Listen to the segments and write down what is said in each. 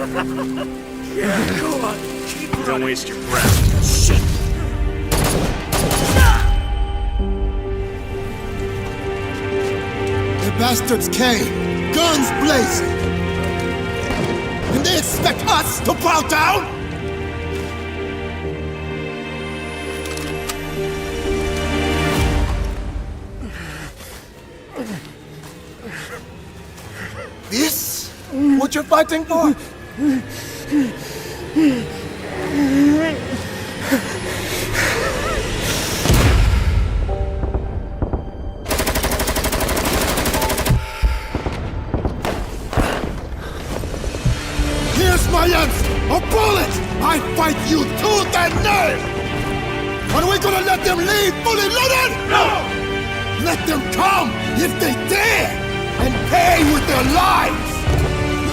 Yeah, go on. Keep running. Don't waste your breath. Shit! The bastards came, guns blazing. And they expect us to bow down? This? What you're fighting for? Here's my answer! A bullet! I fight you tooth and nail! Are we gonna let them leave fully loaded? No! Let them come, if they dare, and pay with their lives!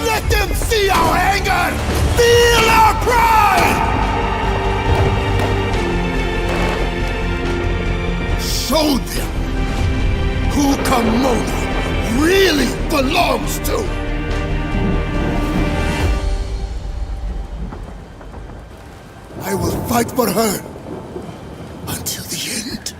Let them see our anger! Feel our pride! Show them who Kimona really belongs to! I will fight for her until the end.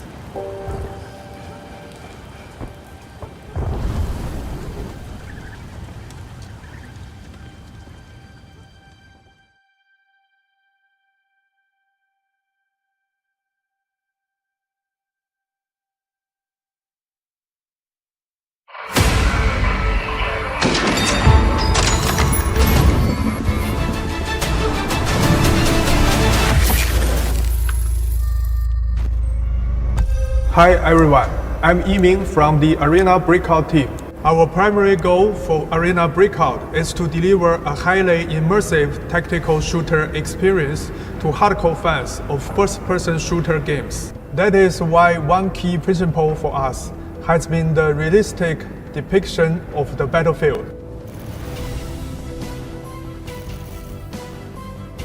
Hi everyone, I'm Yiming from the Arena Breakout team. Our primary goal for Arena Breakout is to deliver a highly immersive tactical shooter experience to hardcore fans of first-person shooter games. That is why one key principle for us has been the realistic depiction of the battlefield.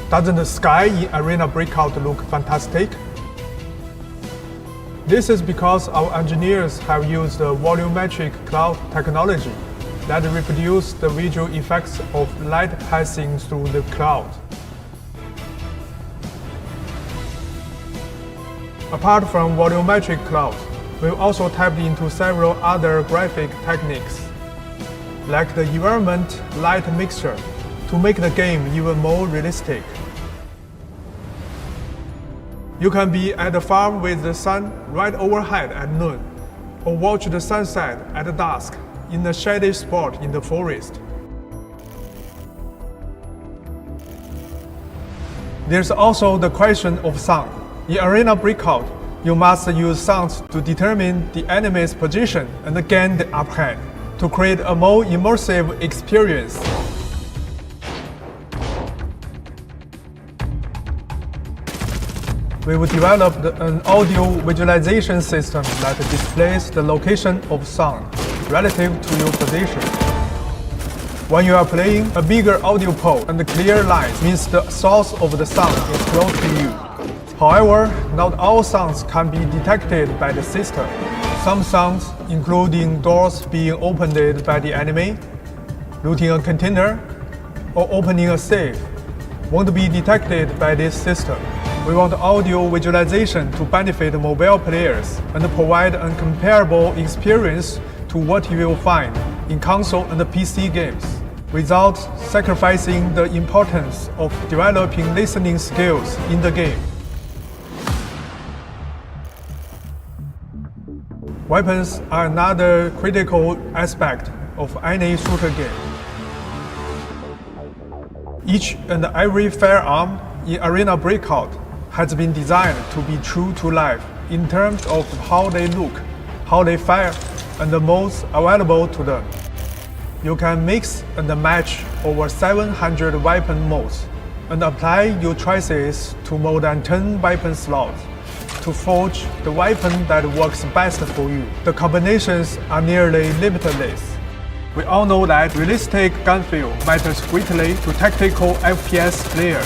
Doesn't the sky in Arena Breakout look fantastic? This is because our engineers have used the volumetric cloud technology that reproduce the visual effects of light passing through the cloud. Apart from volumetric cloud, we've also tapped into several other graphic techniques, like the environment light mixture, to make the game even more realistic. You can be at the farm with the sun right overhead at noon, or watch the sunset at dusk in a shady spot in the forest. There's also the question of sound. In Arena Breakout, you must use sounds to determine the enemy's position and gain the upper hand, to create a more immersive experience. We've developed an audio visualization system that displays the location of sound relative to your position. When you are playing, a bigger audio pole and clear lines means the source of the sound is close to you. However, not all sounds can be detected by the system. Some sounds, including doors being opened by the enemy, looting a container, or opening a safe, won't be detected by this system. We want audio visualization to benefit mobile players and provide a comparable experience to what you will find in console and PC games, without sacrificing the importance of developing listening skills in the game. Weapons are another critical aspect of any shooter game. Each and every firearm in Arena Breakout has been designed to be true to life in terms of how they look, how they fire, and the modes available to them. You can mix and match over 700 weapon modes and apply your choices to more than 10 weapon slots to forge the weapon that works best for you. The combinations are nearly limitless. We all know that realistic gun feel matters greatly to tactical FPS players.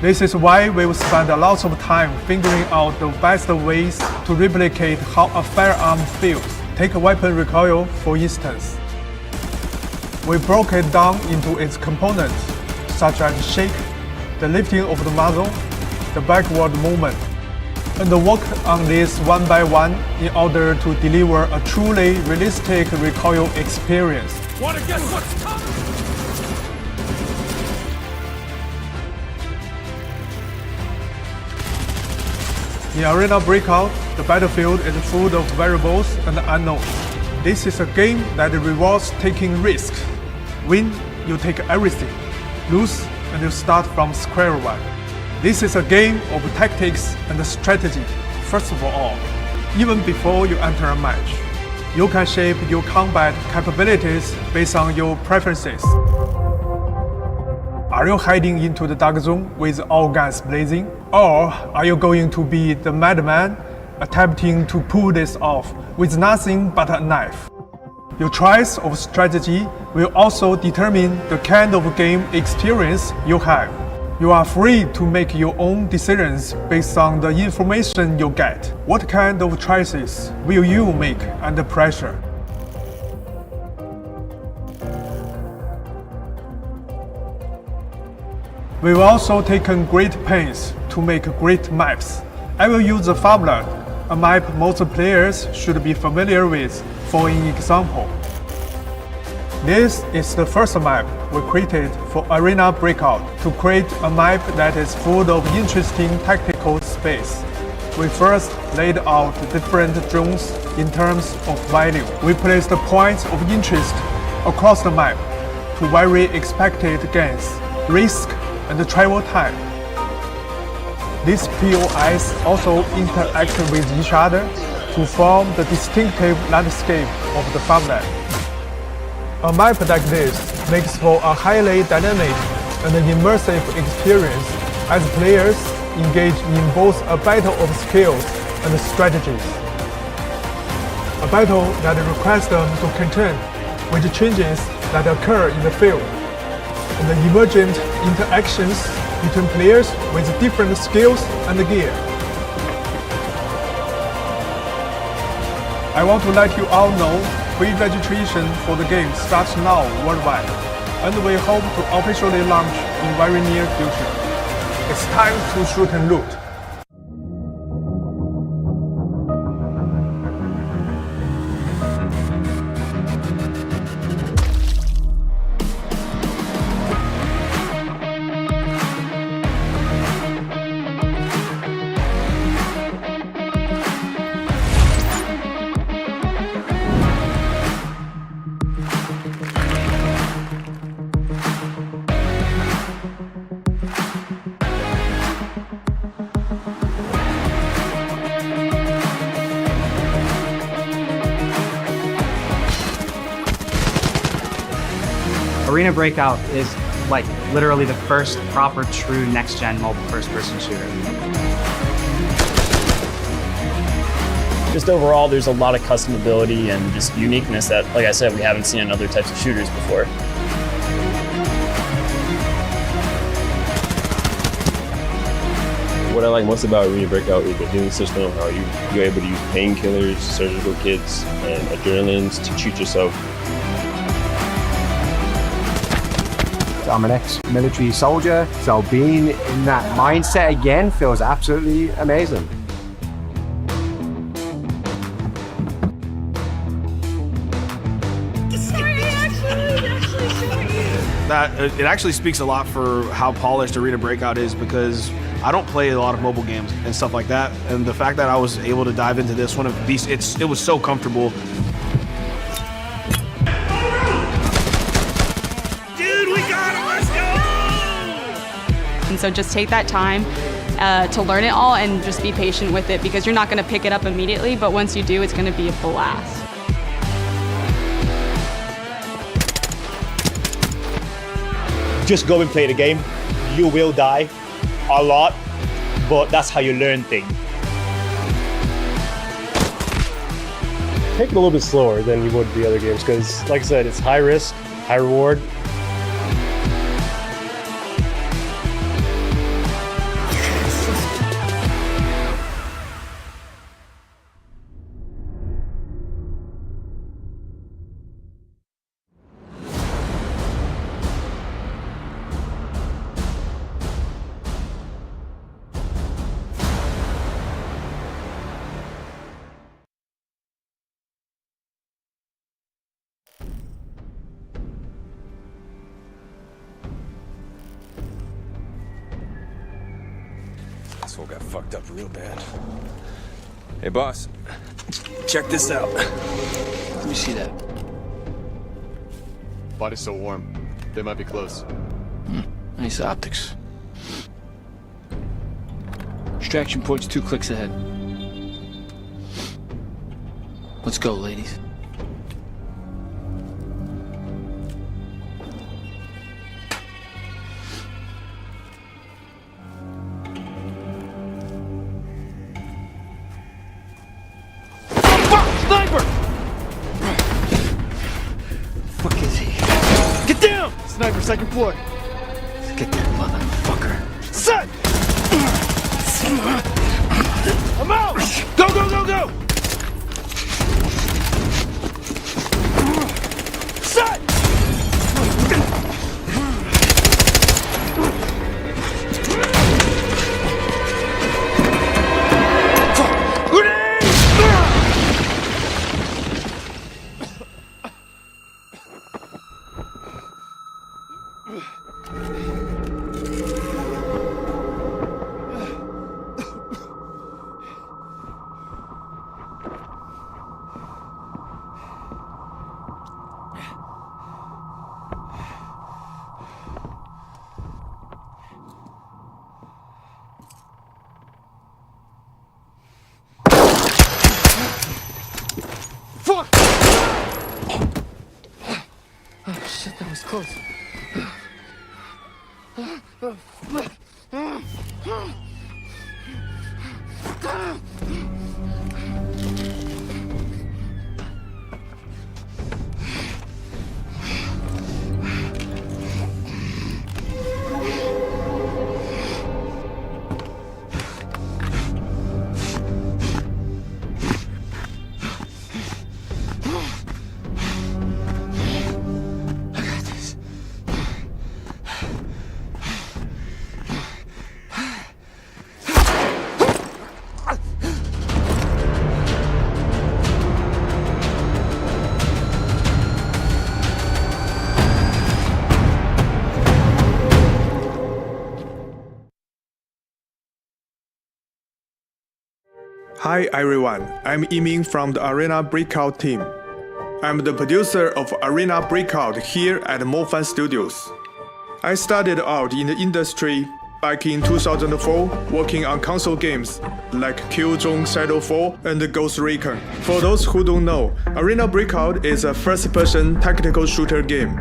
This is why we've spent a lot of time figuring out the best ways to replicate how a firearm feels. Take weapon recoil, for instance. We broke it down into its components, such as shake, the lifting of the muzzle, the backward movement, and worked on this one by one in order to deliver a truly realistic recoil experience. Wanna guess what's coming? In Arena Breakout, the battlefield is full of variables and unknowns. This is a game that rewards taking risks. Win, you take everything. Lose, and you start from square one. This is a game of tactics and strategy. First of all, even before you enter a match, you can shape your combat capabilities based on your preferences. Are you heading into the dark zone with all guns blazing? Or are you going to be the madman attempting to pull this off with nothing but a knife? Your choice of strategy will also determine the kind of game experience you have. You are free to make your own decisions based on the information you get. What kind of choices will you make under pressure? We've also taken great pains to make great maps. I will use the formula, a map most players should be familiar with, for an example. This is the first map we created for Arena Breakout to create a map that is full of interesting tactical space. We first laid out different zones in terms of value. We placed points of interest across the map to vary expected gains, risk, and travel time. These POIs also interact with each other to form the distinctive landscape of the farmland. A map like this makes for a highly dynamic and immersive experience as players engage in both a battle of skills and strategies. A battle that requires them to contend with changes that occur in the field, and the emergent interactions between players with different skills and gear. I want to let you all know pre-registration for the game starts now worldwide, and we hope to officially launch in very near future. It's time to shoot and loot. Arena Breakout is like literally the first proper true next-gen mobile first-person shooter. Just overall, there's a lot of customability and just uniqueness that, like I said, we haven't seen in other types of shooters before. What I like most about Arena Breakout is the healing system, how you're able to use painkillers, surgical kits, and adrenalines to treat yourself. I'm an ex-military soldier, so being in that mindset again feels absolutely amazing. It actually speaks a lot for how polished Arena Breakout is, because I don't play a lot of mobile games and stuff like that, and the fact that I was able to dive into this one of these, it was so comfortable. And so just take that time to learn it all and just be patient with it, because you're not going to pick it up immediately, but once you do, it's going to be a blast. Just go and play the game. You will die a lot, but that's how you learn things. Take it a little bit slower than you would the other games, because like I said, it's high risk, high reward. asshole got fucked up real bad. Hey, boss. Check this out. Let me see that. Body's so warm. They might be close. Nice optics. Extraction point's 2 clicks ahead. Let's go, ladies. Sniper! Fuck is he? Get down! Sniper, second floor. Let's get that motherfucker. Set! I'm out! Go, go, go, go! Set! Fuck! Oh shit, that was close. Hi everyone, I'm Yiming from the Arena Breakout team. I'm the producer of Arena Breakout here at MoFan Studios. I started out in the industry back in 2004 working on console games like Killzone Shadow 4 and Ghost Recon. For those who don't know, Arena Breakout is a first-person tactical shooter game.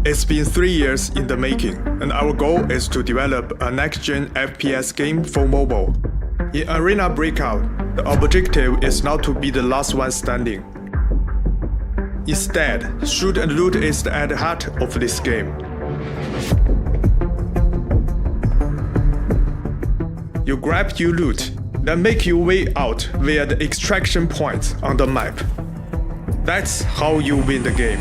It's been 3 years in the making, and our goal is to develop a next-gen FPS game for mobile. In Arena Breakout, the objective is not to be the last one standing. Instead, shoot and loot is at the heart of this game. You grab your loot, then make your way out via the extraction points on the map. That's how you win the game.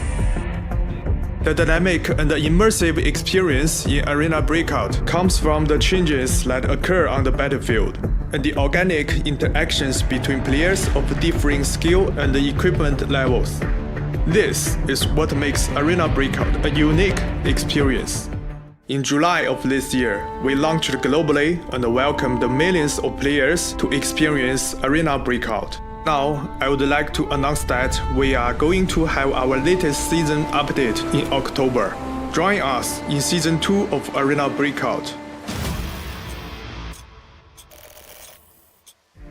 The dynamic and the immersive experience in Arena Breakout comes from the changes that occur on the battlefield, and the organic interactions between players of differing skill and equipment levels. This is what makes Arena Breakout a unique experience. In July of this year, we launched globally and welcomed millions of players to experience Arena Breakout. Now, I would like to announce that we are going to have our latest season update in October. Join us in Season 2 of Arena Breakout.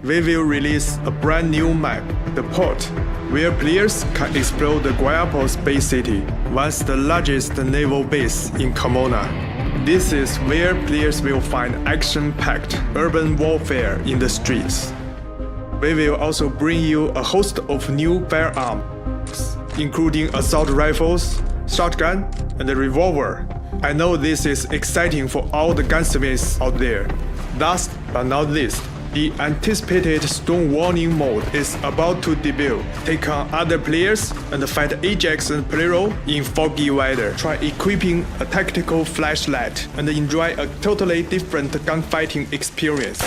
We will release a brand new map, the Port, where players can explore the Guayapo Space City, once the largest naval base in Carmona. This is where players will find action-packed urban warfare in the streets. We will also bring you a host of new firearms, including assault rifles, shotgun, and a revolver. I know this is exciting for all the gunsmiths out there. Last but not least, the anticipated Stone Warning mode is about to debut. Take on other players and fight Ajax and Plero in foggy weather. Try equipping a tactical flashlight and enjoy a totally different gunfighting experience.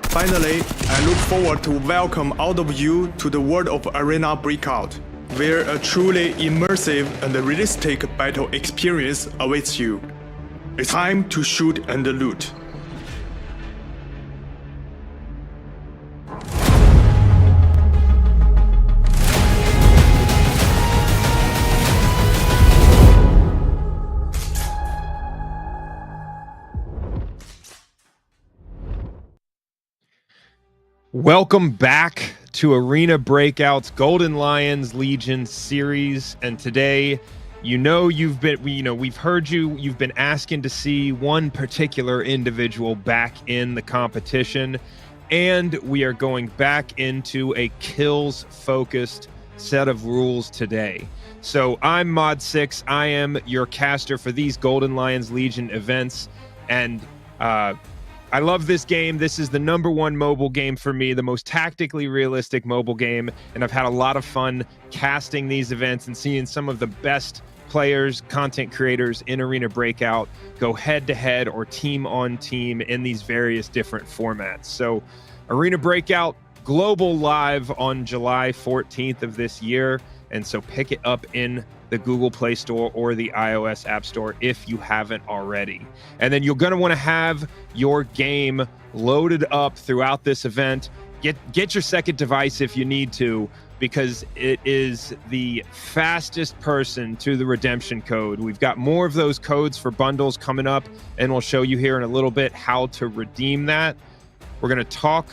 Finally, I look forward to welcome all of you to the world of Arena Breakout, where a truly immersive and realistic battle experience awaits you. It's time to shoot and loot. Welcome back to Arena Breakout's Golden Lions Legion series, and today, we've heard you've been asking to see one particular individual back in the competition, and we are going back into a kills-focused set of rules today. So I'm Mod6, I am your caster for these Golden Lions Legion events, and I love this game. This is the #1 mobile game for me, the most tactically realistic mobile game, and I've had a lot of fun casting these events and seeing some of the best players, content creators in Arena Breakout go head-to-head or team-on-team in these various different formats. So Arena Breakout Global live on July 14th of this year, and so pick it up in the Google Play Store or the iOS App Store if you haven't already. And then you're going to want to have your game loaded up throughout this event. Get your second device if you need to, because it is the fastest person to the redemption code. We've got more of those codes for bundles coming up, and we'll show you here in a little bit how to redeem that. We're going to talk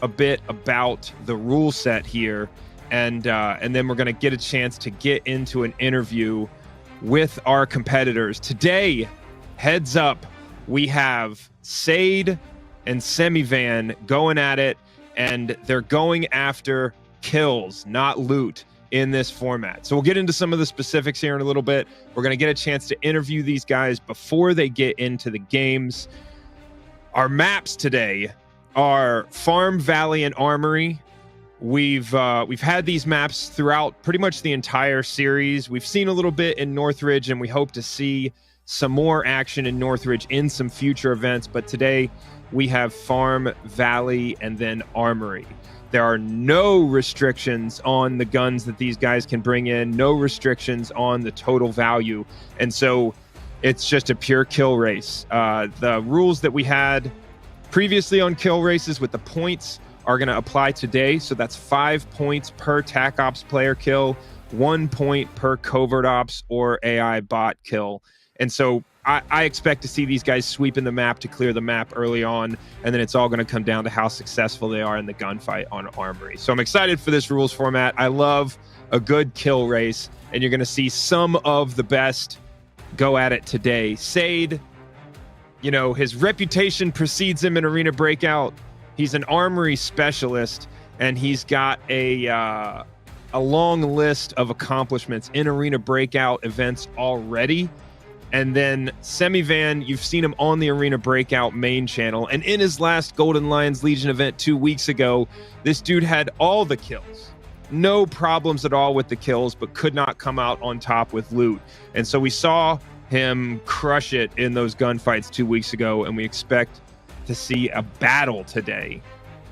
a bit about the rule set here, and then we're going to get a chance to get into an interview with our competitors. Today, heads up, we have SADE and SEMIVAN going at it, and they're going after kills, not loot, in this format. So we'll get into some of the specifics here in a little bit. We're going to get a chance to interview these guys before they get into the games. Our maps today are Farm, Valley, and Armory. We've had these maps throughout pretty much the entire series. We've seen a little bit in Northridge, and we hope to see some more action in Northridge in some future events. But today we have Farm, Valley, and then Armory. There are no restrictions on the guns that these guys can bring in, no restrictions on the total value. And so it's just a pure kill race. The rules that we had previously on kill races with the points are going to apply today. So that's 5 points per TAC Ops player kill, 1 point per covert ops or AI bot kill. And so I expect to see these guys sweeping the map to clear the map early on, and then it's all going to come down to how successful they are in the gunfight on Armory. So I'm excited for this rules format. I love a good kill race, and you're going to see some of the best go at it today. SADE, you know, his reputation precedes him in Arena Breakout. He's an Armory specialist, and he's got a long list of accomplishments in Arena Breakout events already. And then SEMIVAN, you've seen him on the Arena Breakout main channel. And in his last Golden Lions Legion event 2 weeks ago, this dude had all the kills. No problems at all with the kills, but could not come out on top with loot. And so we saw him crush it in those gunfights 2 weeks ago, and we expect to see a battle today.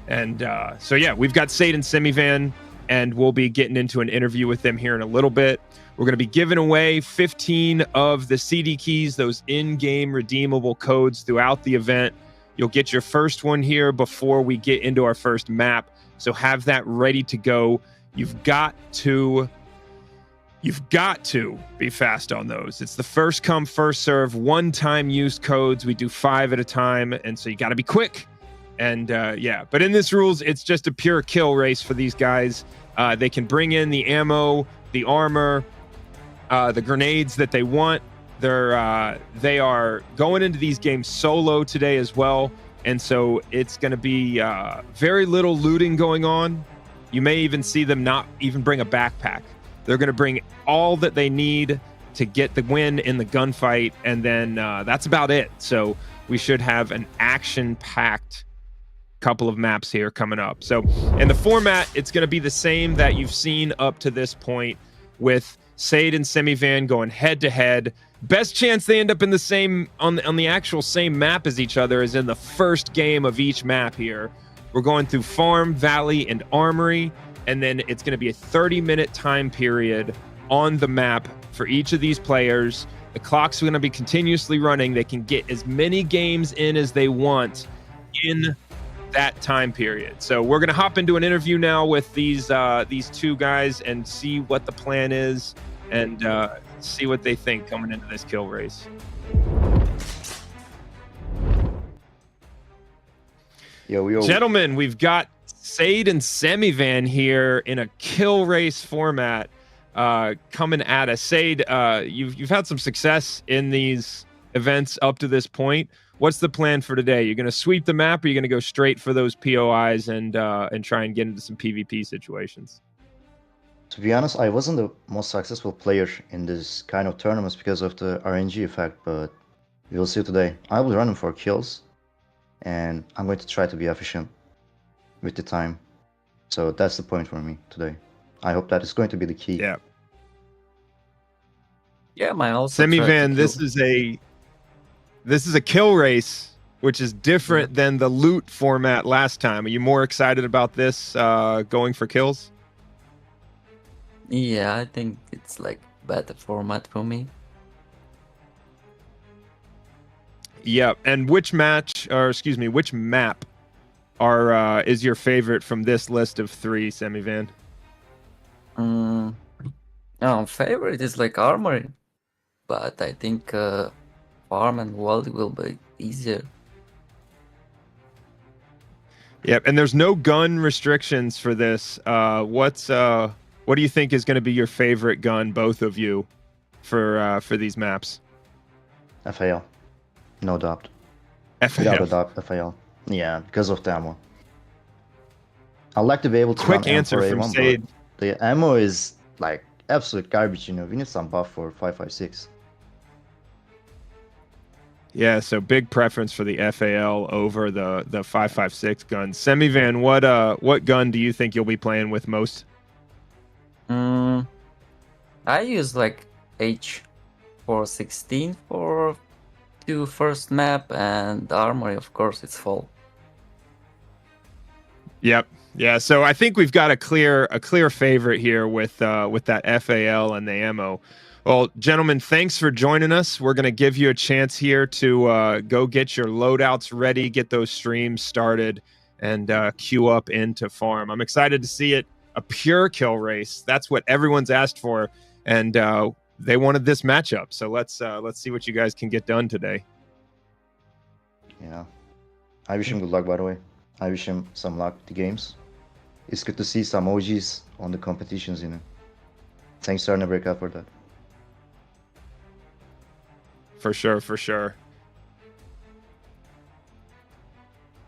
And so yeah, we've got SADE and SEMIVAN, and we'll be getting into an interview with them here in a little bit. We're going to be giving away 15 of the CD keys, those in-game redeemable codes throughout the event. You'll get your first one here before we get into our first map, so have that ready to go. You've got to be fast on those. It's the first come, first serve, one-time use codes. We do 5 at a time, and so you got to be quick. And yeah, but in this rules, it's just a pure kill race for these guys. They can bring in the ammo, the armor, the grenades that they want. They are going into these games solo today as well, and so it's going to be very little looting going on. You may even see them not even bring a backpack. They're going to bring all that they need to get the win in the gunfight, and then that's about it. So we should have an action-packed couple of maps here coming up. So in the format, it's going to be the same that you've seen up to this point, with SADE and SEMIVAN going head-to-head. Best chance they end up in the same on the actual same map as each other is in the first game of each map here. We're going through Farm, Valley, and Armory, and then it's going to be a 30-minute time period on the map for each of these players. The clock's going to be continuously running. They can get as many games in as they want in that time period. So we're going to hop into an interview now with these two guys and see what the plan is, and see what they think coming into this kill race. Yo. Gentlemen, we've got SADE and SEMIVAN here in a kill race format coming at us. SADE, you've had some success in these events up to this point. What's the plan for today? You're going to sweep the map, or you're going to go straight for those POIs and try and get into some PvP situations? To be honest, I wasn't the most successful player in this kind of tournaments because of the RNG effect, but we will see today. I will run for kills, and I'm going to try to be efficient with the time. So that's the point for me today. I hope that is going to be the key. Yeah. Yeah, my also SEMIVAN, this is a kill race, which is different than the loot format last time. Are you more excited about this going for kills? Yeah, I think it's like better format for me. Yeah, and which map is your favorite from this list of 3, SEMIVAN? Favorite is like Armory, but I think Farm and World will be easier. Yep, and there's no gun restrictions for this. What do you think is going to be your favorite gun, both of you, for these maps? FAL, no doubt. FAL. Without a doubt, FAL. Yeah, because of the ammo. I'd like to be able to quick run answer M4A1, from but SADE. the ammo is like absolute garbage. You know, we need some buff for 5.56. Yeah, so big preference for the FAL over the 5.56 gun. SEMIVAN, what gun do you think you'll be playing with most? I use like H416 for 2 first map, and Armory, of course, it's full. Yep. Yeah, so I think we've got a clear favorite here with that FAL and the ammo. Well, gentlemen, thanks for joining us. We're going to give you a chance here to go get your loadouts ready, get those streams started, and queue up into farm. I'm excited to see it, a pure kill race. That's what everyone's asked for, and they wanted this matchup. So let's see what you guys can get done today. Yeah, I wish him good luck. By the way, I wish him some luck with the games. It's good to see some OGs on the competitions. You know, thanks to Arena Breakout for that. For sure, for sure.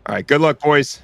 All right, good luck, boys.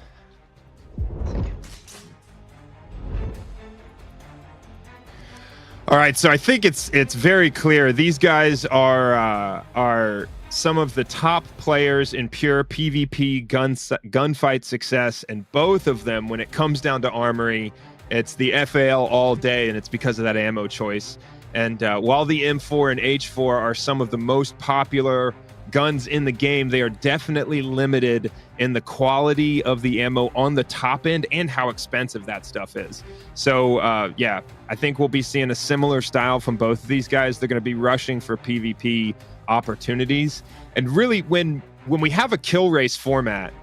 All right, so I think it's very clear. These guys are some of the top players in pure PvP gunfight success, and both of them, when it comes down to Armory, it's the FAL all day, and it's because of that ammo choice. And while the M4 and H4 are some of the most popular guns in the game, they are definitely limited in the quality of the ammo on the top end and how expensive that stuff is. So yeah, I think we'll be seeing a similar style from both of these guys. They're going to be rushing for PvP opportunities. And really, when we have a kill race format,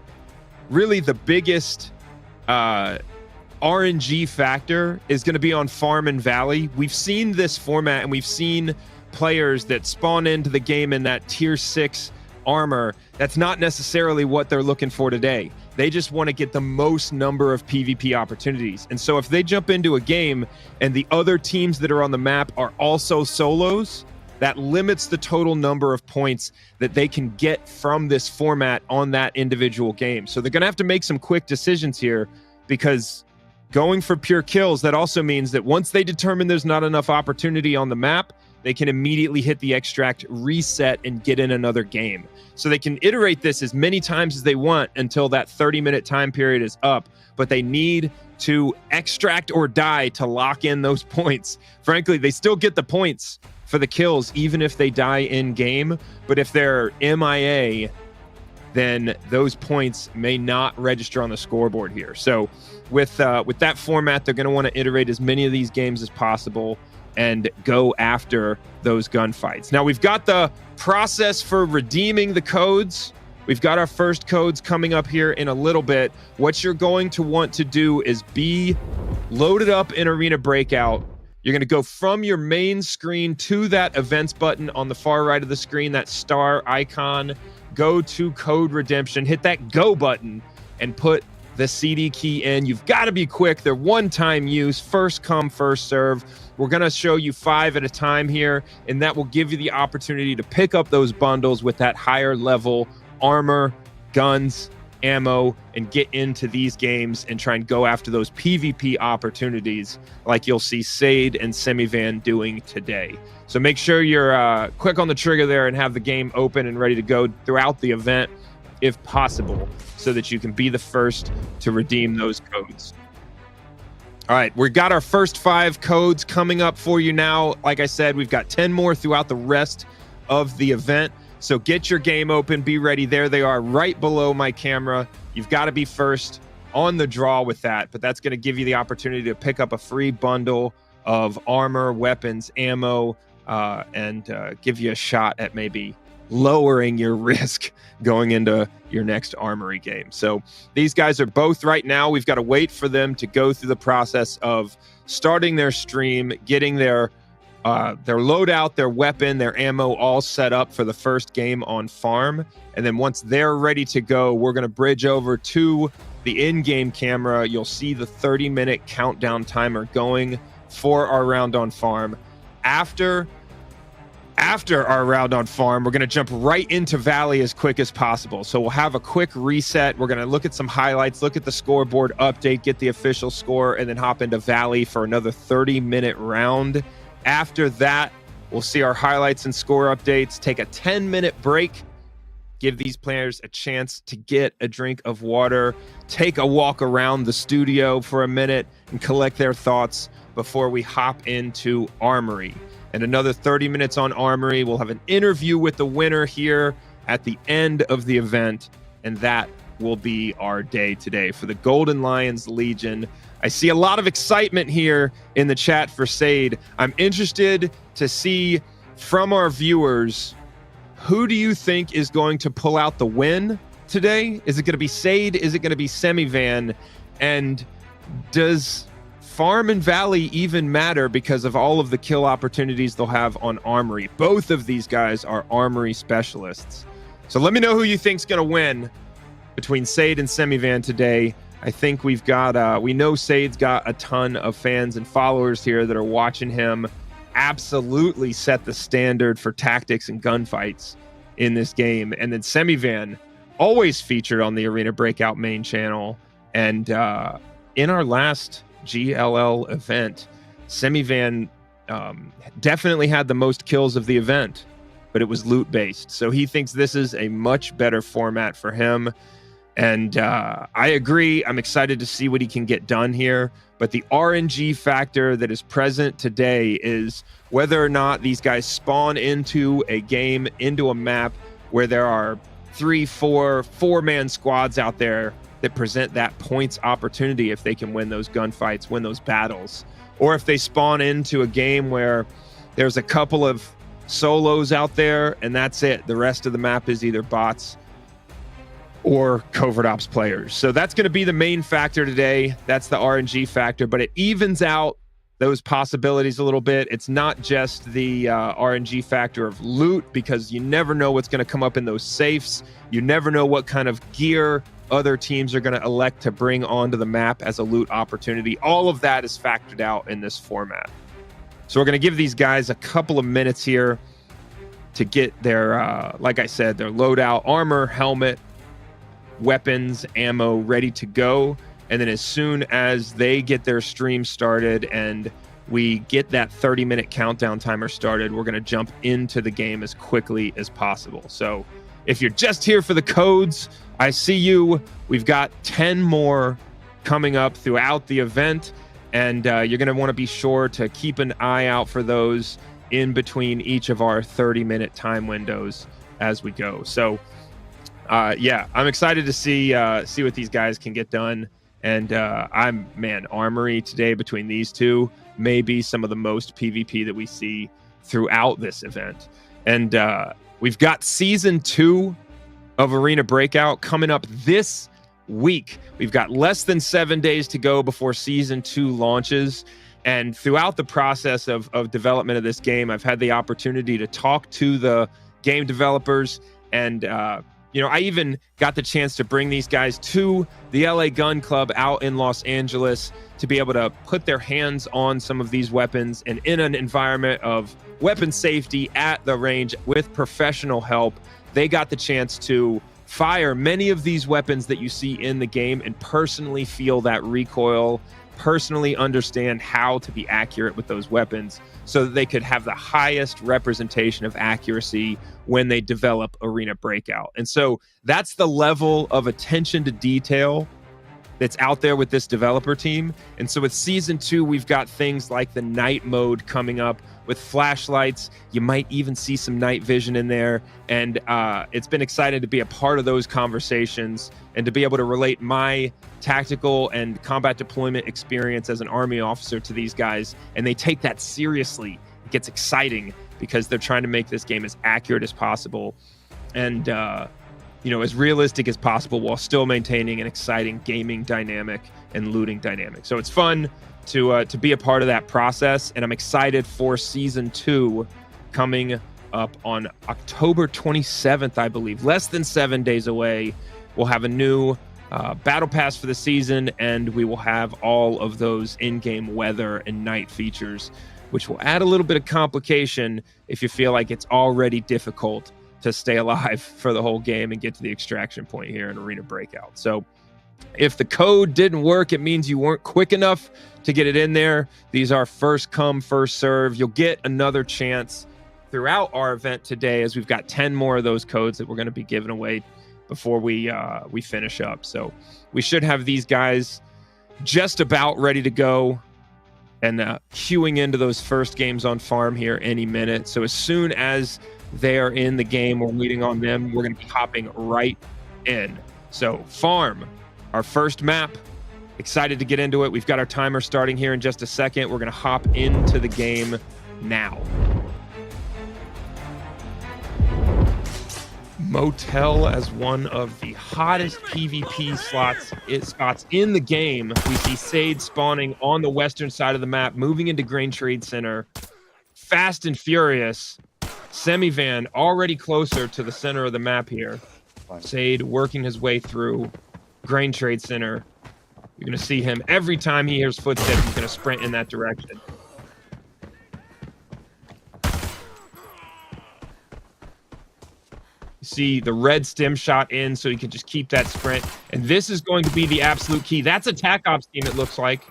really the biggest RNG factor is going to be on farm and valley. We've seen this format, and we've seen players that spawn into the game in that tier 6 armor. That's not necessarily what they're looking for today. They just want to get the most number of PvP opportunities. And so if they jump into a game and the other teams that are on the map are also solos, that limits the total number of points that they can get from this format on that individual game. So they're going to have to make some quick decisions here, because going for pure kills, that also means that once they determine there's not enough opportunity on the map, they can immediately hit the extract, reset, and get in another game. So they can iterate this as many times as they want until that 30-minute time period is up, but they need to extract or die to lock in those points. Frankly, they still get the points for the kills even if they die in game, but if they're MIA, then those points may not register on the scoreboard here. So with that format, they're going to want to iterate as many of these games as possible and go after those gunfights. Now, we've got the process for redeeming the codes. We've got our first codes coming up here in a little bit. What you're going to want to do is be loaded up in Arena Breakout. You're going to go from your main screen to that events button on the far right of the screen, that star icon. Go to code redemption, hit that go button, and put the CD key in. You've got to be quick. They're one-time use, first come, first serve. We're going to show you 5 at a time here, and that will give you the opportunity to pick up those bundles with that higher level armor, guns, ammo, and get into these games and try and go after those PvP opportunities like you'll see SADE and SEMIVAN doing today. So make sure you're quick on the trigger there and have the game open and ready to go throughout the event if possible, so that you can be the first to redeem those codes. All right, we've got our first 5 codes coming up for you now. Like I said, we've got 10 more throughout the rest of the event. So get your game open, be ready. There they are right below my camera. You've got to be first on the draw with that, but that's going to give you the opportunity to pick up a free bundle of armor, weapons, ammo, and give you a shot at maybe lowering your risk going into your next Armory game. So these guys are both right now. We've got to wait for them to go through the process of starting their stream, getting their loadout, their weapon, their ammo all set up for the first game on farm. And then once they're ready to go, we're going to bridge over to the in-game camera. You'll see the 30-minute countdown timer going for our round on farm. After our round on farm, we're going to jump right into Valley as quick as possible. So we'll have a quick reset. We're going to look at some highlights, look at the scoreboard update, get the official score, and then hop into Valley for another 30-minute round. After that, we'll see our highlights and score updates, take a 10-minute break, give these players a chance to get a drink of water, take a walk around the studio for a minute, and collect their thoughts before we hop into Armory. And another 30 minutes on Armory. We'll have an interview with the winner here at the end of the event, and that will be our day today for the Golden Lions Legion. I see a lot of excitement here in the chat for SADE. I'm interested to see from our viewers, who do you think is going to pull out the win today? Is it going to be SADE? Is it going to be SEMIVAN? And does Farm and Valley even matter because of all of the kill opportunities they'll have on Armory? Both of these guys are Armory specialists. So let me know who you think's going to win between SADE and SEMIVAN today. I think we've got, we know SADE's got a ton of fans and followers here that are watching him absolutely set the standard for tactics and gunfights in this game. And then SEMIVAN, always featured on the Arena Breakout main channel. And in our last GLL event, SEMIVAN definitely had the most kills of the event, but it was loot based. So he thinks this is a much better format for him. And I agree. I'm excited to see what he can get done here. But the RNG factor that is present today is whether or not these guys spawn into a game, into a map where there are 3, 4, 4-man squads out there that present that points opportunity if they can win those gunfights, win those battles. Or if they spawn into a game where there's a couple of solos out there and that's it. The rest of the map is either bots or covert ops players. So that's going to be the main factor today. That's the RNG factor, but it evens out those possibilities a little bit. It's not just the RNG factor of loot, because you never know what's going to come up in those safes. You never know what kind of gear other teams are going to elect to bring onto the map as a loot opportunity. All of that is factored out in this format. So we're going to give these guys a couple of minutes here to get their, like I said, their loadout, armor, helmet, weapons, ammo ready to go. And then as soon as they get their stream started and we get that 30-minute countdown timer started, we're going to jump into the game as quickly as possible. So if you're just here for the codes, I see you. We've got 10 more coming up throughout the event, and you're going to want to be sure to keep an eye out for those in between each of our 30-minute time windows as we go. So yeah, I'm excited to see what these guys can get done. And Armory today between these two may be some of the most PvP that we see throughout this event. And we've got season 2 of Arena Breakout coming up this week. We've got less than 7 days to go before season 2 launches. And throughout the process of development of this game, I've had the opportunity to talk to the game developers and You know, I even got the chance to bring these guys to the LA Gun Club out in Los Angeles to be able to put their hands on some of these weapons, and in an environment of weapon safety at the range with professional help, they got the chance to fire many of these weapons that you see in the game and personally feel that recoil, personally understand how to be accurate with those weapons so that they could have the highest representation of accuracy when they develop Arena Breakout. And so that's the level of attention to detail that's out there with this developer team. And so with season 2, we've got things like the night mode coming up with flashlights. You might even see some night vision in there. And it's been exciting to be a part of those conversations and to be able to relate my tactical and combat deployment experience as an Army officer to these guys. And they take that seriously. It gets exciting because they're trying to make this game as accurate as possible and you know, as realistic as possible while still maintaining an exciting gaming dynamic and looting dynamic. So it's fun to be a part of that process, and I'm excited for season 2 coming up on October 27th, I believe. Less than 7 days away. We'll have a new battle pass for the season, and we will have all of those in-game weather and night features, which will add a little bit of complication if you feel like it's already difficult to stay alive for the whole game and get to the extraction point here in Arena Breakout. So if the code didn't work, it means you weren't quick enough to get it in there. These are first come, first serve. You'll get another chance throughout our event today, as we've got 10 more of those codes that we're going to be giving away before we finish up. So we should have these guys just about ready to go and queuing into those first games on farm here any minute. So as soon as they are in the game, we're waiting on them. We're going to be hopping right in. So farm, our first map. Excited to get into it. We've got our timer starting here in just a second. We're going to hop into the game now. Motel as one of the hottest PvP spots in the game. We see SADE spawning on the western side of the map, moving into Grain Trade Center. Fast and furious. SEMIVAN already closer to the center of the map here. SADE working his way through Grain Trade Center. You're going to see him every time he hears footsteps. He's going to sprint in that direction. You see the red stem shot in, so he can just keep that sprint. And this is going to be the absolute key. That's a TAC Ops team, it looks like.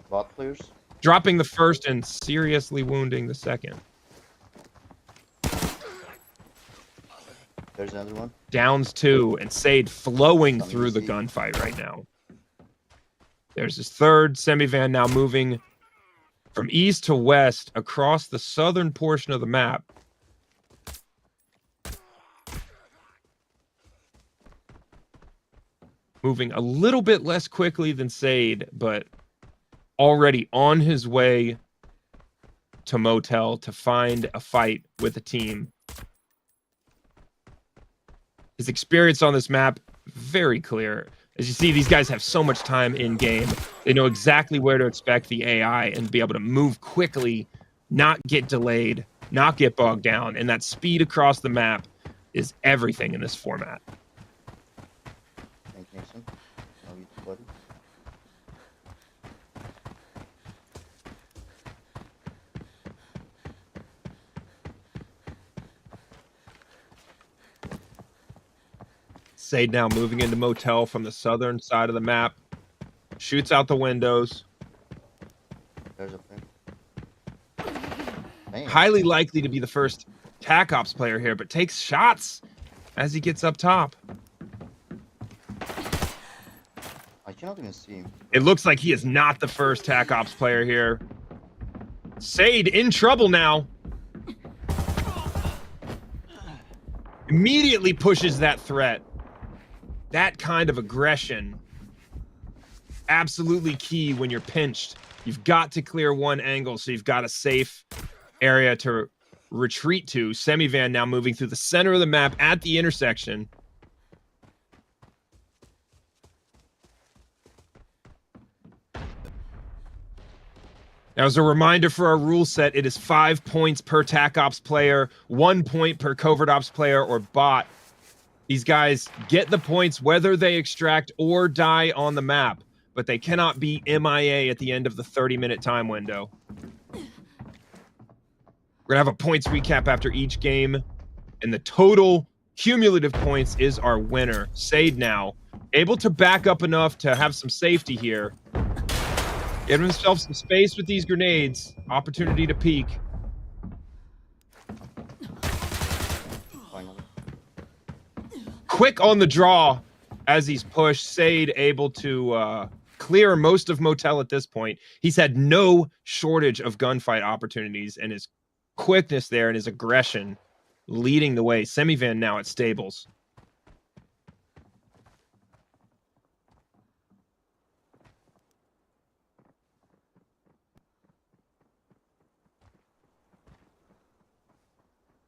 Bot players? Dropping the first and seriously wounding the second. There's another one. Downs 2, and SADE flowing through the gunfight right now. There's his third. SEMIVAN now moving from east to west across the southern portion of the map. Moving a little bit less quickly than SADE, but already on his way to Motel to find a fight with a team. His experience on this map, very clear. As you see, these guys have so much time in game. They know exactly where to expect the AI and be able to move quickly, not get delayed, not get bogged down. And that speed across the map is everything in this format. Thank you, Mason. Now you, buddy. SADE now moving into Motel from the southern side of the map. Shoots out the windows. There's a thing. Highly likely to be the first TAC Ops player here, but takes shots as he gets up top. I cannot even see him. It looks like he is not the first TAC Ops player here. SADE in trouble now. Immediately pushes that threat. That kind of aggression, absolutely key when you're pinched. You've got to clear one angle, so you've got a safe area to retreat to. SEMIVAN now moving through the center of the map at the intersection. Now, as a reminder for our rule set, it is 5 points per TAC Ops player, 1 point per Covert Ops player or bot. These guys get the points whether they extract or die on the map, but they cannot be MIA at the end of the 30-minute time window. We're going to have a points recap after each game, and the total cumulative points is our winner. SADE now, able to back up enough to have some safety here. Give himself some space with these grenades. Opportunity to peek. Quick on the draw as he's pushed. SADE able to clear most of Motel at this point. He's had no shortage of gunfight opportunities, and his quickness there and his aggression leading the way. SEMIVAN now at Stables.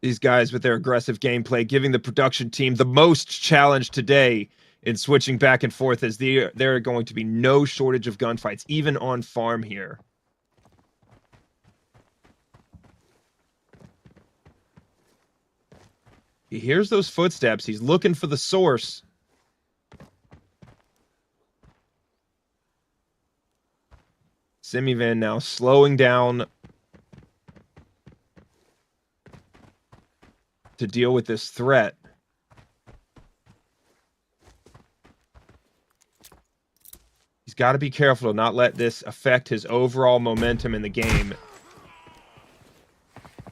These guys with their aggressive gameplay giving the production team the most challenge today in switching back and forth, as there are going to be no shortage of gunfights, even on farm here. He hears those footsteps. He's looking for the source. SEMIVAN now slowing down to deal with this threat. He's got to be careful to not let this affect his overall momentum in the game.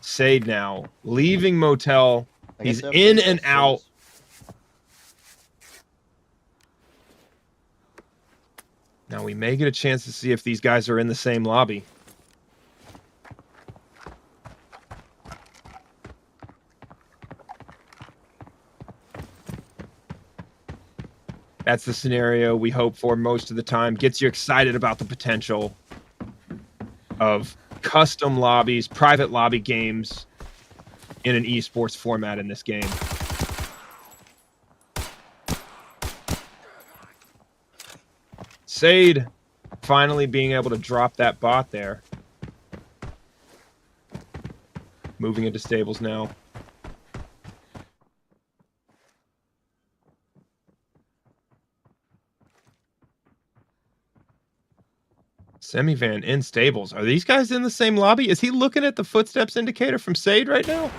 SADE now leaving Motel. He's in and out. Now we may get a chance to see if these guys are in the same lobby. That's the scenario we hope for most of the time. Gets you excited about the potential of custom lobbies, private lobby games in an esports format in this game. SADE finally being able to drop that bot there. Moving into Stables now. SEMIVAN in Stables. Are these guys in the same lobby? Is he looking at the footsteps indicator from SADE right now?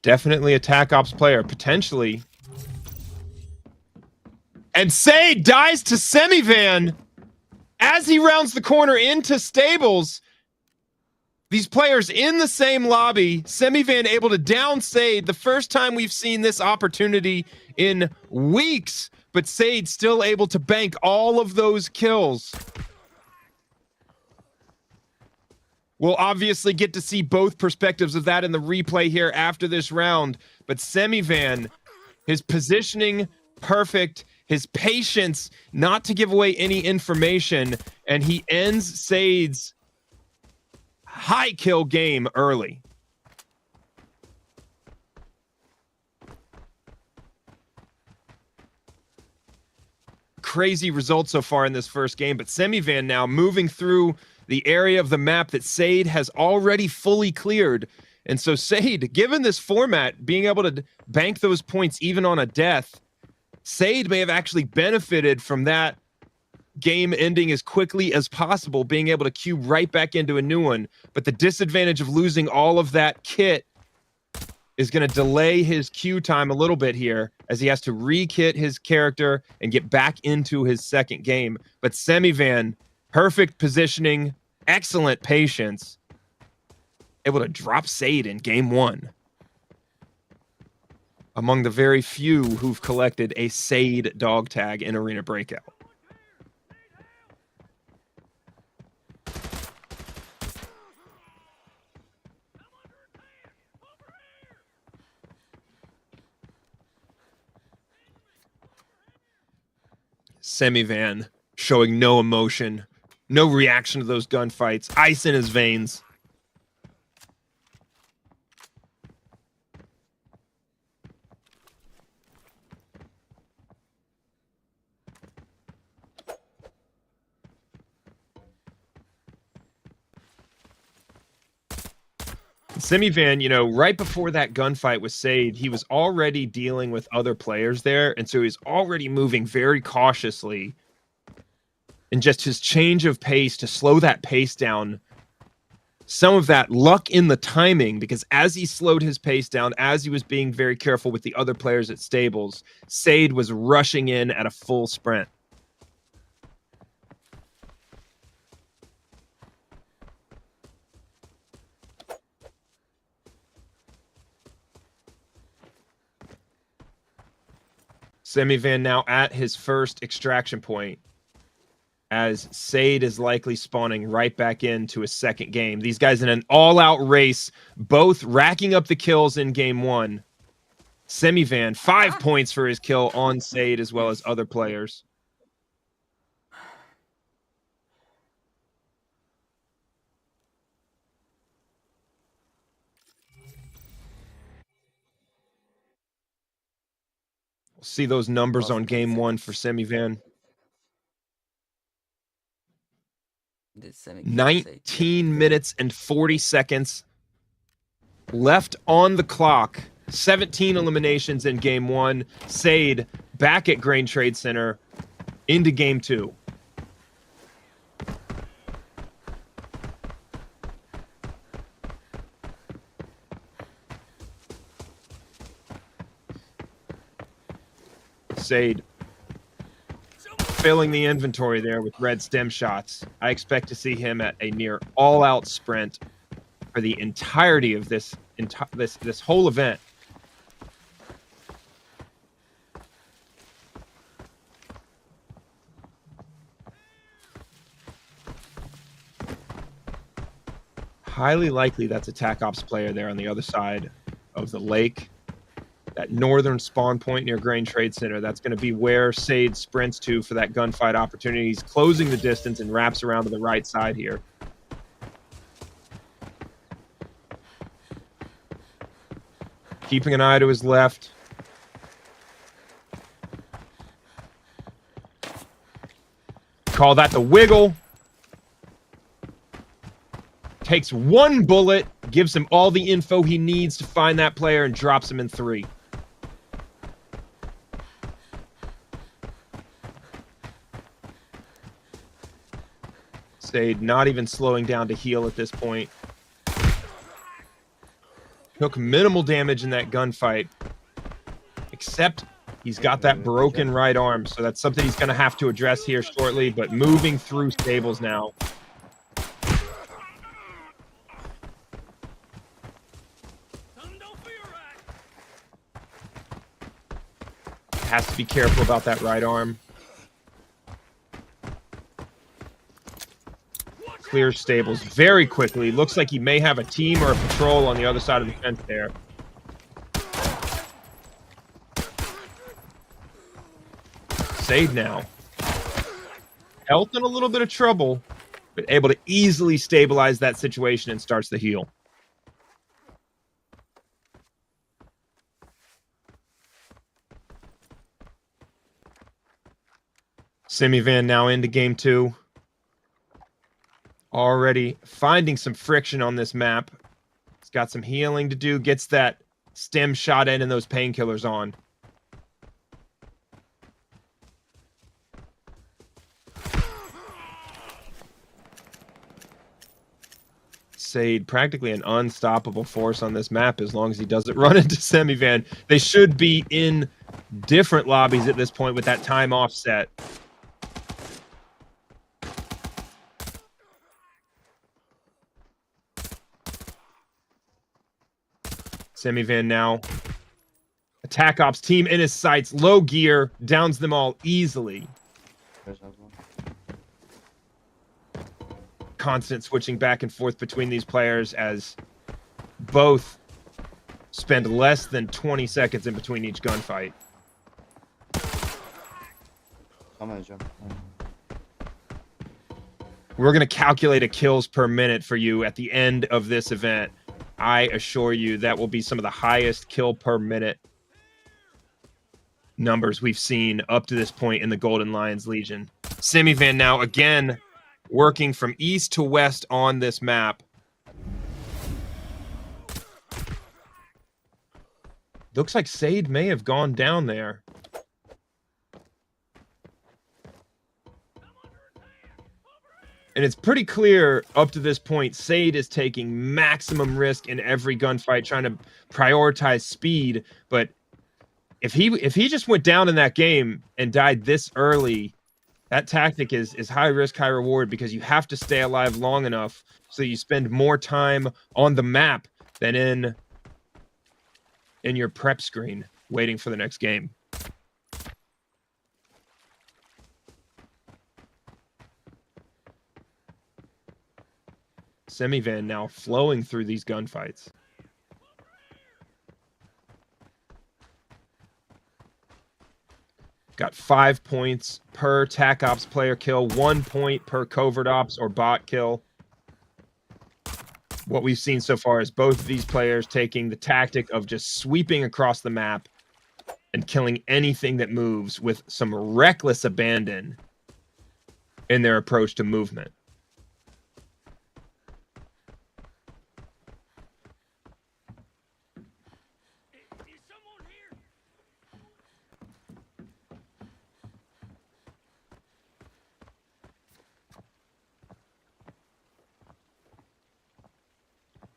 Definitely a TAC Ops player, potentially. And SADE dies to SEMIVAN as he rounds the corner into Stables. These players in the same lobby. SEMIVAN able to down SADE. The first time we've seen this opportunity in weeks. But SADE still able to bank all of those kills. We'll obviously get to see both perspectives of that in the replay here after this round. But SEMIVAN, his positioning perfect, his patience not to give away any information, and he ends SADE's high kill game early. Crazy results so far in this first game, but SEMIVAN now moving through the area of the map that SADE has already fully cleared. And so SADE, given this format, being able to bank those points even on a death, SADE may have actually benefited from that game ending as quickly as possible, being able to queue right back into a new one. But the disadvantage of losing all of that kit is going to delay his queue time a little bit here as he has to re-kit his character and get back into his second game. But SEMIVAN, perfect positioning, excellent patience, able to drop SADE in game one. Among the very few who've collected a SADE dog tag in Arena Breakout. SEMIVAN showing no emotion, no reaction to those gunfights, ice in his veins. SEMIVAN, you know, right before that gunfight with SADE, he was already dealing with other players there, and so he's already moving very cautiously. And just his change of pace to slow that pace down, some of that luck in the timing, because as he slowed his pace down, as he was being very careful with the other players at stables, SADE was rushing in at a full sprint. SEMIVAN now at his first extraction point, as SADE is likely spawning right back into his second game. These guys in an all-out race, both racking up the kills in game 1. SEMIVAN, 5 points for his kill on SADE as well as other players. We'll see those numbers on game 1 for SEMIVAN. 19 minutes and 40 seconds left on the clock. 17 eliminations in game 1. SADE back at Grain Trade Center into game 2. SADE filling the inventory there with red stem shots. I expect to see him at a near all-out sprint for the entirety of this whole event. Highly likely that's a TAC Ops player there on the other side of the lake. That northern spawn point near Grain Trade Center, that's going to be where SADE sprints to for that gunfight opportunity. He's closing the distance and wraps around to the right side here. Keeping an eye to his left. Call that the wiggle. Takes one bullet, gives him all the info he needs to find that player, and drops him in 3. SADE not even slowing down to heal at this point. Took minimal damage in that gunfight, except he's got that broken right arm, so that's something he's going to have to address here shortly, but moving through stables now. Has to be careful about that right arm. Clears stables very quickly. Looks like he may have a team or a patrol on the other side of the fence there. SADE now. Health in a little bit of trouble, but able to easily stabilize that situation and starts the heal. SEMIVAN now into game 2. Already finding some friction on this map. He's got some healing to do. Gets that stem shot in and those painkillers on. SADE practically an unstoppable force on this map as long as he doesn't run into SEMIVAN. They should be in different lobbies at this point with that time offset. SEMIVAN now. Attack Ops team in his sights. Low gear. Downs them all easily. Constant switching back and forth between these players as both spend less than 20 seconds in between each gunfight. We're going to calculate a kills per minute for you at the end of this event. I assure you that will be some of the highest kill per minute numbers we've seen up to this point in the Golden Lions Legion. SEMIVAN now again working from east to west on this map. Looks like SADE may have gone down there. And it's pretty clear up to this point, SADE is taking maximum risk in every gunfight, trying to prioritize speed. But if he just went down in that game and died this early, that tactic is high risk, high reward, because you have to stay alive long enough so you spend more time on the map than in your prep screen waiting for the next game. SEMIVAN now flowing through these gunfights. Got 5 points per TAC Ops player kill, 1 point per covert ops or bot kill. What we've seen so far is both of these players taking the tactic of just sweeping across the map and killing anything that moves with some reckless abandon in their approach to movement.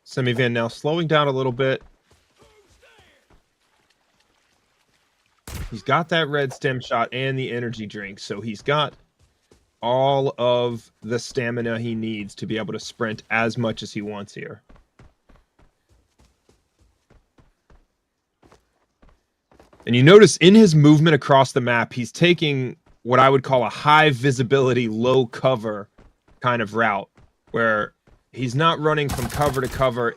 SEMIVAN now slowing down a little bit. He's got that red stem shot and the energy drink, so he's got all of the stamina he needs to be able to sprint as much as he wants here. And you notice in his movement across the map, he's taking what I would call a high visibility, low cover kind of route, where he's not running from cover to cover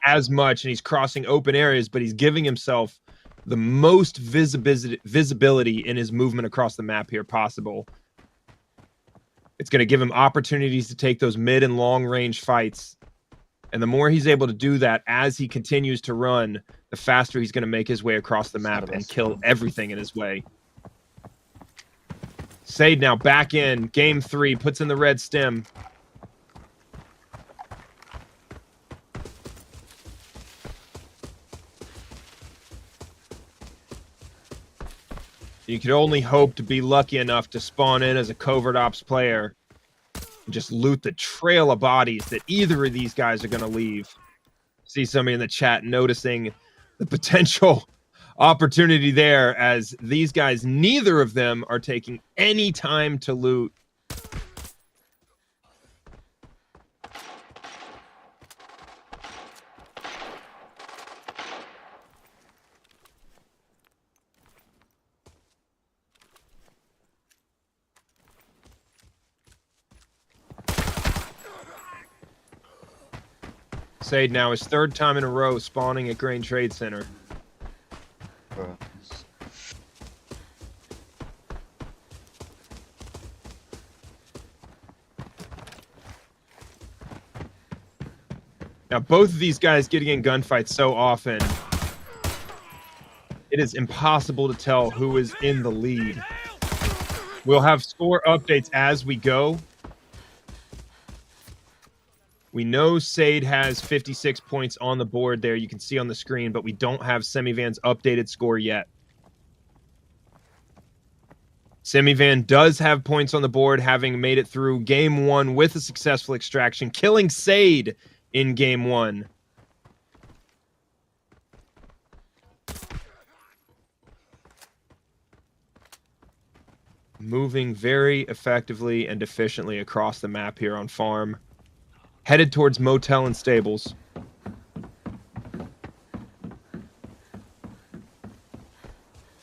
as much, and he's crossing open areas, but he's giving himself the most visibility in his movement across the map here possible. It's going to give him opportunities to take those mid and long range fights. And the more he's able to do that as he continues to run, the faster he's going to make his way across the map and kill everything in his way. SADE now back in. Game 3, puts in the red stem. You could only hope to be lucky enough to spawn in as a covert ops player and just loot the trail of bodies that either of these guys are going to leave. See somebody in the chat noticing the potential opportunity there, as these guys, neither of them are taking any time to loot. SADE now his 3rd time in a row spawning at Grain Trade Center. Now, both of these guys getting in gunfights so often, it is impossible to tell who is in the lead. We'll have score updates as we go. We know SADE has 56 points on the board there, you can see on the screen, but we don't have SEMIVAN's updated score yet. SEMIVAN does have points on the board, having made it through Game 1 with a successful extraction, killing SADE in Game 1. Moving very effectively and efficiently across the map here on farm. Headed towards motel and stables.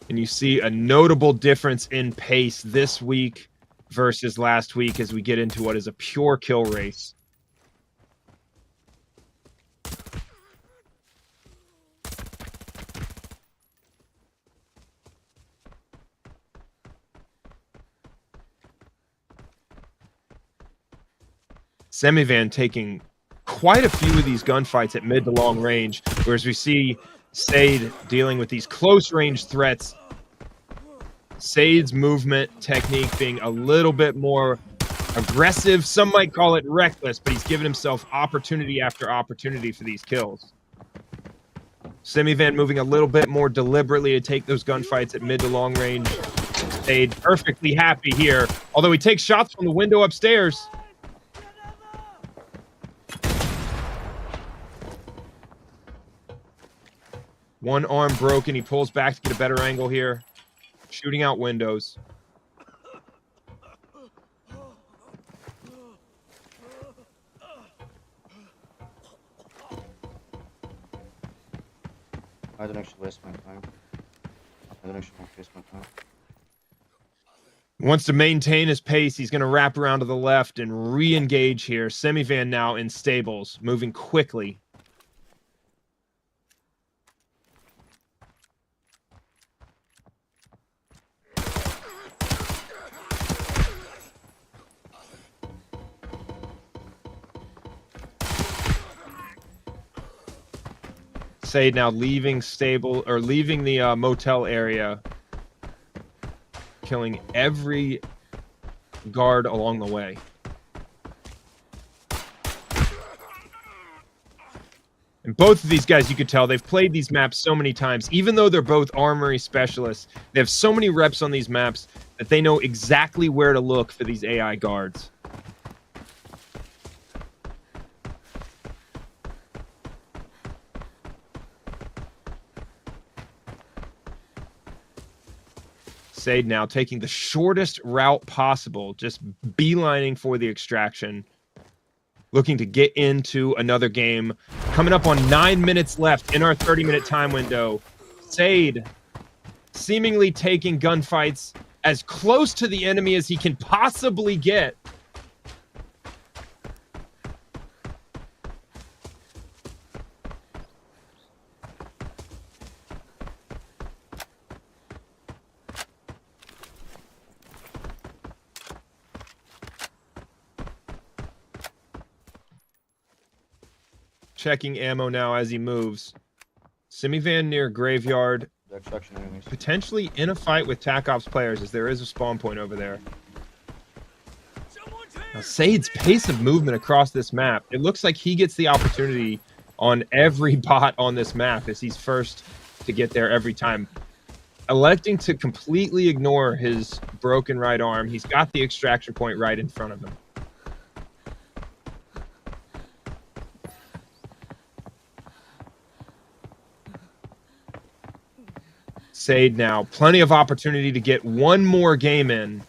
And you see a notable difference in pace this week versus last week as we get into what is a pure kill race. SEMIVAN taking quite a few of these gunfights at mid to long range, whereas we see SADE dealing with these close range threats. SADE's movement technique being a little bit more aggressive. Some might call it reckless, but he's given himself opportunity after opportunity for these kills. SEMIVAN moving a little bit more deliberately to take those gunfights at mid to long range. SADE perfectly happy here, although he takes shots from the window upstairs. One arm broken. He pulls back to get a better angle here. Shooting out windows. I don't actually waste my time. I don't actually waste my time. Wants to maintain his pace. He's going to wrap around to the left and re-engage here. SEMIVAN now in stables, moving quickly. SADE now leaving the motel area, killing every guard along the way. And both of these guys, you could tell, they've played these maps so many times. Even though they're both Armory specialists, they have so many reps on these maps that they know exactly where to look for these AI guards. SADE now taking the shortest route possible, just beelining for the extraction, looking to get into another game. Coming up on 9 minutes left in our 30-minute time window. SADE seemingly taking gunfights as close to the enemy as he can possibly get. Checking ammo now as he moves. SEMIVAN near graveyard. Potentially in a fight with TAC Ops players, as there is a spawn point over there. Now, SADE's pace of movement across this map, it looks like he gets the opportunity on every bot on this map as he's first to get there every time. Electing to completely ignore his broken right arm. He's got the extraction point right in front of him. SADE now. Plenty of opportunity to get one more game in.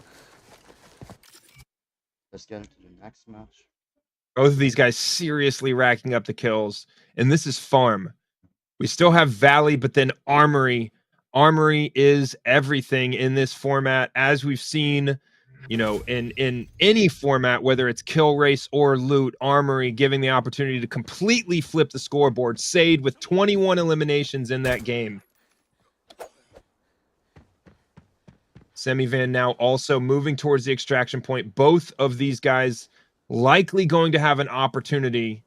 Let's get into the next match. Both of these guys seriously racking up the kills. And this is farm. We still have Valley, but then Armory. Armory is everything in this format. As we've seen, you know, in any format, whether it's kill race or loot, Armory giving the opportunity to completely flip the scoreboard. SADE with 21 eliminations in that game. SEMIVAN now also moving towards the extraction point. Both of these guys likely going to have an opportunity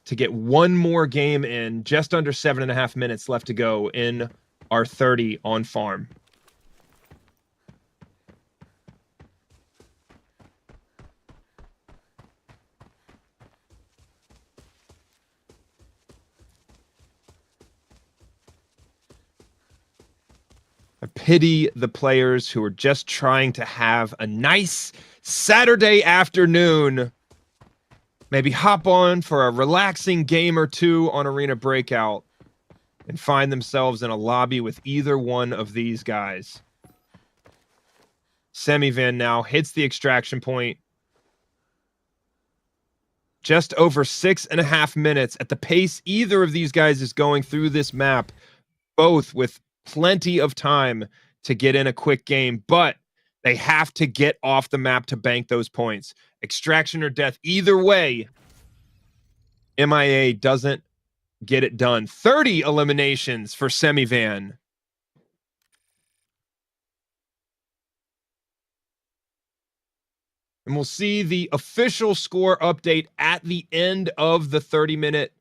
to get one more game in. Just under 7.5 minutes left to go in our 30 on farm. I pity the players who are just trying to have a nice Saturday afternoon. Maybe hop on for a relaxing game or two on Arena Breakout and find themselves in a lobby with either one of these guys. SEMIVAN now hits the extraction point. Just over 6.5 minutes at the pace either of these guys is going through this map, both with plenty of time to get in a quick game, but they have to get off the map to bank those points. Extraction or death. Either way, MIA doesn't get it done. 30 eliminations for SEMIVAN. And we'll see the official score update at the end of the 30-minute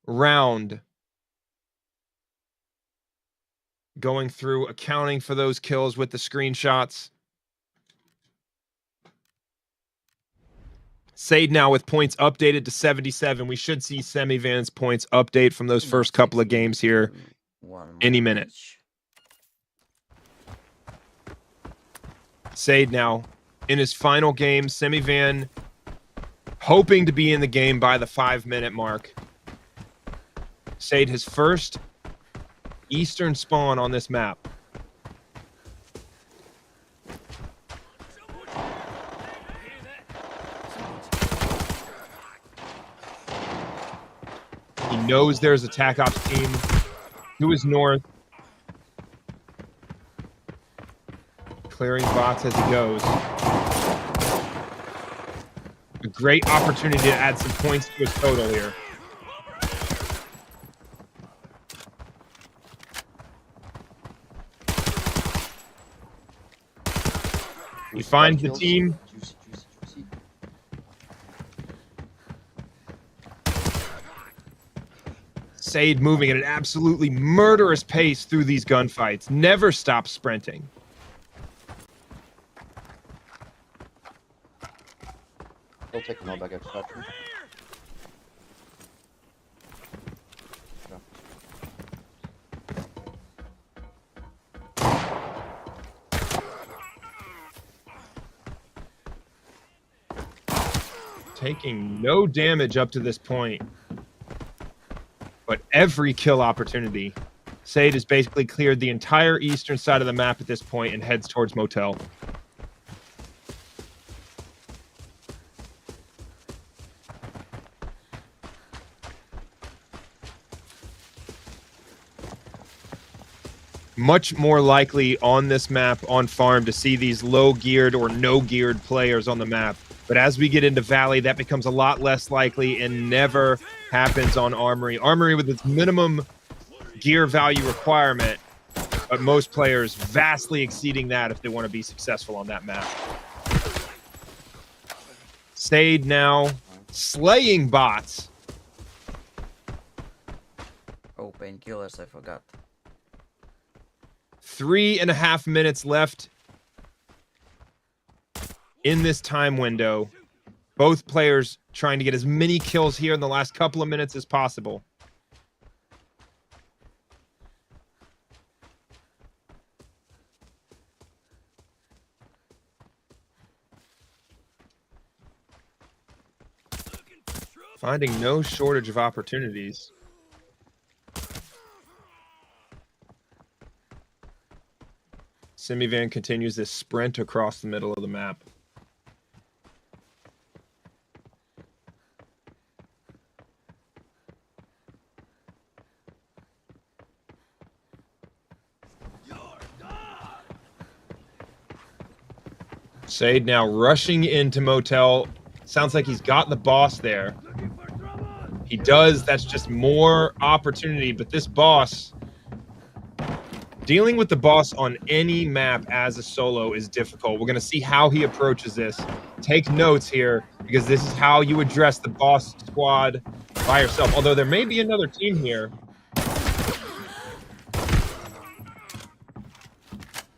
round. Going through accounting for those kills with the screenshots. SADE now with points updated to 77. We should see SEMIVAN's points update from those first couple of games here any minute. SADE now in his final game. SEMIVAN hoping to be in the game by the 5-minute mark. SADE his first Eastern spawn on this map. He knows there's a attack ops team to his north. Clearing bots as he goes. A great opportunity to add some points to his total here. He finds the team. SADE moving at an absolutely murderous pace through these gunfights. Never stops sprinting. He'll take them all back extraction. Taking no damage up to this point, but every kill opportunity. SADE has basically cleared the entire eastern side of the map at this point and heads towards Motel. Much more likely on this map on farm to see these low geared or no geared players on the map. But as we get into Valley, that becomes a lot less likely and never happens on Armory. Armory with its minimum gear value requirement, but most players vastly exceeding that if they want to be successful on that map. SADE now slaying bots. Oh, painkillers, I forgot. 3.5 minutes left in this time window. Both players trying to get as many kills here in the last couple of minutes as possible. Finding no shortage of opportunities. SEMIVAN continues this sprint across the middle of the map. SADE now rushing into Motel. Sounds like he's got the boss there. He does. That's just more opportunity. But this boss, dealing with the boss on any map as a solo is difficult. We're going to see how he approaches this. Take notes here, because this is how you address the boss squad by yourself. Although there may be another team here.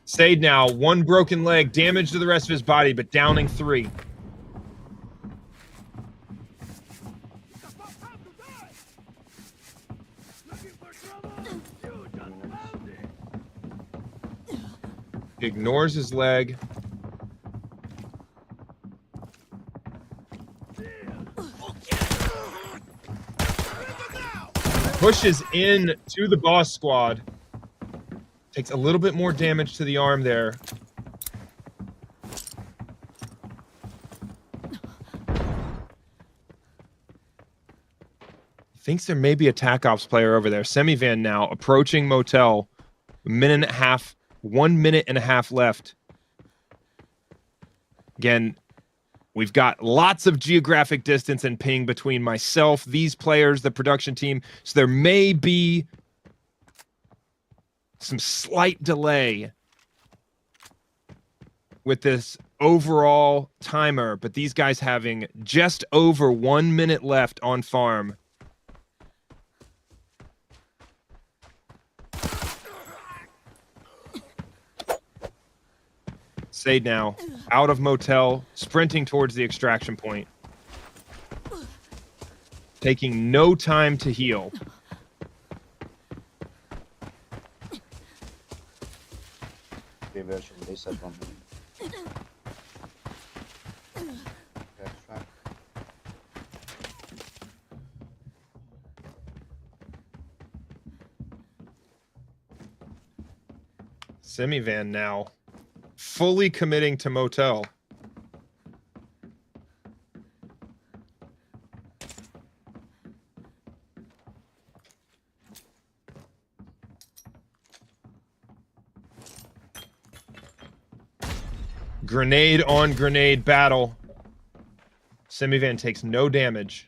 SADE now, one broken leg, damage to the rest of his body, but downing 3. Ignores his leg. Pushes in to the boss squad. Takes a little bit more damage to the arm there. Thinks there may be a TAC Ops player over there. SEMIVAN now approaching Motel. 1.5 minutes. 1 minute and a half left. Again, we've got lots of geographic distance and ping between myself, these players, the production team. So there may be some slight delay with this overall timer, but these guys having just over 1 minute left on farm. SADE now out of Motel, sprinting towards the extraction point. taking no time to heal. SEMIVAN now fully committing to Motel. Grenade on grenade battle. SEMIVAN takes no damage.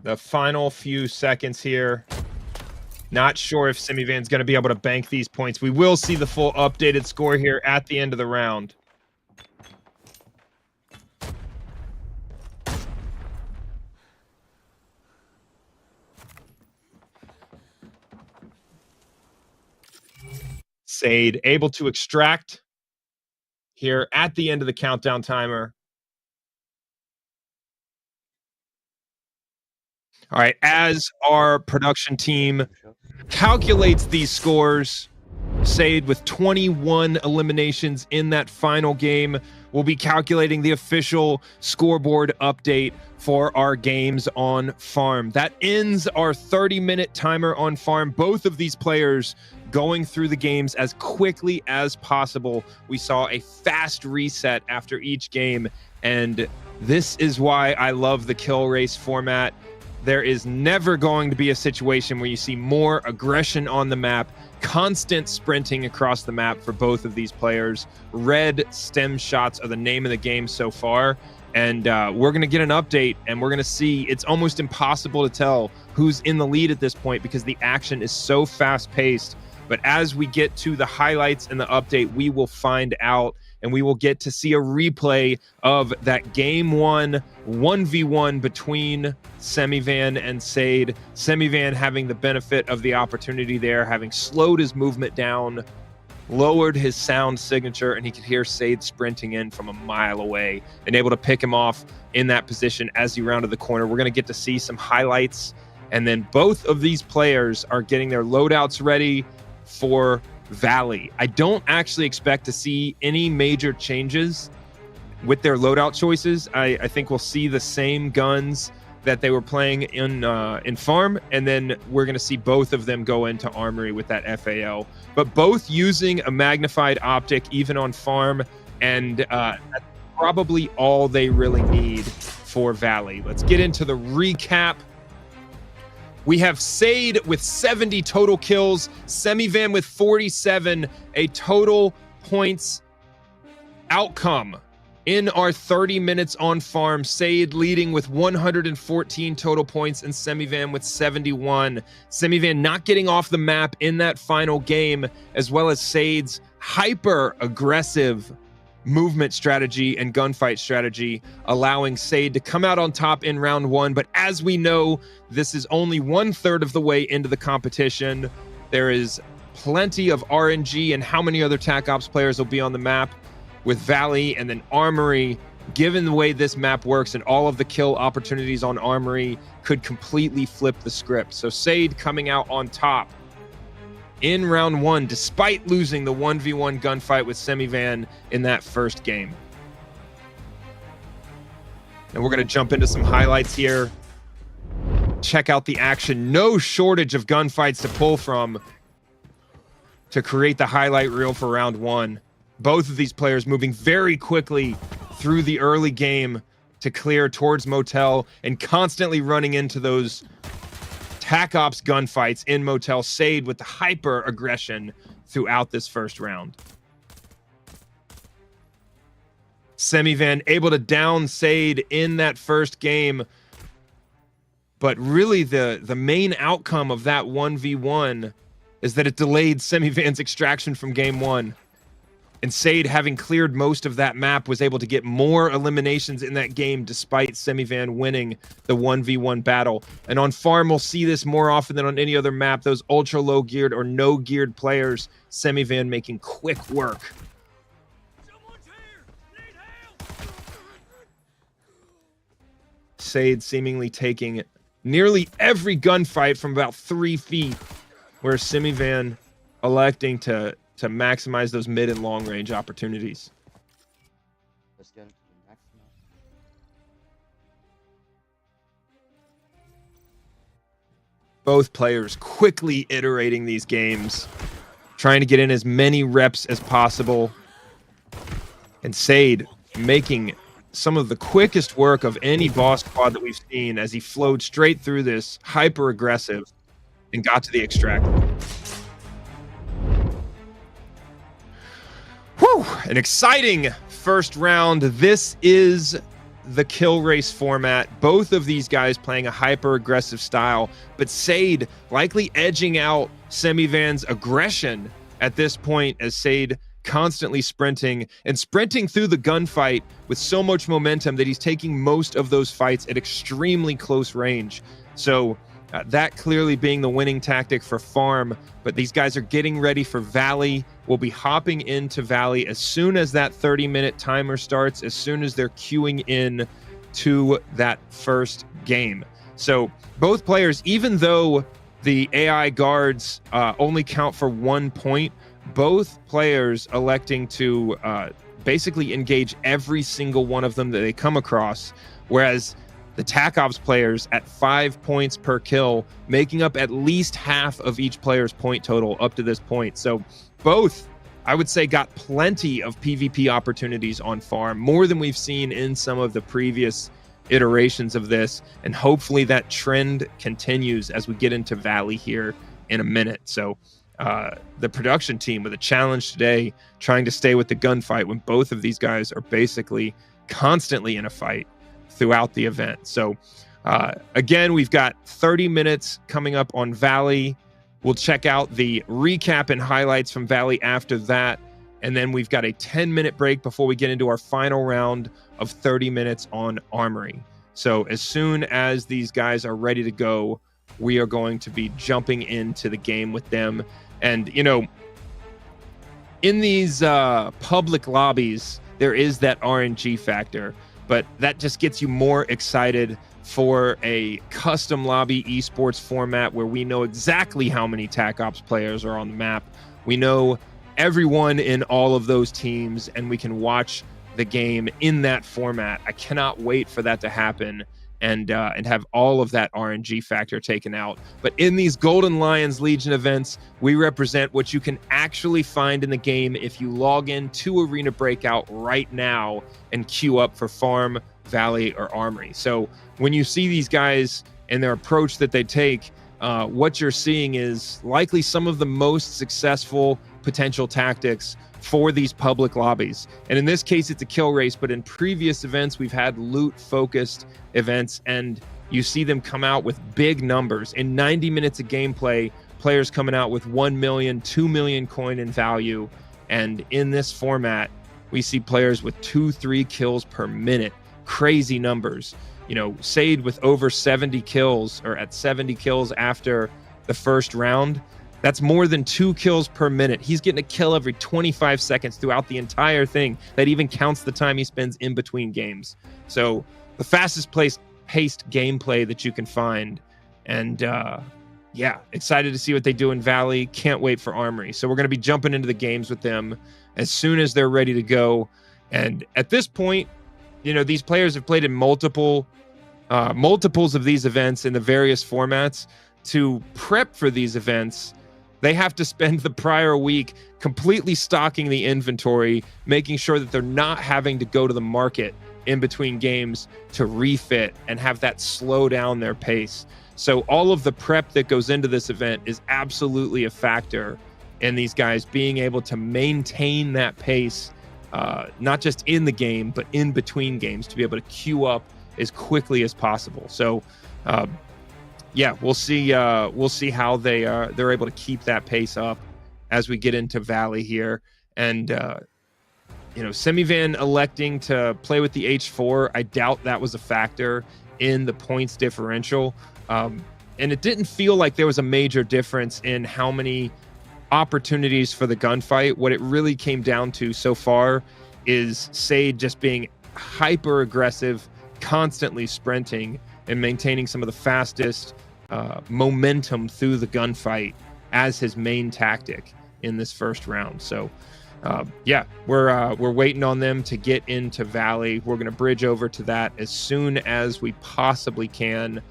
The final few seconds here. Not sure if SEMIVAN's going to be able to bank these points. We will see the full updated score here at the end of the round. SADE able to extract here at the end of the countdown timer. All right, as our production team calculates these scores, SADE with 21 eliminations in that final game will be calculating the official scoreboard update for our games on farm. That ends our 30-minute timer on farm. Both of these players going through the games as quickly as possible. We saw a fast reset after each game, and this is why I love the kill race format. There is never going to be a situation where you see more aggression on the map, constant sprinting across the map for both of these players. Red stem shots are the name of the game so far, and we're going to get an update, and we're going to see it's almost impossible to tell who's in the lead at this point because the action is so fast-paced. But as we get to the highlights and the update, we will find out, and we will get to see a replay of that game 1 1v1 between SEMIVAN and SADE. SEMIVAN having the benefit of the opportunity there, having slowed his movement down, lowered his sound signature, and he could hear SADE sprinting in from a mile away and able to pick him off in that position as he rounded the corner. We're going to get to see some highlights, and then both of these players are getting their loadouts ready for Valley. I don't actually expect to see any major changes with their loadout choices. I think we'll see the same guns that they were playing in Farm, and then we're going to see both of them go into Armory with that FAL. But both using a magnified optic even on Farm, and that's probably all they really need for Valley. Let's get into the recap. We have SADE with 70 total kills, SEMIVAN with 47, a total points outcome in our 30 minutes on farm. SADE leading with 114 total points and SEMIVAN with 71. SEMIVAN not getting off the map in that final game, as well as SADE's hyper aggressive movement strategy and gunfight strategy, allowing SADE to come out on top in round 1. But as we know, this is only 1/3 of the way into the competition. There is plenty of RNG and how many other TAC Ops players will be on the map with Valley and then Armory. Given the way this map works and all of the kill opportunities on Armory could completely flip the script. So SADE coming out on top in round 1, despite losing the 1v1 gunfight with SEMIVAN in that first game. And we're going to jump into some highlights here. Check out the action. No shortage of gunfights to pull from to create the highlight reel for round 1. Both of these players moving very quickly through the early game to clear towards Motel and constantly running into those TAC Ops gunfights in Motel. SADE with the hyper aggression throughout this first round. SEMIVAN able to down SADE in that first game, but really the main outcome of that 1v1 is that it delayed SEMIVAN's extraction from game 1. And SADE, having cleared most of that map, was able to get more eliminations in that game despite SEMIVAN winning the 1v1 battle. And on farm, we'll see this more often than on any other map. Those ultra low geared or no geared players, SEMIVAN making quick work. SADE seemingly taking nearly every gunfight from about 3 feet, where SEMIVAN electing to maximize those mid and long range opportunities. Both players quickly iterating these games, trying to get in as many reps as possible. And SADE making some of the quickest work of any boss squad that we've seen as he flowed straight through this, hyper aggressive, and got to the extract. Whew, an exciting first round. This is the kill race format. Both of these guys playing a hyper aggressive style, but SADE likely edging out SEMIVAN's aggression at this point, as SADE constantly sprinting through the gunfight with so much momentum that he's taking most of those fights at extremely close range. So that clearly being the winning tactic for Farm, but these guys are getting ready for Valley. We'll be hopping into Valley as soon as that 30-minute timer starts, as soon as they're queuing in to that first game. So both players, even though the AI guards only count for 1 point, both players electing to basically engage every single one of them that they come across, whereas the TAC Ops players at 5 points per kill, making up at least half of each player's point total up to this point. So both, I would say, got plenty of PvP opportunities on Farm, more than we've seen in some of the previous iterations of this, and hopefully that trend continues as we get into Valley here in a minute. So the production team with a challenge today, trying to stay with the gunfight when both of these guys are basically constantly in a fight throughout the event. So again, we've got 30 minutes coming up on Valley. We'll check out the recap and highlights from Valley after that. And then we've got a 10-minute break before we get into our final round of 30 minutes on Armory. So as soon as these guys are ready to go, we are going to be jumping into the game with them. And, you know, in these public lobbies, there is that RNG factor, but that just gets you more excited for a custom lobby esports format where we know exactly how many TAC Ops players are on the map. We know everyone in all of those teams, and we can watch the game in that format. I cannot wait for that to happen and have all of that RNG factor taken out. But in these Golden Lions Legion events, we represent what you can actually find in the game if you log in to Arena Breakout right now and queue up for Farm, Valley, or Armory. So when you see these guys and their approach that they take, what you're seeing is likely some of the most successful potential tactics for these public lobbies. And in this case, it's a kill race, but in previous events, we've had loot-focused events, and you see them come out with big numbers. In 90 minutes of gameplay, players coming out with 1 million, 2 million coin in value. And in this format, we see players with 2-3 kills per minute. Crazy numbers. You know, SADE with over 70 kills, or at 70 kills after the first round. That's more than 2 kills per minute. He's getting a kill every 25 seconds throughout the entire thing. That even counts the time he spends in between games. So the fastest paced gameplay that you can find. And yeah, excited to see what they do in Valley. Can't wait for Armory. So we're going to be jumping into the games with them as soon as they're ready to go. And at this point, you know, these players have played in multiples of these events in the various formats. To prep for these events, they have to spend the prior week completely stocking the inventory, making sure that they're not having to go to the market in between games to refit and have that slow down their pace. So all of the prep that goes into this event is absolutely a factor in these guys being able to maintain that pace, not just in the game, but in between games, to be able to queue up as quickly as possible. So yeah, we'll see how they're able to keep that pace up as we get into Valley here. And you know, SEMIVAN electing to play with the H4, I doubt that was a factor in the points differential. And it didn't feel like there was a major difference in how many opportunities for the gunfight. What it really came down to so far is SADE just being hyper aggressive, constantly sprinting and maintaining some of the fastest momentum through the gunfight as his main tactic in this first round. So yeah, we're waiting on them to get into Valley. We're going to bridge over to that as soon as we possibly can.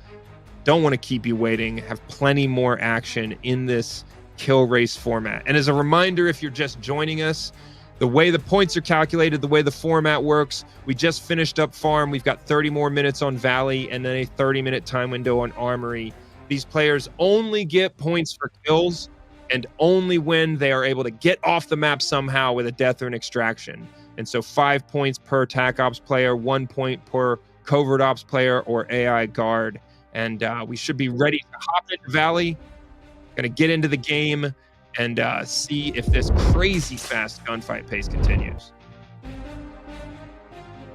Don't want to keep you waiting. Have plenty more action in this kill race format. And as a reminder, if you're just joining us, the way the points are calculated, the way the format works, we just finished up Farm. We've got 30 more minutes on Valley and then a 30-minute time window on Armory. These players only get points for kills and only when they are able to get off the map somehow with a death or an extraction. And so 5 points per TAC Ops player, 1 point per Covert Ops player or AI guard. And we should be ready to hop into Valley. Going to get into the game and see if this crazy fast gunfight pace continues.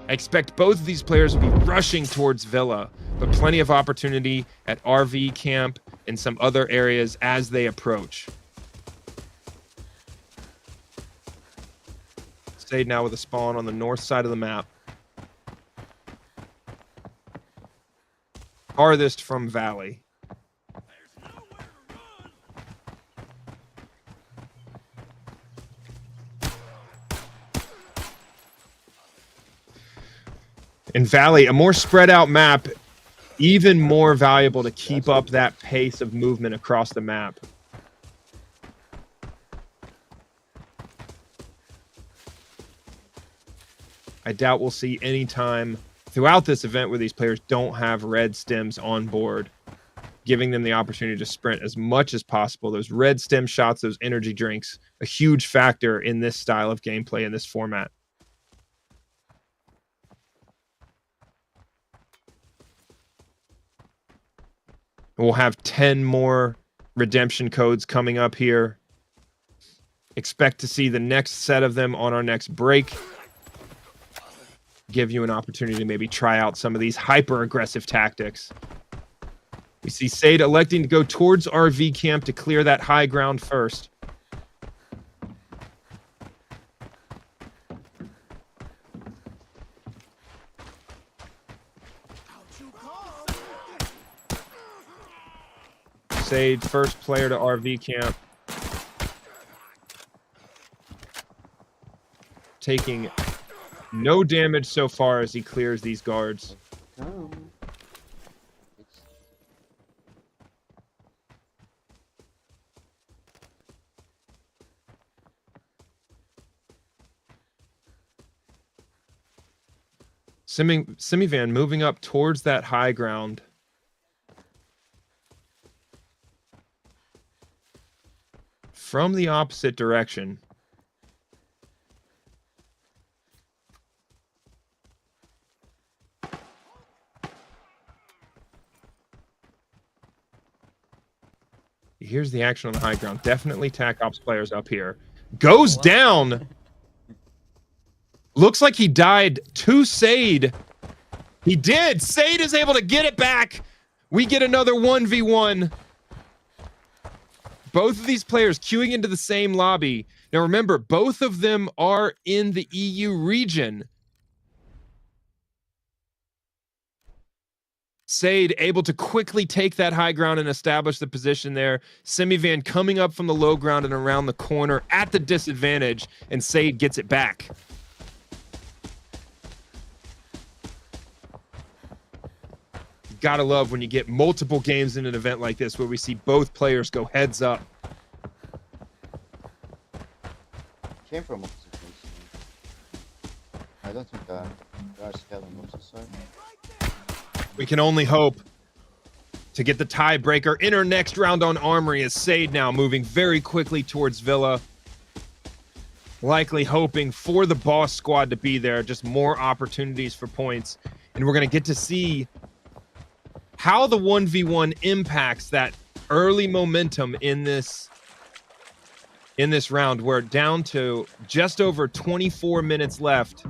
I expect both of these players will be rushing towards Villa, but plenty of opportunity at RV camp and some other areas as they approach. SADE now with a spawn on the north side of the map. Farthest from Valley. In Valley, a more spread out map, even more valuable to keep up that pace of movement across the map. I doubt we'll see any time throughout this event where these players don't have red stems on board, giving them the opportunity to sprint as much as possible. Those red stem shots, those energy drinks, a huge factor in this style of gameplay, in this format. We'll have 10 more redemption codes coming up here. Expect to see the next set of them on our next break. Give you an opportunity to maybe try out some of these hyper-aggressive tactics. We see SADE electing to go towards RV camp to clear that high ground first. SADE, first player to RV camp. Taking no damage so far as he clears these guards. SEMIVAN moving up towards that high ground. From the opposite direction. Here's the action on the high ground. Definitely TAC Ops players up here. Goes down. Looks like he died to SADE. He did. SADE is able to get it back. We get another 1v1. Both of these players queuing into the same lobby. Now remember, both of them are in the EU region. SADE able to quickly take that high ground and establish the position there. SEMIVAN coming up from the low ground and around the corner at the disadvantage, and SADE gets it back. Gotta love when you get multiple games in an event like this where we see both players go heads up. Came from opposite place. I don't think there are scale on opposite side. We can only hope to get the tiebreaker in our next round on Armory, as SADE now moving very quickly towards Villa. Likely hoping for the boss squad to be there, just more opportunities for points. And we're going to get to see how the 1v1 impacts that early momentum in this round. We're down to just over 24 minutes left.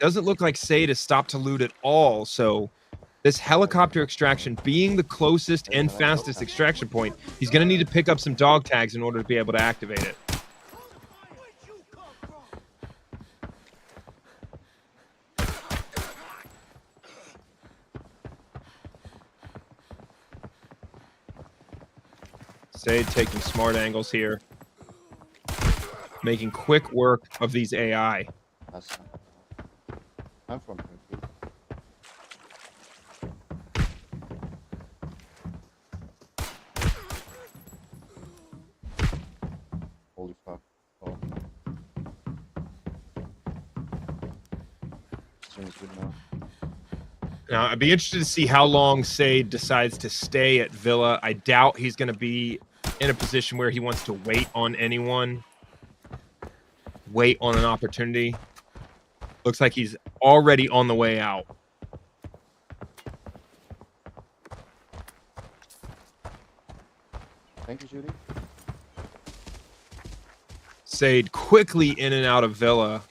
Doesn't look like SADE has stopped to loot at all, so this helicopter extraction being the closest and fastest extraction point, he's going to need to pick up some dog tags in order to be able to activate it. SADE taking smart angles here. Making quick work of these AI. I'm from Turkey. Holy fuck. Oh. Stream is good now. Now, I'd be interested to see how long SADE decides to stay at Villa. I doubt he's going to be in a position where he wants to wait on anyone. Wait on an opportunity. Looks like he's already on the way out. Thank you, Judy. SADE quickly in and out of Villa.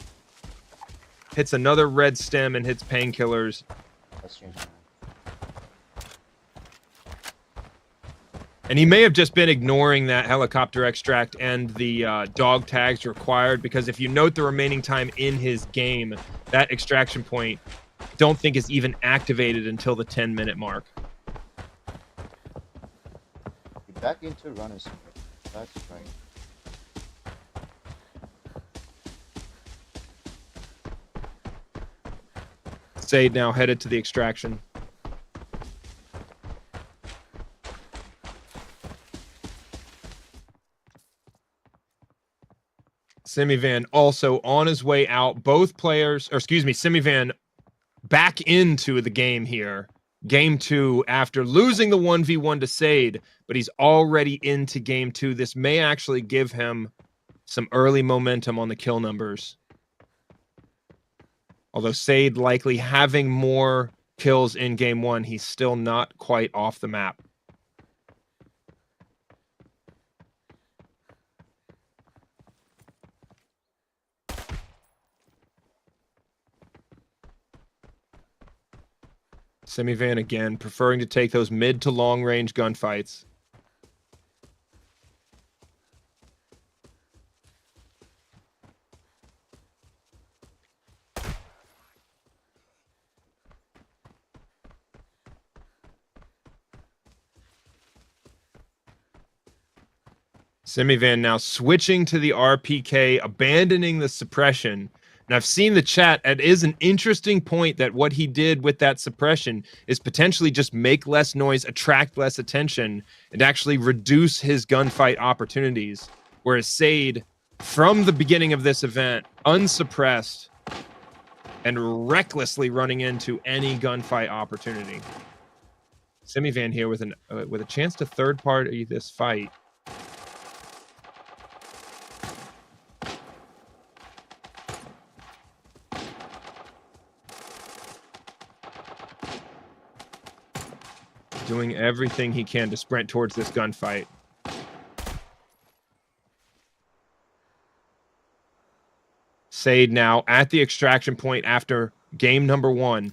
Hits another red stem and hits painkillers. Let's change it. And he may have just been ignoring that helicopter extract and the dog tags required, because if you note the remaining time in his game, that extraction point, don't think is even activated until the 10-minute mark. You're back into runners. That's right. SADE now headed to the extraction. SEMIVAN also on his way out. Both players, or excuse me, SEMIVAN back into the game here. Game 2 after losing the 1v1 to SADE, but he's already into game 2. This may actually give him some early momentum on the kill numbers. Although SADE likely having more kills in game 1, he's still not quite off the map. SEMIVAN again, preferring to take those mid to long range gunfights. SEMIVAN now switching to the RPK, abandoning the suppression. And I've seen the chat. It is an interesting point that what he did with that suppression is potentially just make less noise, attract less attention, and actually reduce his gunfight opportunities. Whereas SADE, from the beginning of this event, unsuppressed and recklessly running into any gunfight opportunity. SEMIVAN here with a chance to third party this fight. Doing everything he can to sprint towards this gunfight. SADE now at the extraction point after game number 1.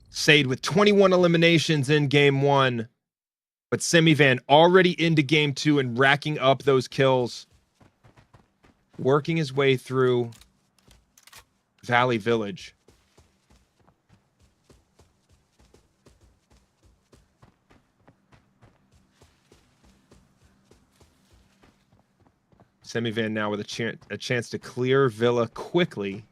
SADE with 21 eliminations in game 1. But SEMIVAN already into game 2 and racking up those kills. Working his way through Valley Village. SEMIVAN now with a chance to clear Villa quickly.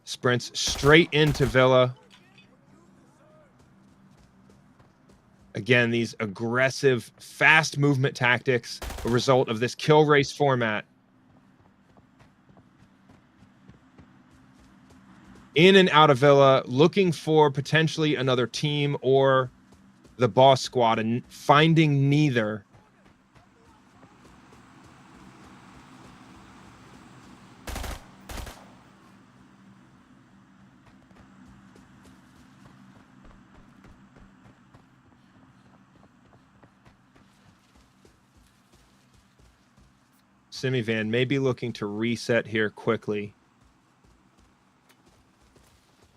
Sprints straight into Villa. Again, these aggressive, fast movement tactics, a result of this kill race format. In and out of Villa, looking for potentially another team or the boss squad, and finding neither. SEMIVAN may be looking to reset here quickly.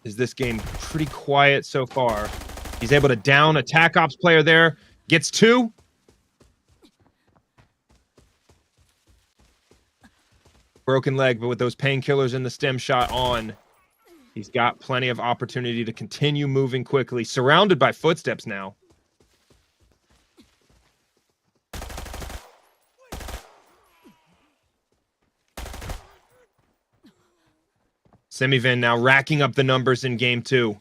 is this game pretty quiet so far. He's able to down a TAC Ops player there. Gets 2. Broken leg, but with those painkillers and the stem shot on, he's got plenty of opportunity to continue moving quickly. Surrounded by footsteps now. SEMIVAN now racking up the numbers in game 2.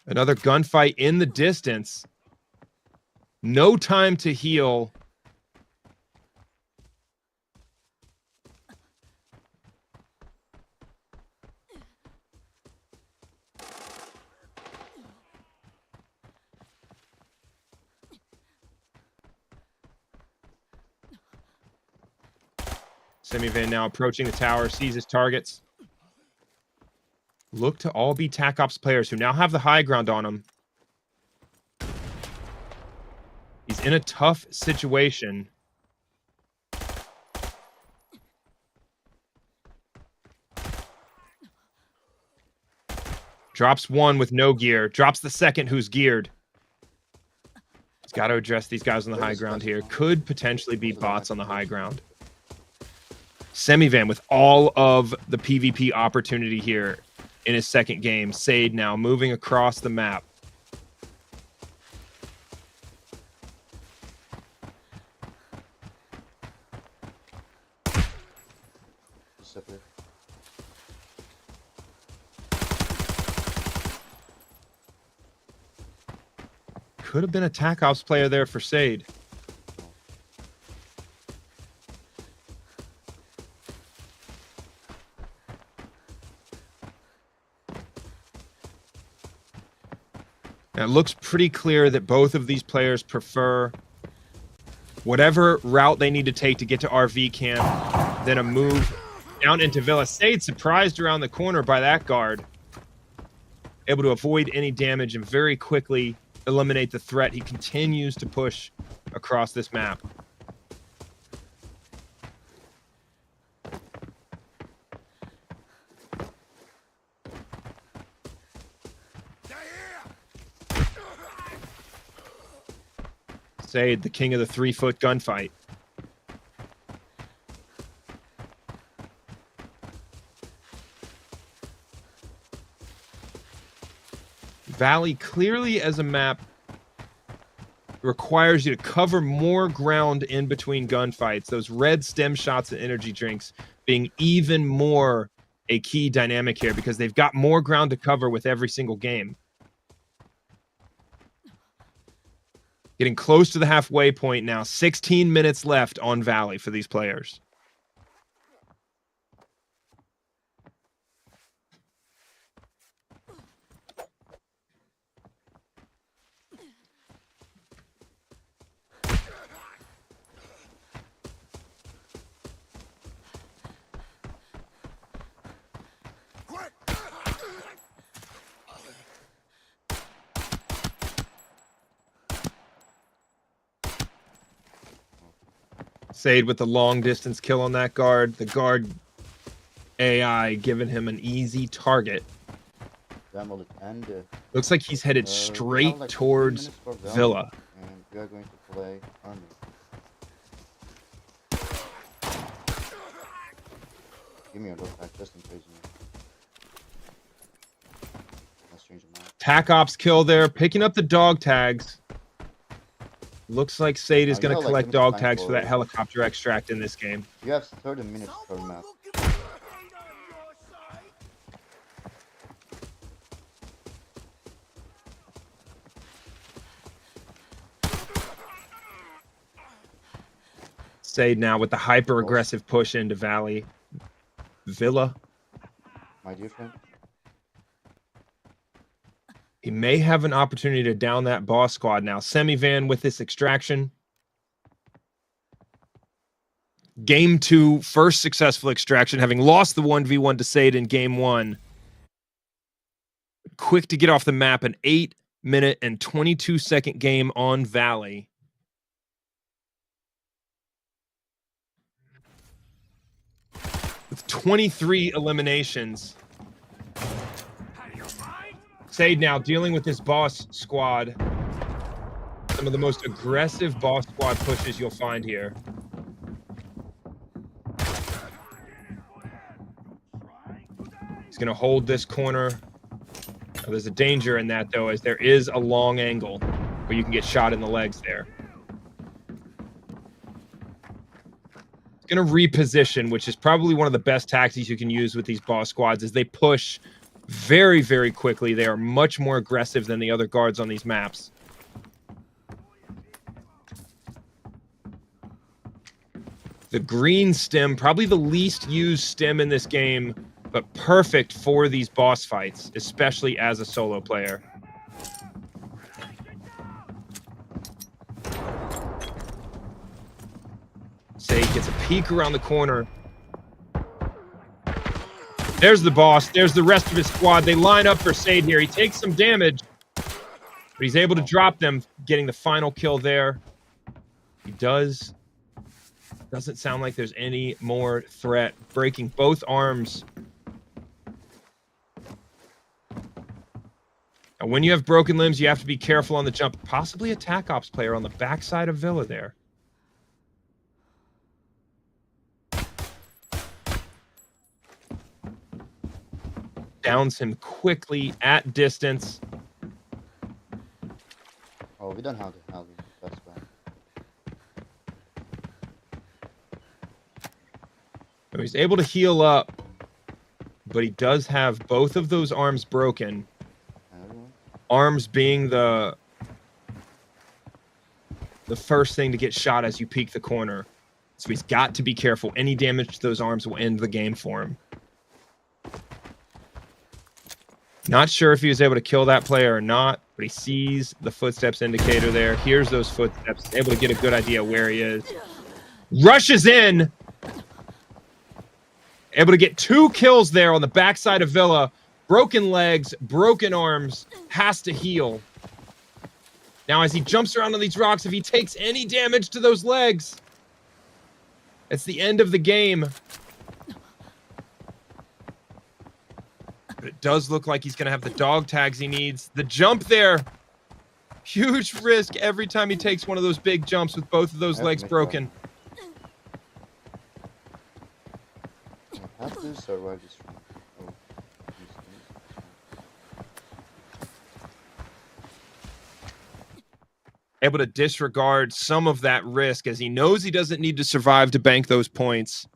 Another gunfight in the distance. No time to heal. SEMIVAN now approaching the tower, sees his targets. Look to all be TAC Ops players who now have the high ground on him. He's in a tough situation. Drops one with no gear. Drops the second who's geared. He's got to address these guys on the high ground here. Could potentially be bots on the high ground. SEMIVAN with all of the PvP opportunity here in his second game. SADE now moving across the map. Could have been a TAC Ops player there for SADE. Now, it looks pretty clear that both of these players prefer whatever route they need to take to get to RV camp, then a move down into Villa. SADE surprised around the corner by that guard. Able to avoid any damage and very quickly eliminate the threat. He continues to push across this map. SADE, the king of the 3-foot gunfight. Valley clearly as a map requires you to cover more ground in between gunfights. Those red stem shots and energy drinks being even more a key dynamic here because they've got more ground to cover with every single game. Getting close to the halfway point now. 16 minutes left on Valley for these players. SADE with the long distance kill on that guard. The guard AI giving him an easy target. Looks like he's headed straight towards Villa. And we are going to play Armory. Give me a look back just in case. Let's change the map. TAC Ops kill there, picking up the dog tags. Looks like SADE is going to collect dog tags for that helicopter extract in this game. You have 30 minutes per map. SADE now with the hyper-aggressive push into Valley. Villa. My dear friend. He may have an opportunity to down that boss squad now. SEMIVAN with this extraction. Game 2, first successful extraction, having lost the 1v1 to SADE in game 1. Quick to get off the map, an 8-minute and 22-second game on Valley. The with 23 eliminations. SADE now dealing with this boss squad. Some of the most aggressive boss squad pushes you'll find here. He's going to hold this corner. Now, there's a danger in that, though, as there is a long angle where you can get shot in the legs there. He's going to reposition, which is probably one of the best tactics you can use with these boss squads, is they push very, very quickly. They are much more aggressive than the other guards on these maps. The green stem, probably the least used stem in this game, but perfect for these boss fights, especially as a solo player. SADE gets a peek around the corner. There's the boss. There's the rest of his squad. They line up for SADE here. He takes some damage, but he's able to drop them, getting the final kill there. He does. Doesn't sound like there's any more threat. Breaking both arms. Now, when you have broken limbs, you have to be careful on the jump. Possibly a TAC Ops player on the backside of Villa there. Downs him quickly at distance. Oh, we don't have the Helgi. That's bad. So he's able to heal up, but he does have both of those arms broken. Arms being the first thing to get shot as you peek the corner. So he's got to be careful. Any damage to those arms will end the game for him. Not sure if he was able to kill that player or not, but he sees the footsteps indicator there. Here's those footsteps. Able to get a good idea where he is. Rushes in. Able to get 2 kills there on the backside of Villa. Broken legs, broken arms, has to heal. Now, as he jumps around on these rocks, if he takes any damage to those legs, it's the end of the game. But it does look like he's going to have the dog tags he needs. The jump there. Huge risk every time he takes one of those big jumps with both of those legs broken. I have to survive this round. Able to disregard some of that risk as he knows he doesn't need to survive to bank those points.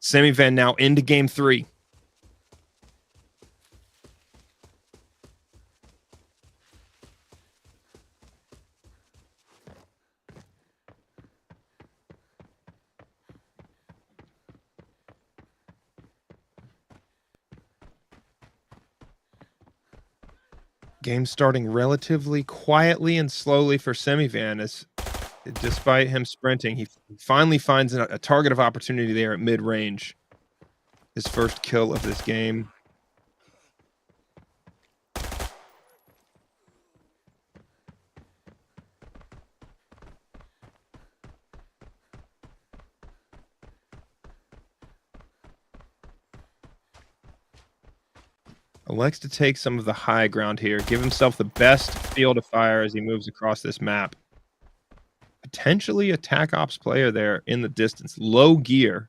SEMIVAN now into game 3. Game starting relatively quietly and slowly for SEMIVAN, as despite him sprinting, he finally finds a target of opportunity there at mid-range. His first kill of this game. Elects to take some of the high ground here, give himself the best field of fire as he moves across this map. Potentially a TAC Ops player there in the distance. Low gear.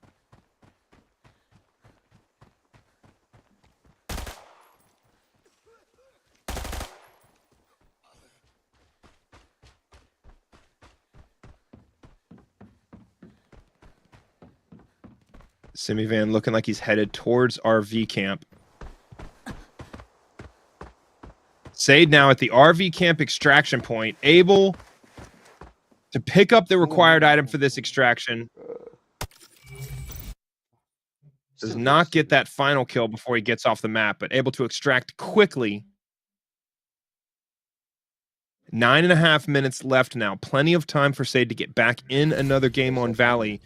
SEMIVAN looking like he's headed towards RV camp. SADE now at the RV camp extraction point, able to pick up the required item for this extraction. Does not get that final kill before he gets off the map, but able to extract quickly. 9.5 minutes left now. Plenty of time for SADE to get back in another game on Valley.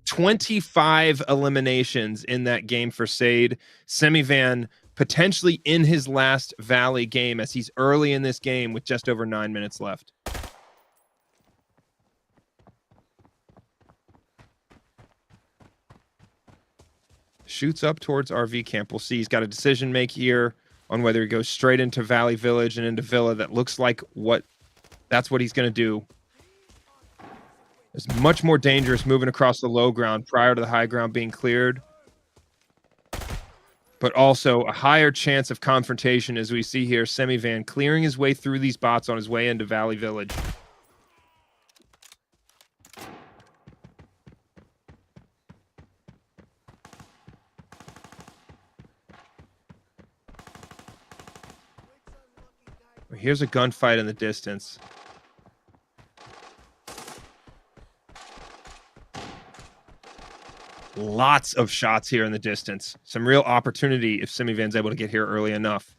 25 eliminations in that game for SADE. SEMIVAN potentially in his last Valley game as he's early in this game with just over 9 minutes left. shoots up towards RV camp. We'll see. He's got a decision to make here on whether he goes straight into Valley Village and into Villa. That looks like that's what he's going to do. It's much more dangerous moving across the low ground prior to the high ground being cleared. But also a higher chance of confrontation, as we see here. SEMIVAN clearing his way through these bots on his way into Valley Village. Here's a gunfight in the distance. Lots of shots here in the distance. Some real opportunity if SEMIVAN's able to get here early enough.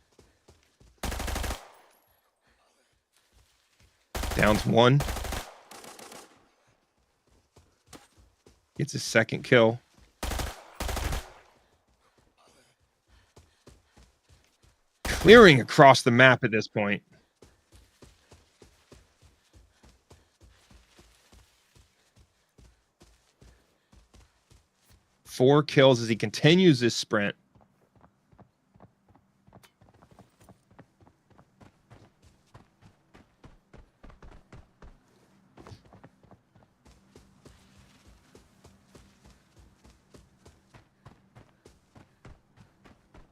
Downs one. Gets his second kill. Clearing across the map at this point. Four kills as he continues his sprint.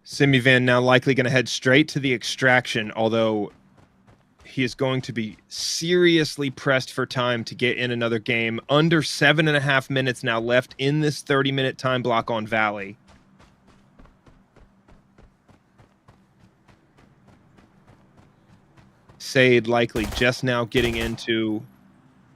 SEMIVAN now likely going to head straight to the extraction, although he is going to be seriously pressed for time to get in another game. Under 7.5 minutes now left in this 30-minute time block on Valley. SADE likely just now getting into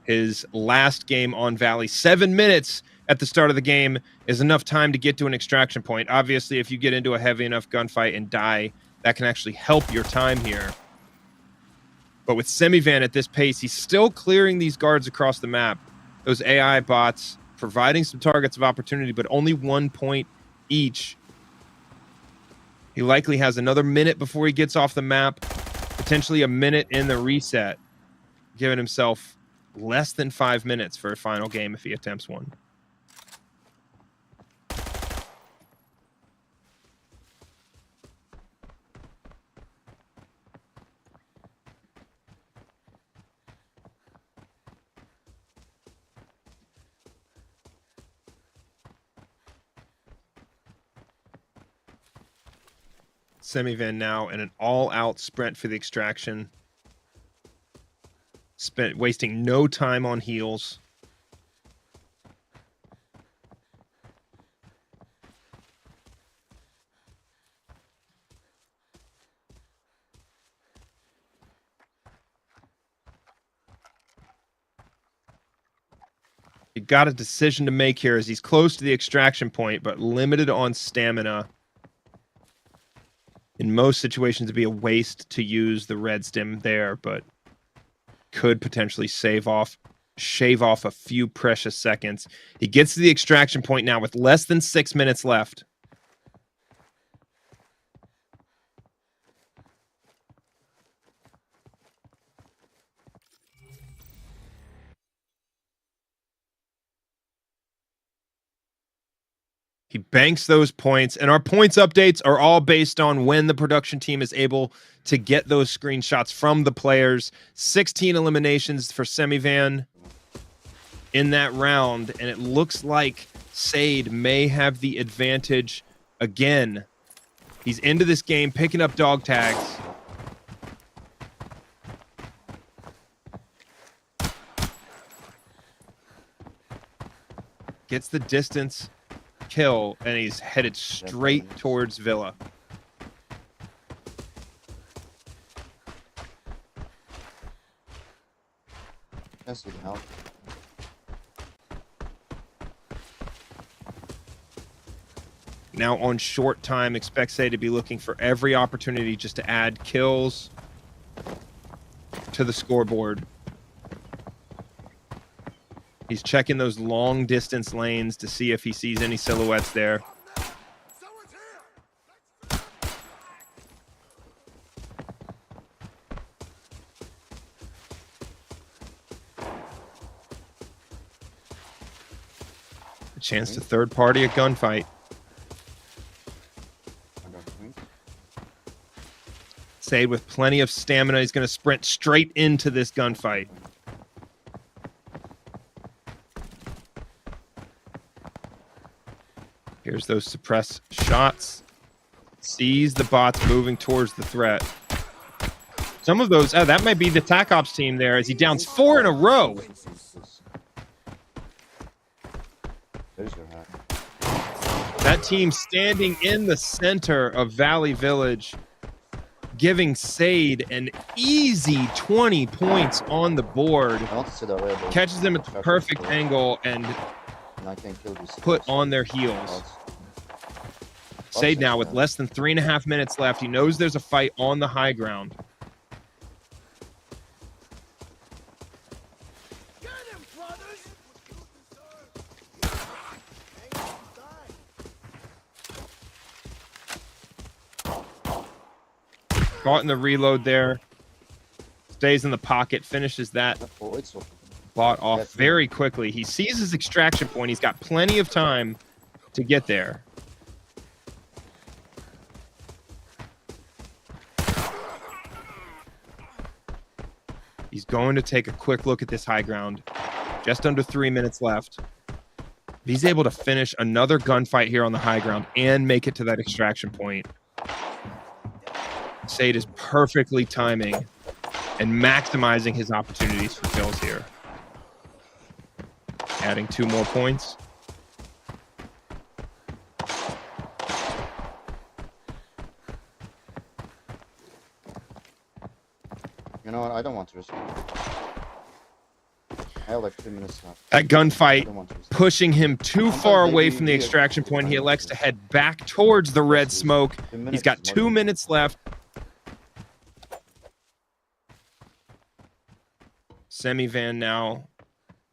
his last game on Valley. 7 minutes at the start of the game is enough time to get to an extraction point. Obviously, if you get into a heavy enough gunfight and die, that can actually help your time here. But with SEMIVAN at this pace, he's still clearing these guards across the map. Those AI bots providing some targets of opportunity, but only 1 point each. He likely has another minute before he gets off the map, potentially a minute in the reset, giving himself less than 5 minutes for a final game if he attempts one. SEMIVAN now in an all-out sprint for the extraction. Wasting no time on heals. He got a decision to make here as he's close to the extraction point, but limited on stamina. In most situations, it'd be a waste to use the red stim there, but could potentially shave off a few precious seconds. He gets to the extraction point now with less than 6 minutes left. He banks those points, and our points updates are all based on when the production team is able to get those screenshots from the players. 16 eliminations for SEMIVAN in that round, and it looks like SADE may have the advantage again. He's into this game, picking up dog tags. Gets the distance kill, and he's headed straight towards Villa. Yes, would help. Now on short time, expect SADE to be looking for every opportunity just to add kills to the scoreboard. He's checking those long distance lanes to see if he sees any silhouettes there. A chance to third party a gunfight. SADE with plenty of stamina. He's going to sprint straight into this gunfight. Here's those suppressed shots. Sees the bots moving towards the threat. Some of those, that might be the TAC Ops team there as he downs 4 in a row. There's your hat. That team standing in the center of Valley Village, giving SADE an easy 20 points on the board. Catches them at the perfect angle and put on their heels. SADE now with less than 3.5 minutes left. He knows there's a fight on the high ground. Caught in the reload there. Stays in the pocket, finishes that bot off very quickly. He sees his extraction point. He's got plenty of time to get there. He's going to take a quick look at this high ground. Just under 3 minutes left. If he's able to finish another gunfight here on the high ground and make it to that extraction point, SADE is perfectly timing and maximizing his opportunities for kills here. Adding 2 more points. You know what? I don't want to risk it. I have like 3 minutes left. That gunfight pushing him too far away from the extraction point. He elects to head back towards the red smoke. He's got 2 minutes left. SEMIVAN now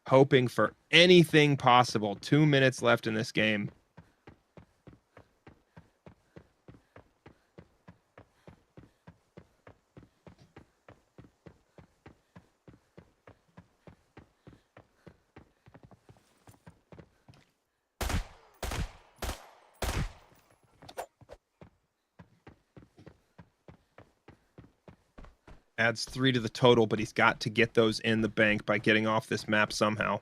hoping for anything possible. 2 minutes left in this game. Adds 3 to the total, but he's got to get those in the bank by getting off this map somehow.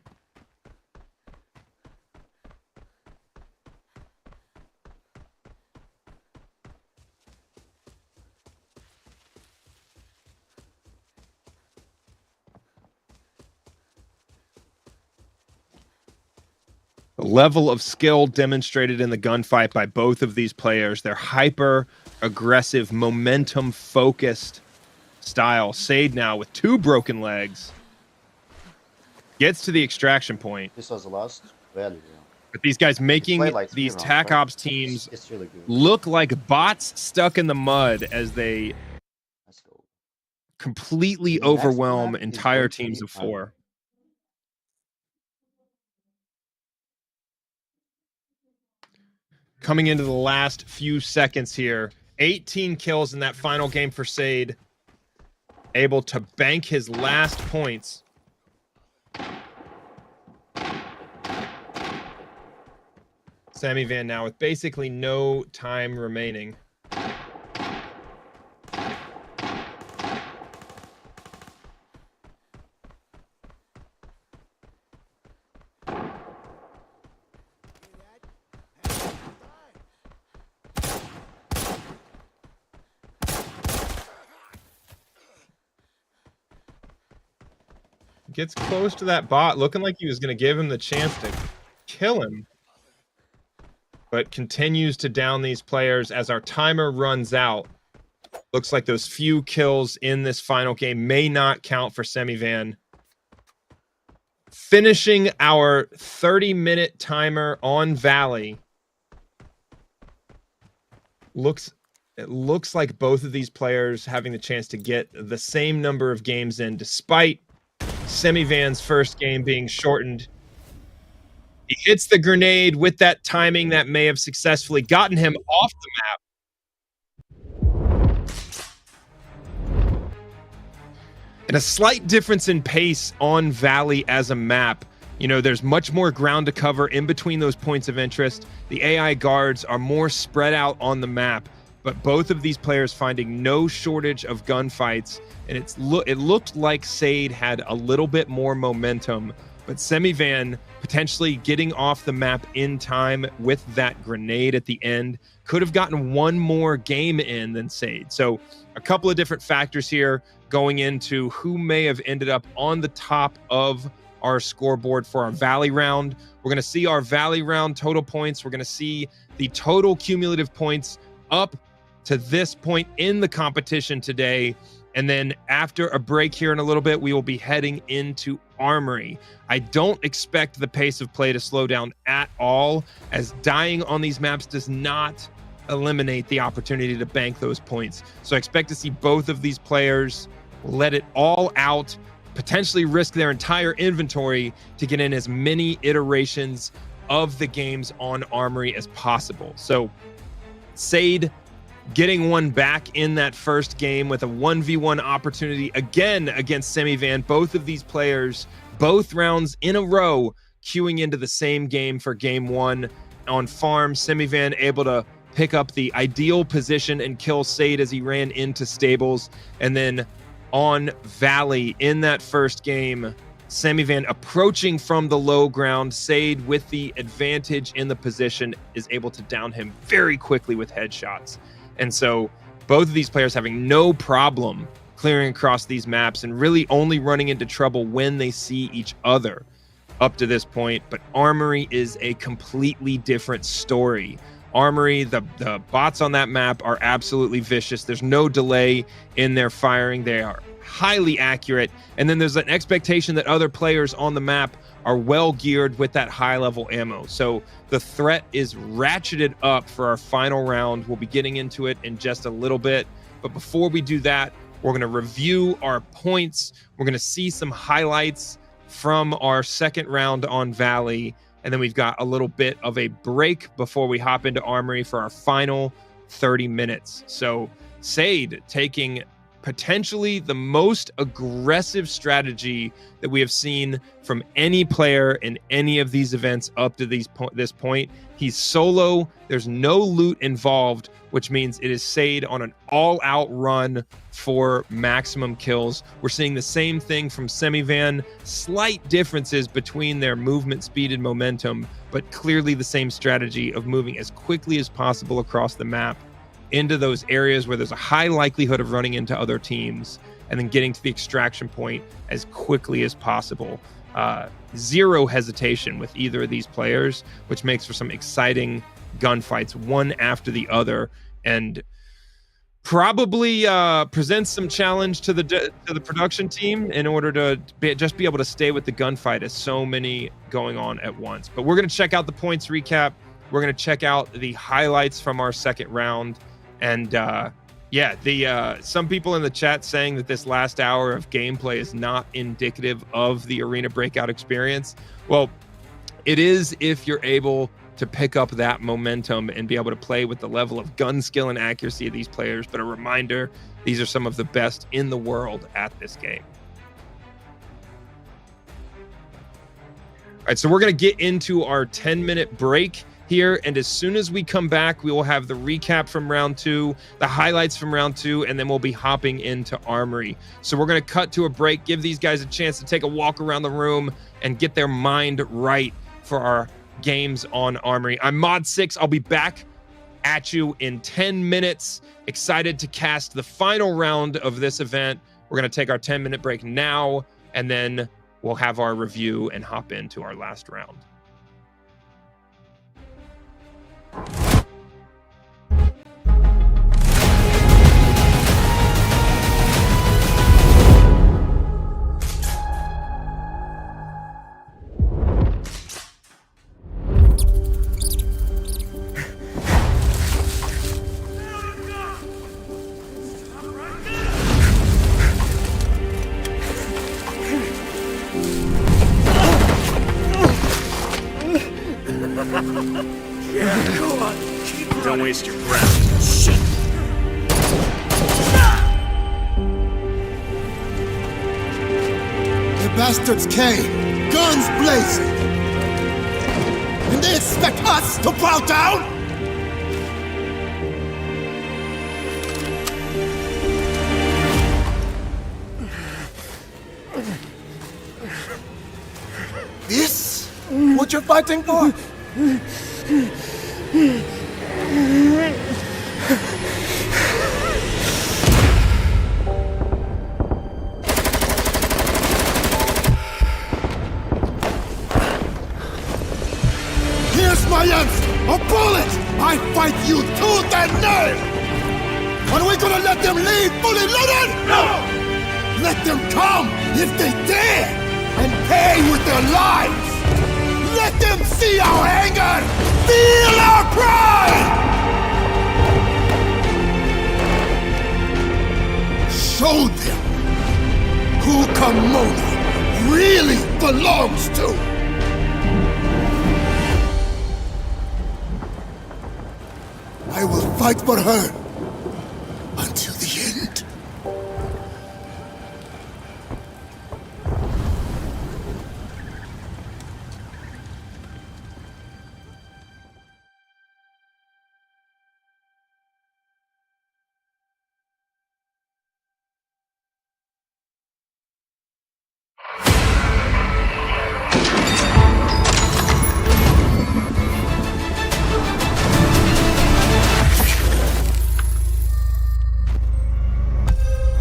The level of skill demonstrated in the gunfight by both of these players. They're hyper aggressive, momentum focused style. SADE now with 2 broken legs gets to the extraction point. This was the last value. But these guys making like these 3 TAC rounds, Ops teams it's really good. look like bots stuck in the mud as they completely overwhelm entire teams of 4. Coming into the last few seconds here, 18 kills in that final game for SADE. Able to bank his last points. SEMIVAN now with basically no time remaining. Gets close to that bot, looking like he was going to give him the chance to kill him. But continues to down these players as our timer runs out. Looks like those few kills in this final game may not count for SEMIVAN. Finishing our 30-minute timer on Valley. It looks like both of these players having the chance to get the same number of games in, despite SEMIVAN's first game being shortened. He hits the grenade with that timing that may have successfully gotten him off the map. And a slight difference in pace on Valley as a map. You know, there's much more ground to cover in between those points of interest. The AI guards are more spread out on the map. but both of these players finding no shortage of gunfights, and it looked like SADE had a little bit more momentum, but SEMIVAN potentially getting off the map in time with that grenade at the end could have gotten one more game in than SADE. So a couple of different factors here going into who may have ended up on the top of our scoreboard for our Valley round. We're going to see our Valley round total points. We're going to see the total cumulative points up to this point in the competition today. And then after a break here in a little bit, we will be heading into Armory. I don't expect the pace of play to slow down at all, as dying on these maps does not eliminate the opportunity to bank those points. So I expect to see both of these players let it all out, potentially risk their entire inventory to get in as many iterations of the games on Armory as possible. So SADE getting one back in that first game with a 1v1 opportunity again against SEMIVAN. Both of these players, both rounds in a row, queuing into the same game for game one. On farm, SEMIVAN able to pick up the ideal position and kill SADE as he ran into stables. And then on Valley in that first game, SEMIVAN approaching from the low ground. SADE with the advantage in the position is able to down him very quickly with headshots. And so both of these players having no problem clearing across these maps and really only running into trouble when they see each other up to this point. But Armory is a completely different story. Armory, the bots on that map are absolutely vicious. There's no delay in their firing. They are highly accurate. And then there's an expectation that other players on the map are well geared with that high level ammo. So the threat is ratcheted up for our final round. We'll be getting into it in just a little bit. But before we do that, we're going to review our points. We're going to see some highlights from our second round on Valley. And then we've got a little bit of a break before we hop into Armory for our final 30 minutes. So SADE taking potentially the most aggressive strategy that we have seen from any player in any of these events up to this point. He's solo. There's no loot involved, which means it is SADE on an all-out run for maximum kills. We're seeing the same thing from SEMIVAN. Slight differences between their movement speed and momentum, but clearly the same strategy of moving as quickly as possible across the map into those areas where there's a high likelihood of running into other teams, and then getting to the extraction point as quickly as possible. Zero hesitation with either of these players, which makes for some exciting gunfights one after the other, and probably presents some challenge to the production team in order to just be able to stay with the gunfight as so many going on at once. But we're going to check out the points recap. We're going to check out the highlights from our second round. And some people in the chat saying that this last hour of gameplay is not indicative of the Arena Breakout experience. Well, it is if you're able to pick up that momentum and be able to play with the level of gun skill and accuracy of these players. But a reminder, these are some of the best in the world at this game. All right, so we're going to get into our 10-minute break here, and as soon as we come back, we will have the recap from round two, the highlights from round two, and then we'll be hopping into Armory. So we're going to cut to a break, give these guys a chance to take a walk around the room and get their mind right for our games on Armory. I'm Mod6. I'll be back at you in 10 minutes. Excited to cast the final round of this event. We're going to take our 10-minute break now, and then we'll have our review and hop into our last round. Don't waste your breath. Shit. The bastards came, guns blazing. And they expect us to bow down? This? What you're fighting for? Here's my answer! A bullet! I fight you tooth and nail! Are we gonna let them leave fully loaded? No! Let them come, if they dare, and pay with their lives! Let them see our anger! Feel our pride! Show them who Kimona really belongs to! I will fight for her until the end.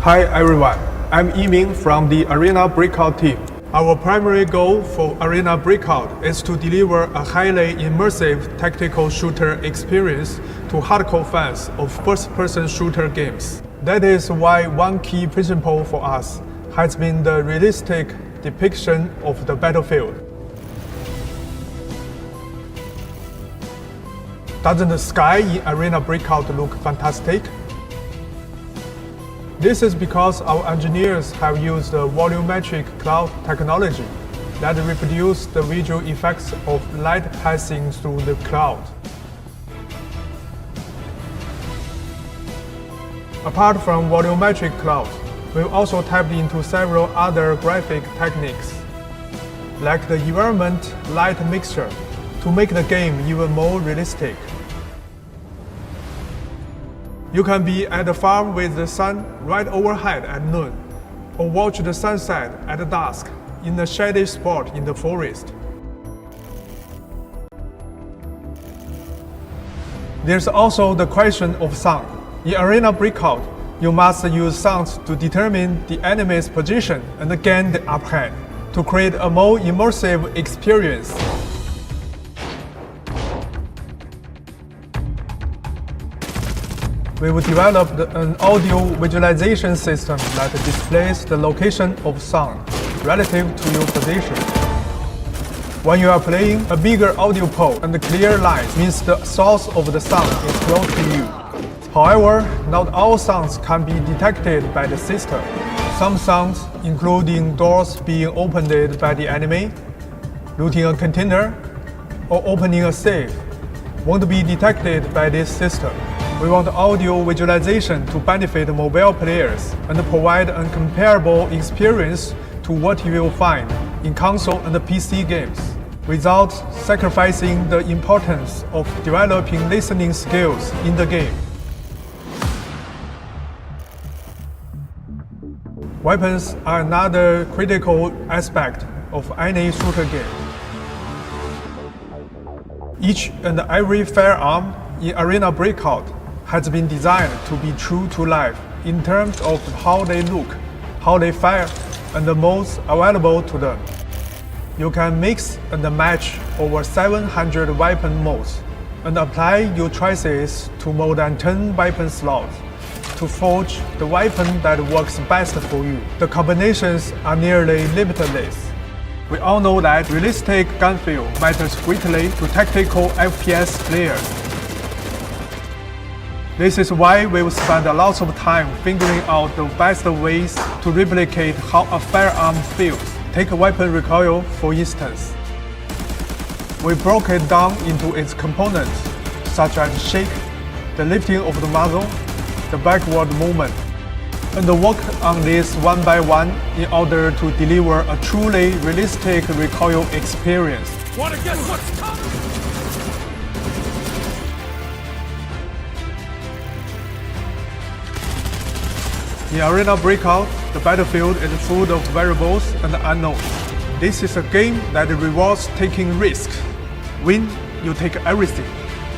Hi everyone, I'm Yiming from the Arena Breakout team. Our primary goal for Arena Breakout is to deliver a highly immersive tactical shooter experience to hardcore fans of first-person shooter games. That is why one key principle for us has been the realistic depiction of the battlefield. Doesn't the sky in Arena Breakout look fantastic? This is because our engineers have used the volumetric cloud technology that reproduces the visual effects of light passing through the cloud. Apart from volumetric cloud, we've also tapped into several other graphic techniques, like the environment light mixture, to make the game even more realistic. You can be at the farm with the sun right overhead at noon, or watch the sunset at dusk in a shady spot in the forest. There's also the question of sound. In Arena Breakout, you must use sounds to determine the enemy's position and gain the upper hand, to create a more immersive experience. We've developed an audio visualization system that displays the location of sound relative to your position. When you are playing, a bigger audio pole and clear lines means the source of the sound is close to you. However, not all sounds can be detected by the system. Some sounds, including doors being opened by the enemy, looting a container, or opening a safe, won't be detected by this system. We want audio visualization to benefit mobile players and provide a comparable experience to what you will find in console and PC games, without sacrificing the importance of developing listening skills in the game. Weapons are another critical aspect of any shooter game. Each and every firearm in Arena Breakout has been designed to be true to life in terms of how they look, how they fire, and the modes available to them. You can mix and match over 700 weapon modes and apply your choices to more than 10 weapon slots to forge the weapon that works best for you. The combinations are nearly limitless. We all know that realistic gun feel matters greatly to tactical FPS players. This is why we've spent a lot of time figuring out the best ways to replicate how a firearm feels. Take a weapon recoil, for instance. We broke it down into its components, such as shake, the lifting of the muzzle, the backward movement, and work on this one by one in order to deliver a truly realistic recoil experience. Wanna guess what's coming? In Arena Breakout, the battlefield is full of variables and unknowns. This is a game that rewards taking risks. Win, you take everything.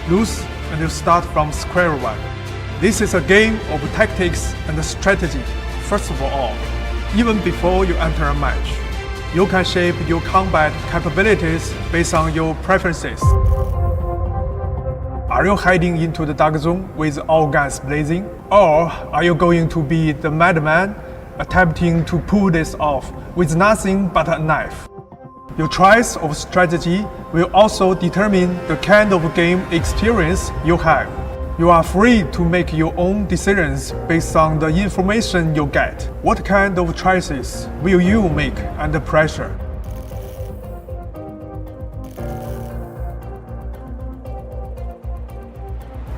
Lose, and you start from square one. This is a game of tactics and strategy, first of all. Even before you enter a match, you can shape your combat capabilities based on your preferences. Are you heading into the dark zone with all guns blazing? Or are you going to be the madman, attempting to pull this off with nothing but a knife? Your choice of strategy will also determine the kind of game experience you have. You are free to make your own decisions based on the information you get. What kind of choices will you make under pressure?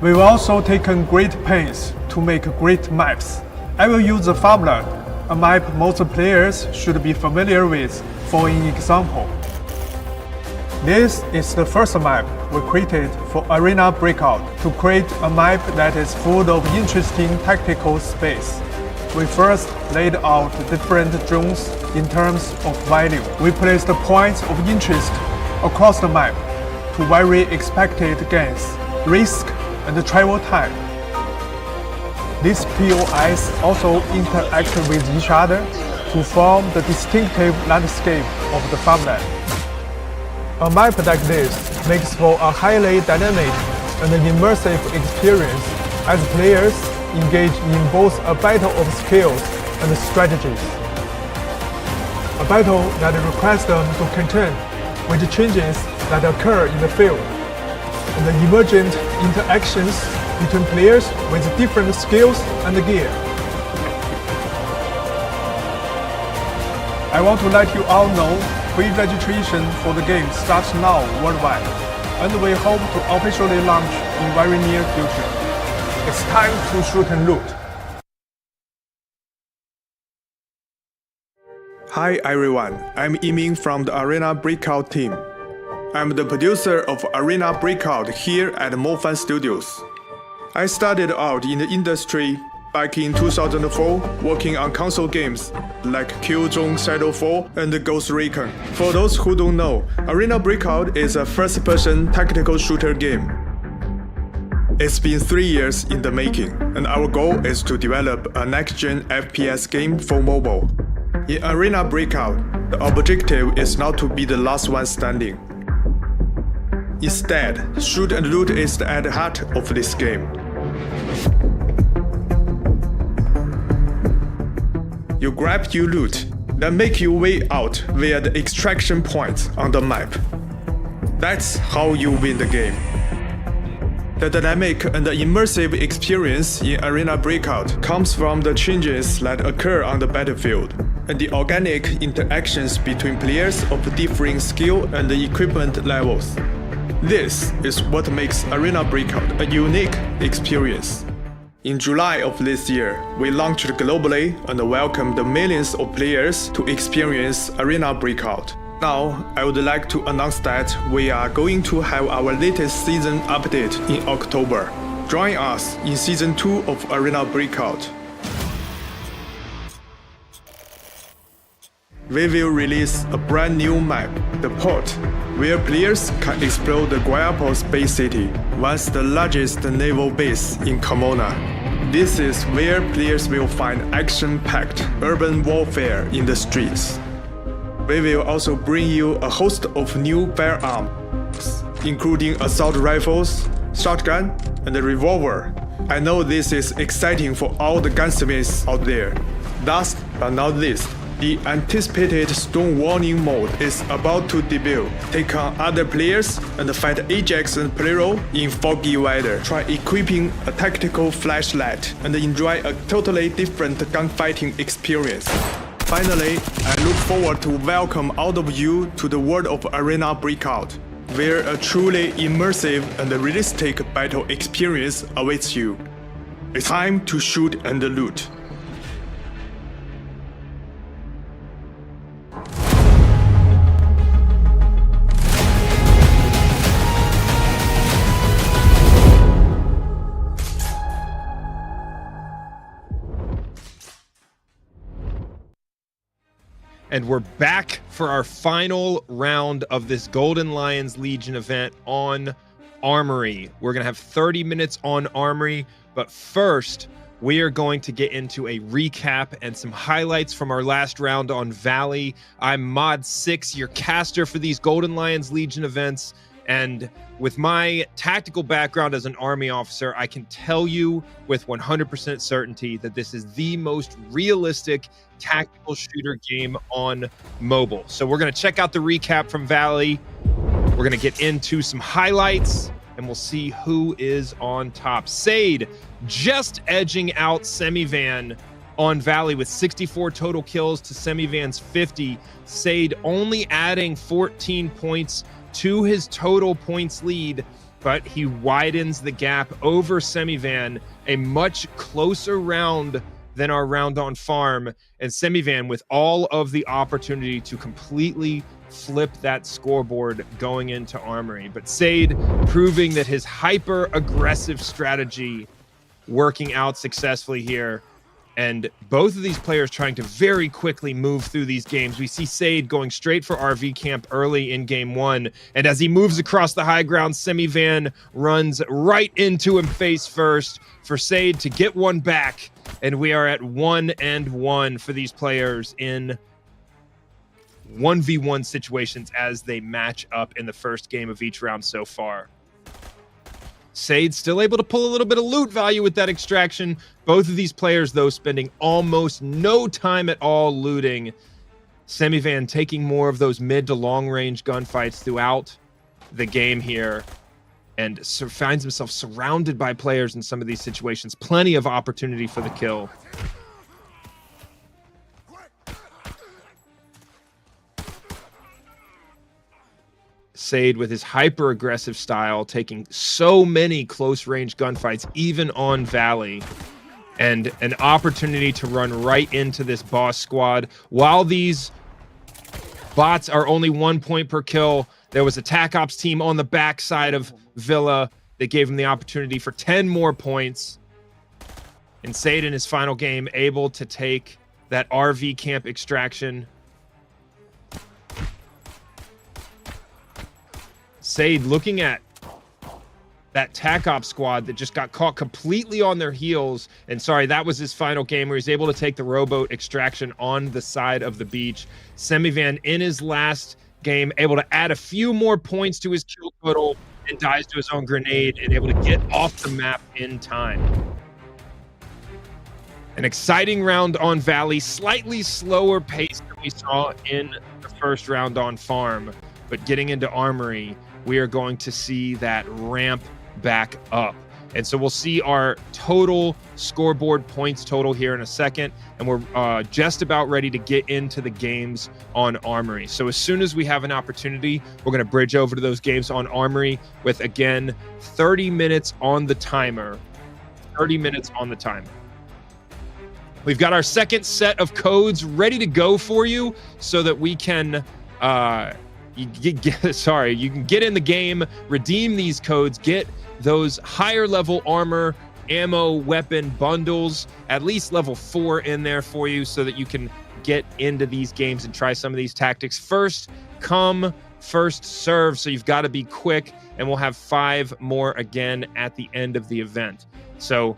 We've also taken great pains to make great maps. I will use the formula, a map most players should be familiar with, for an example. This is the first map we created for Arena Breakout to create a map that is full of interesting tactical space. We first laid out different zones in terms of value. We placed points of interest across the map to vary expected gains, risk, and travel time. These POIs also interact with each other to form the distinctive landscape of the farmland. A map like this makes for a highly dynamic and immersive experience as players engage in both a battle of skills and strategies. A battle that requires them to contend with the changes that occur in the field, and the emergent interactions between players with different skills and gear. I want to let you all know pre-registration for the game starts now worldwide, and we hope to officially launch in very near future. It's time to shoot and loot. Hi everyone, I'm Yiming from the Arena Breakout team. I'm the producer of Arena Breakout here at MoFan Studios. I started out in the industry back in 2004, working on console games like Killzone Shadow 4 and Ghost Recon. For those who don't know, Arena Breakout is a first-person tactical shooter game. It's been 3 years in the making, and our goal is to develop a next-gen FPS game for mobile. In Arena Breakout, the objective is not to be the last one standing. Instead, shoot and loot is at the heart of this game. You grab your loot, then make your way out via the extraction points on the map. That's how you win the game. The dynamic and the immersive experience in Arena Breakout comes from the changes that occur on the battlefield, and the organic interactions between players of differing skill and equipment levels. This is what makes Arena Breakout a unique experience. In July of this year, we launched globally and welcomed millions of players to experience Arena Breakout. Now, I would like to announce that we are going to have our latest season update in October. Join us in Season 2 of Arena Breakout. We will release a brand new map, the Port, where players can explore the Guayapo Space City, once the largest naval base in Cremona. This is where players will find action-packed urban warfare in the streets. We will also bring you a host of new firearms, including assault rifles, shotgun, and a revolver. I know this is exciting for all the gunsmiths out there. Last but not least, the anticipated Storm Warning mode is about to debut. Take on other players and fight Ajax and Plero in foggy weather. Try equipping a tactical flashlight and enjoy a totally different gunfighting experience. Finally, I look forward to welcome all of you to the world of Arena Breakout, where a truly immersive and realistic battle experience awaits you. It's time to shoot and loot. And we're back for our final round of this Golden Lions Legion event on Armory. We're going to have 30 minutes on Armory, but first we are going to get into a recap and some highlights from our last round on Valley. I'm Mod6, your caster for these Golden Lions Legion events, and with my tactical background as an Army officer, I can tell you with 100% certainty that this is the most realistic tactical shooter game on mobile. So we're going to check out the recap from Valley. We're going to get into some highlights, and we'll see who is on top. SADE just edging out SEMIVAN on Valley with 64 total kills to SEMIVAN's 50. SADE only adding 14 points to his total points lead, but he widens the gap over SEMIVAN, a much closer round than our round on farm, and SEMIVAN with all of the opportunity to completely flip that scoreboard going into Armory. But SADE proving that his hyper aggressive strategy working out successfully here, and both of these players trying to very quickly move through these games. We see SADE going straight for RV camp early in game one, and as he moves across the high ground, SEMIVAN runs right into him face first for SADE to get one back, and we are at 1-1 for these players in 1v1 situations as they match up in the first game of each round so far. SADE still able to pull a little bit of loot value with that extraction. Both of these players, though, spending almost no time at all looting. SEMIVAN taking more of those mid to long range gunfights throughout the game here, and finds himself surrounded by players in some of these situations. Plenty of opportunity for the kill. SADE with his hyper aggressive style, taking so many close range gunfights, even on Valley, and an opportunity to run right into this boss squad. While these bots are only 1 point per kill, there was a TAC Ops team on the backside of Villa that gave him the opportunity for 10 more points. And SADE in his final game able to take that RV camp extraction. SADE looking at that TAC Ops squad that just got caught completely on their heels. And sorry, that was his final game where he's able to take the rowboat extraction on the side of the beach. SEMIVAN in his last game, able to add a few more points to his kill total and dies to his own grenade and able to get off the map in time. An exciting round on Valley, slightly slower pace than we saw in the first round on Farm, but getting into Armory, we are going to see that ramp back up. And so we'll see our total scoreboard points total here in a second, and we're just about ready to get into the games on Armory. So as soon as we have an opportunity, we're going to bridge over to those games on Armory with, again, 30 minutes on the timer. 30 minutes on the timer. We've got our second set of codes ready to go for you so that we can you can get in the game, redeem these codes, get those higher level armor, ammo, weapon bundles, at least level 4 in there for you so that you can get into these games and try some of these tactics. First come, first serve, so you've got to be quick, and we'll have 5 more again at the end of the event. So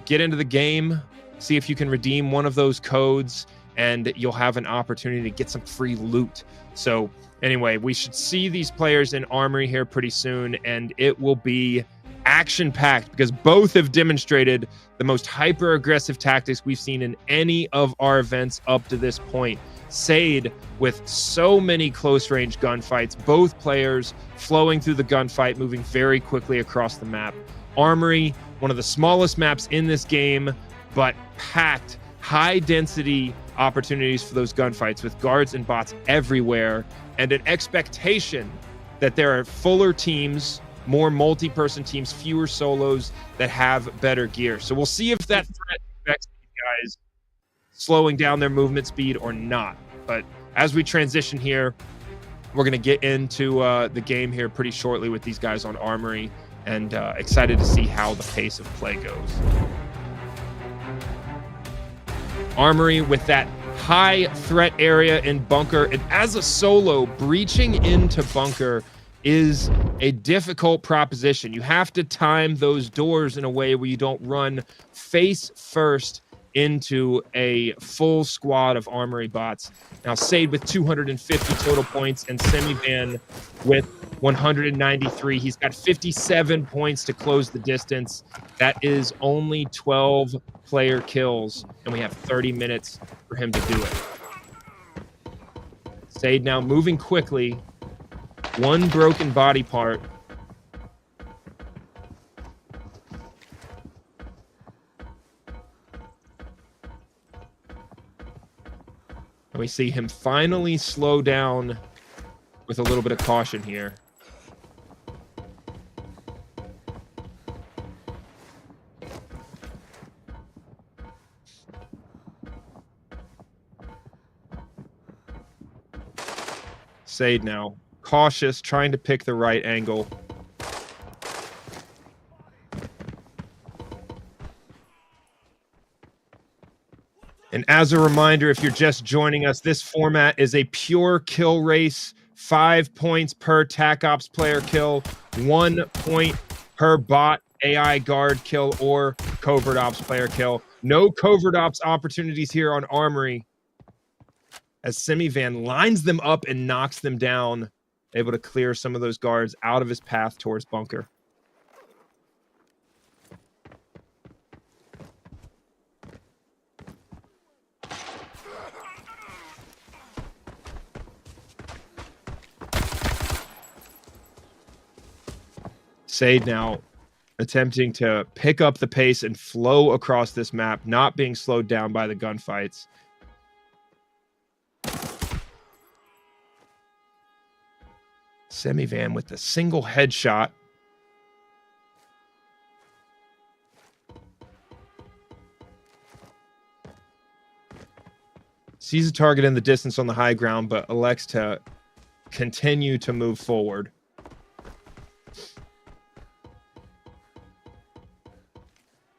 get into the game, see if you can redeem one of those codes, and you'll have an opportunity to get some free loot. So anyway, we should see these players in Armory here pretty soon, and it will be action-packed because both have demonstrated the most hyper-aggressive tactics we've seen in any of our events up to this point. SADE with so many close-range gunfights, both players flowing through the gunfight, moving very quickly across the map. Armory, one of the smallest maps in this game, but packed, high-density opportunities for those gunfights with guards and bots everywhere, and an expectation that there are fuller teams, more multi-person teams, fewer solos that have better gear. So we'll see if that threat affects these guys slowing down their movement speed or not. But as we transition here, we're going to get into the game here pretty shortly with these guys on Armory, and excited to see how the pace of play goes. Armory with that high threat area in bunker, and as a solo, breaching into bunker is a difficult proposition. You have to time those doors in a way where you don't run face first into a full squad of Armory bots. Now, SADE with 250 total points and SEMIVAN with 193. He's got 57 points to close the distance. That is only 12 player kills, and we have 30 minutes for him to do it. SADE now moving quickly. One broken body part. And we see him finally slow down with a little bit of caution here. SADE now cautious, trying to pick the right angle. And as a reminder, if you're just joining us, this format is a pure kill race. 5 points per TAC Ops player kill, 1 point per bot AI guard kill or covert ops player kill. No covert ops opportunities here on Armory, as SEMIVAN lines them up and knocks them down, able to clear some of those guards out of his path towards bunker. SADE now attempting to pick up the pace and flow across this map, not being slowed down by the gunfights. SEMIVAN with the single headshot. Sees a target in the distance on the high ground, but elects to continue to move forward.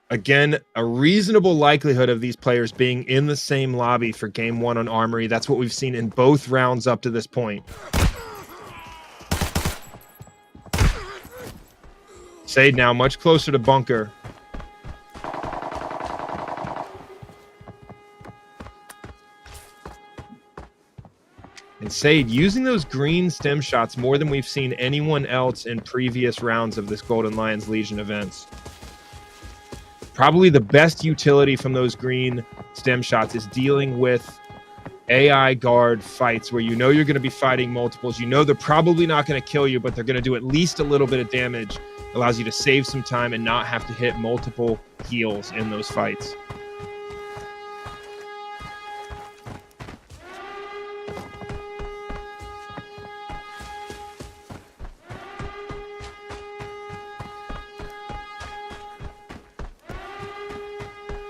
Again, a reasonable likelihood of these players being in the same lobby for game one on Armory. That's what we've seen in both rounds up to this point. SADE now much closer to bunker. And SADE using those green stem shots more than we've seen anyone else in previous rounds of this Golden Lions Legion events. Probably the best utility from those green stem shots is dealing with AI guard fights where you know you're going to be fighting multiples. You know they're probably not going to kill you, but they're going to do at least a little bit of damage. Allows you to save some time and not have to hit multiple heals in those fights.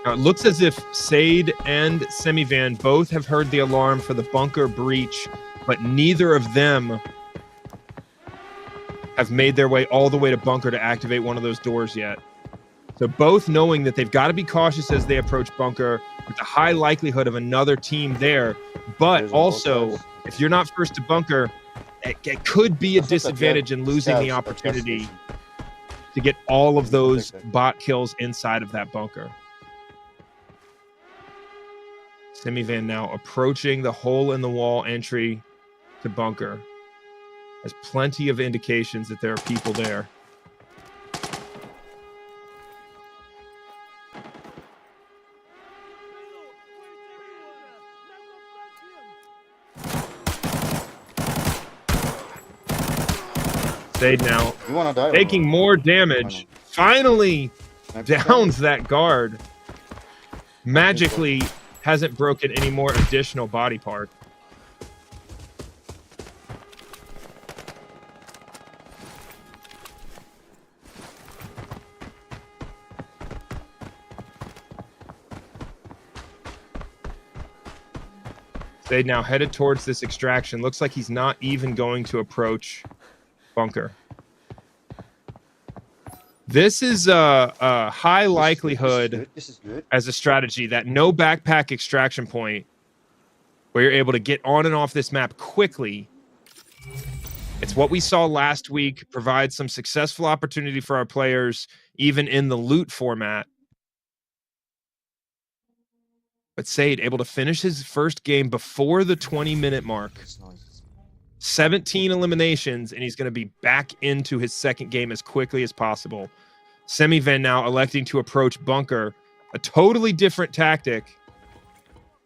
Now, it looks as if SADE and SEMIVAN both have heard the alarm for the bunker breach, but neither of them have made their way all the way to bunker to activate one of those doors yet. So both knowing that they've got to be cautious as they approach bunker with the high likelihood of another team there. But also, if you're not first to bunker, it could be a disadvantage in losing the opportunity to get all of those bot kills inside of that bunker. SEMIVAN now approaching the hole in the wall entry to bunker. There's plenty of indications that there are people there. SADE now taking more damage. Finally downs that guard. Magically hasn't broken any more additional body part. SADE now headed towards this extraction. Looks like he's not even going to approach bunker. This is a high likelihood This is good. as a strategy that no backpack extraction point where you're able to get on and off this map quickly. It's what we saw last week, provide some successful opportunity for our players, even in the loot format. But SADE able to finish his first game before the 20-minute mark. 17 eliminations, and he's going to be back into his second game as quickly as possible. SEMIVAN now electing to approach bunker. A totally different tactic.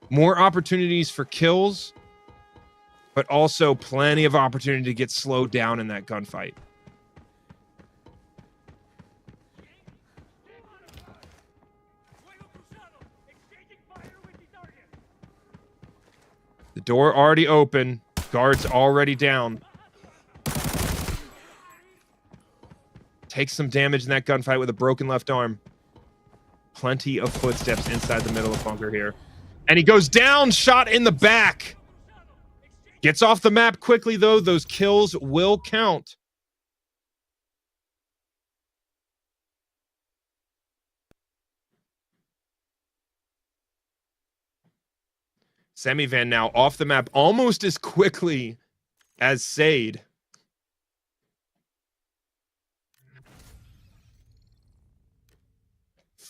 More opportunities for kills, but also plenty of opportunity to get slowed down in that gunfight. The door already open. Guards already down. Takes some damage in that gunfight with a broken left arm. Plenty of footsteps inside the middle of bunker here. And he goes down, shot in the back. Gets off the map quickly, though. Those kills will count. SEMIVAN now off the map almost as quickly as SADE.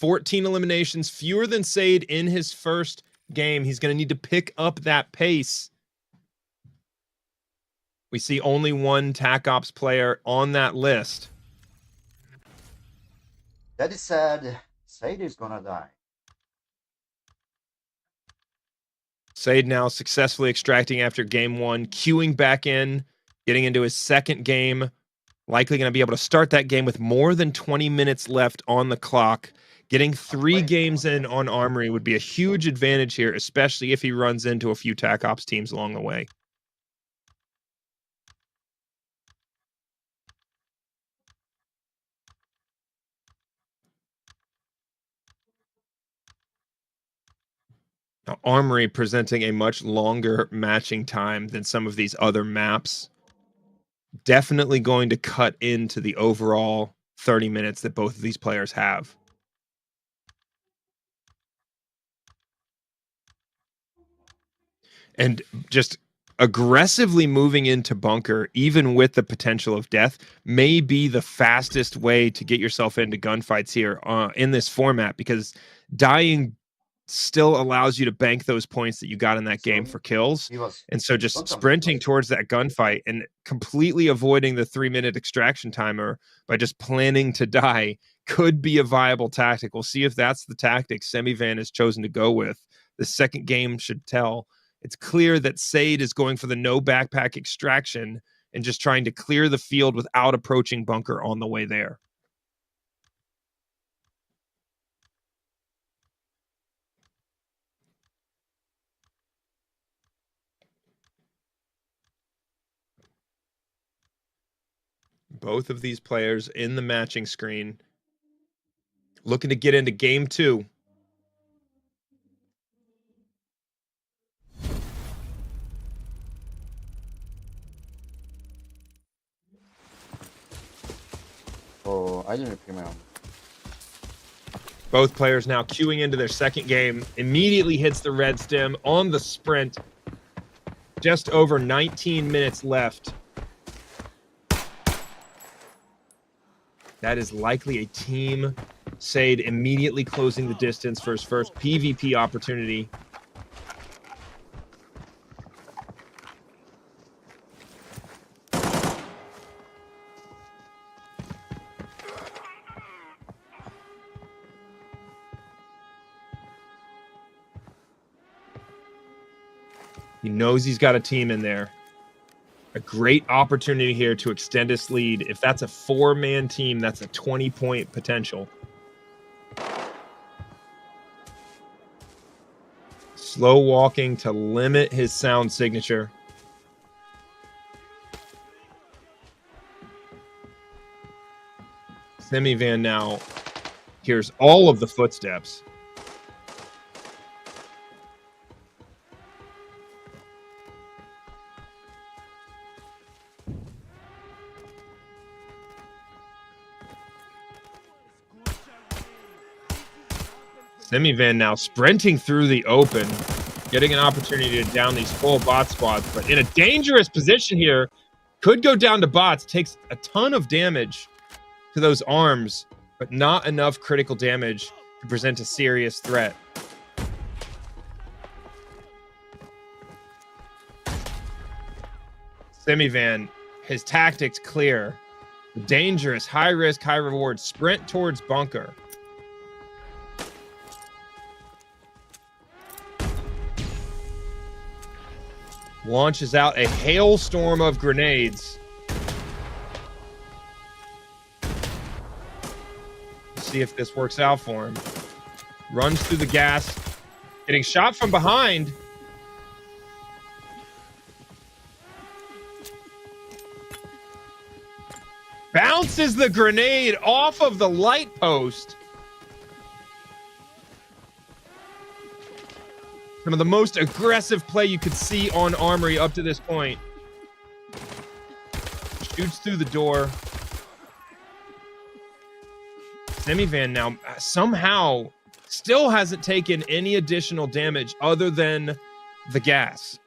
$14 eliminations, fewer than SADE in his first game. He's going to need to pick up that pace. We see only one TAC Ops player on that list. That is sad. SADE is gonna die. SADE now successfully extracting after game one, queuing back in, getting into his second game. Likely going to be able to start that game with more than 20 minutes left on the clock. Getting 3 games in on Armory would be a huge advantage here, especially if he runs into a few TAC Ops teams along the way. Now, Armory presenting a much longer matching time than some of these other maps. Definitely going to cut into the overall 30 minutes that both of these players have. And just aggressively moving into bunker, even with the potential of death, may be the fastest way to get yourself into gunfights here in this format, because dying still allows you to bank those points that you got in that game for kills. And so just sprinting towards that gunfight and completely avoiding the 3-minute extraction timer by just planning to die could be a viable tactic. We'll see if that's the tactic SEMIVAN has chosen to go with. The second game should tell. It's clear that SADE is going for the no backpack extraction and just trying to clear the field without approaching bunker on the way there. Both of these players in the matching screen, looking to get into game 2. Oh, I didn't repeat my own. Both players now queuing into their second game. Immediately hits the red stem on the sprint. Just over 19 minutes left. That is likely a team. SADE immediately closing the distance for his first PvP opportunity. He knows he's got a team in there. A great opportunity here to extend his lead. If that's a 4-man team, that's a 20-point potential. Slow walking to limit his sound signature. SEMIVAN now hears all of the footsteps. SEMIVAN now sprinting through the open. getting an opportunity to down these full bot squads, but in a dangerous position here. Could go down to bots, takes a ton of damage to those arms, but not enough critical damage to present a serious threat. SEMIVAN, his tactics clear. Dangerous, high risk, high reward. Sprint towards bunker. Launches out a hailstorm of grenades. See if this works out for him. Runs through the gas. Getting shot from behind. Bounces the grenade off of the light post. Some of the most aggressive play you could see on Armory up to this point. Shoots through the door. SEMIVAN now somehow still hasn't taken any additional damage other than the gas.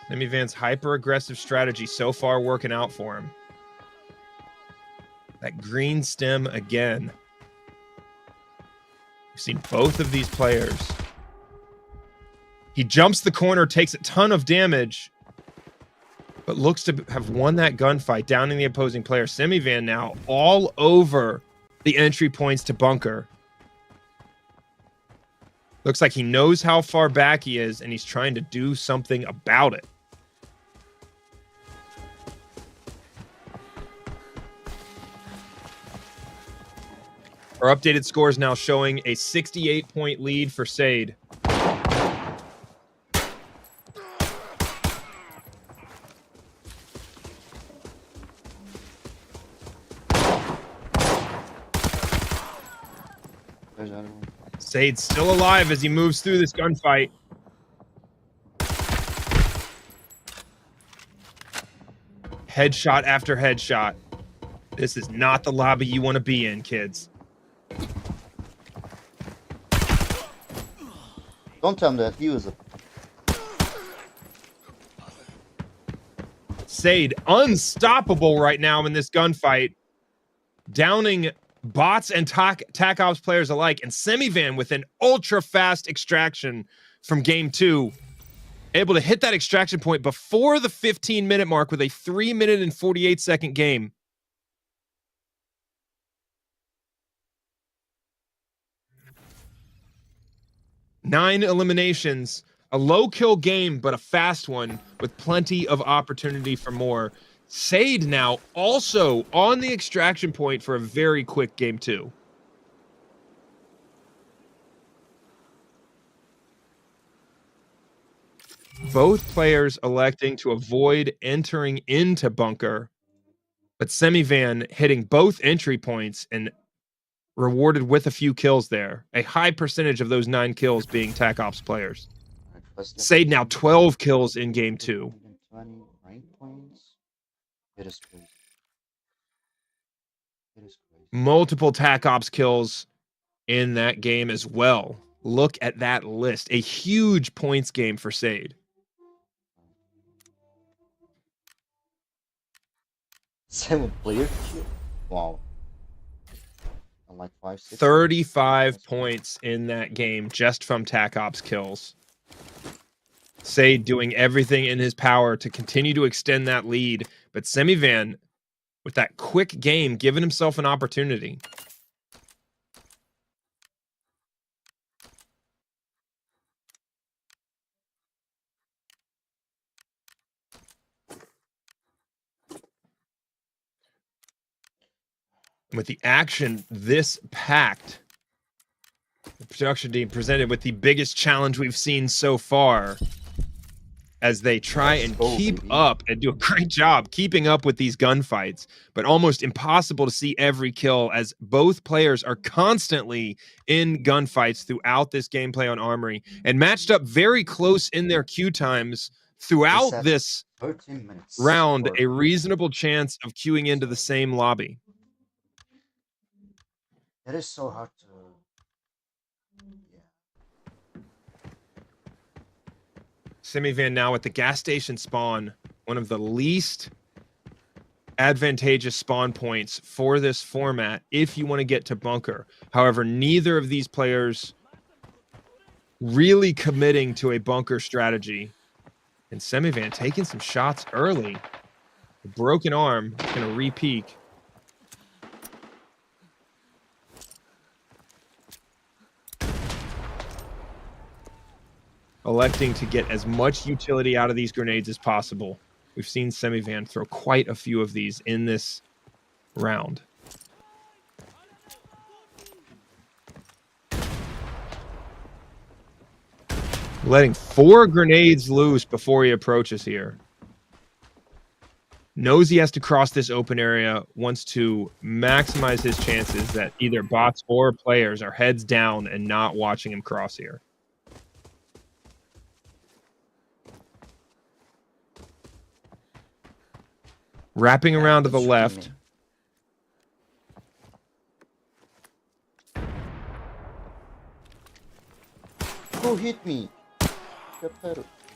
SEMIVAN's hyper-aggressive strategy so far working out for him. That green stem again. We've seen both of these players. He jumps the corner, takes a ton of damage, but looks to have won that gunfight, downing the opposing player. SEMIVAN now all over the entry points to bunker. Looks like he knows how far back he is, and he's trying to do something about it. Our updated scores now showing a 68-point lead for SADE. SADE's still alive as he moves through this gunfight. Headshot after headshot. This is not the lobby you want to be in, kids. Don't tell him that. Use it. SADE unstoppable right now in this gunfight, downing bots and TAC Ops players alike, and SEMIVAN with an ultra fast extraction from game 2, able to hit that extraction point before the 15-minute mark with a 3-minute and 48-second game. Nine eliminations, a low kill game, but a fast one with plenty of opportunity for more. SADE now also on the extraction point for a very quick game 2. Both players electing to avoid entering into bunker, but SEMIVAN hitting both entry points and rewarded with a few kills there. A high percentage of those 9 kills being TAC Ops players. SADE now 12 kills in game 2. Multiple TAC Ops kills in that game as well. Look at that list. A huge points game for SADE. Seven player kill. Wow. Like 5, 6, 35 points in that game just from TAC Ops kills. SADE doing everything in his power to continue to extend that lead, but SEMIVAN with that quick game giving himself an opportunity. With the action this packed, the production team presented with the biggest challenge we've seen so far as they try and keep up and do a great job keeping up with these gunfights, but almost impossible to see every kill as both players are constantly in gunfights throughout this gameplay on Armory and matched up very close in their queue times throughout said this 13 minutes. round for- a reasonable chance of queuing into the same lobby. It is so hard to. SEMIVAN now at the gas station spawn, one of the least advantageous spawn points for this format if you want to get to bunker. However, neither of these players really committing to a bunker strategy. And SEMIVAN taking some shots early. A broken arm, gonna re-peek. Electing to get as much utility out of these grenades as possible. We've seen SEMIVAN throw quite a few of these in this round. Letting 4 grenades loose before he approaches here. Knows he has to cross this open area, wants to maximize his chances that either bots or players are heads down and not watching him cross here. Wrapping around to the left. Who hit me?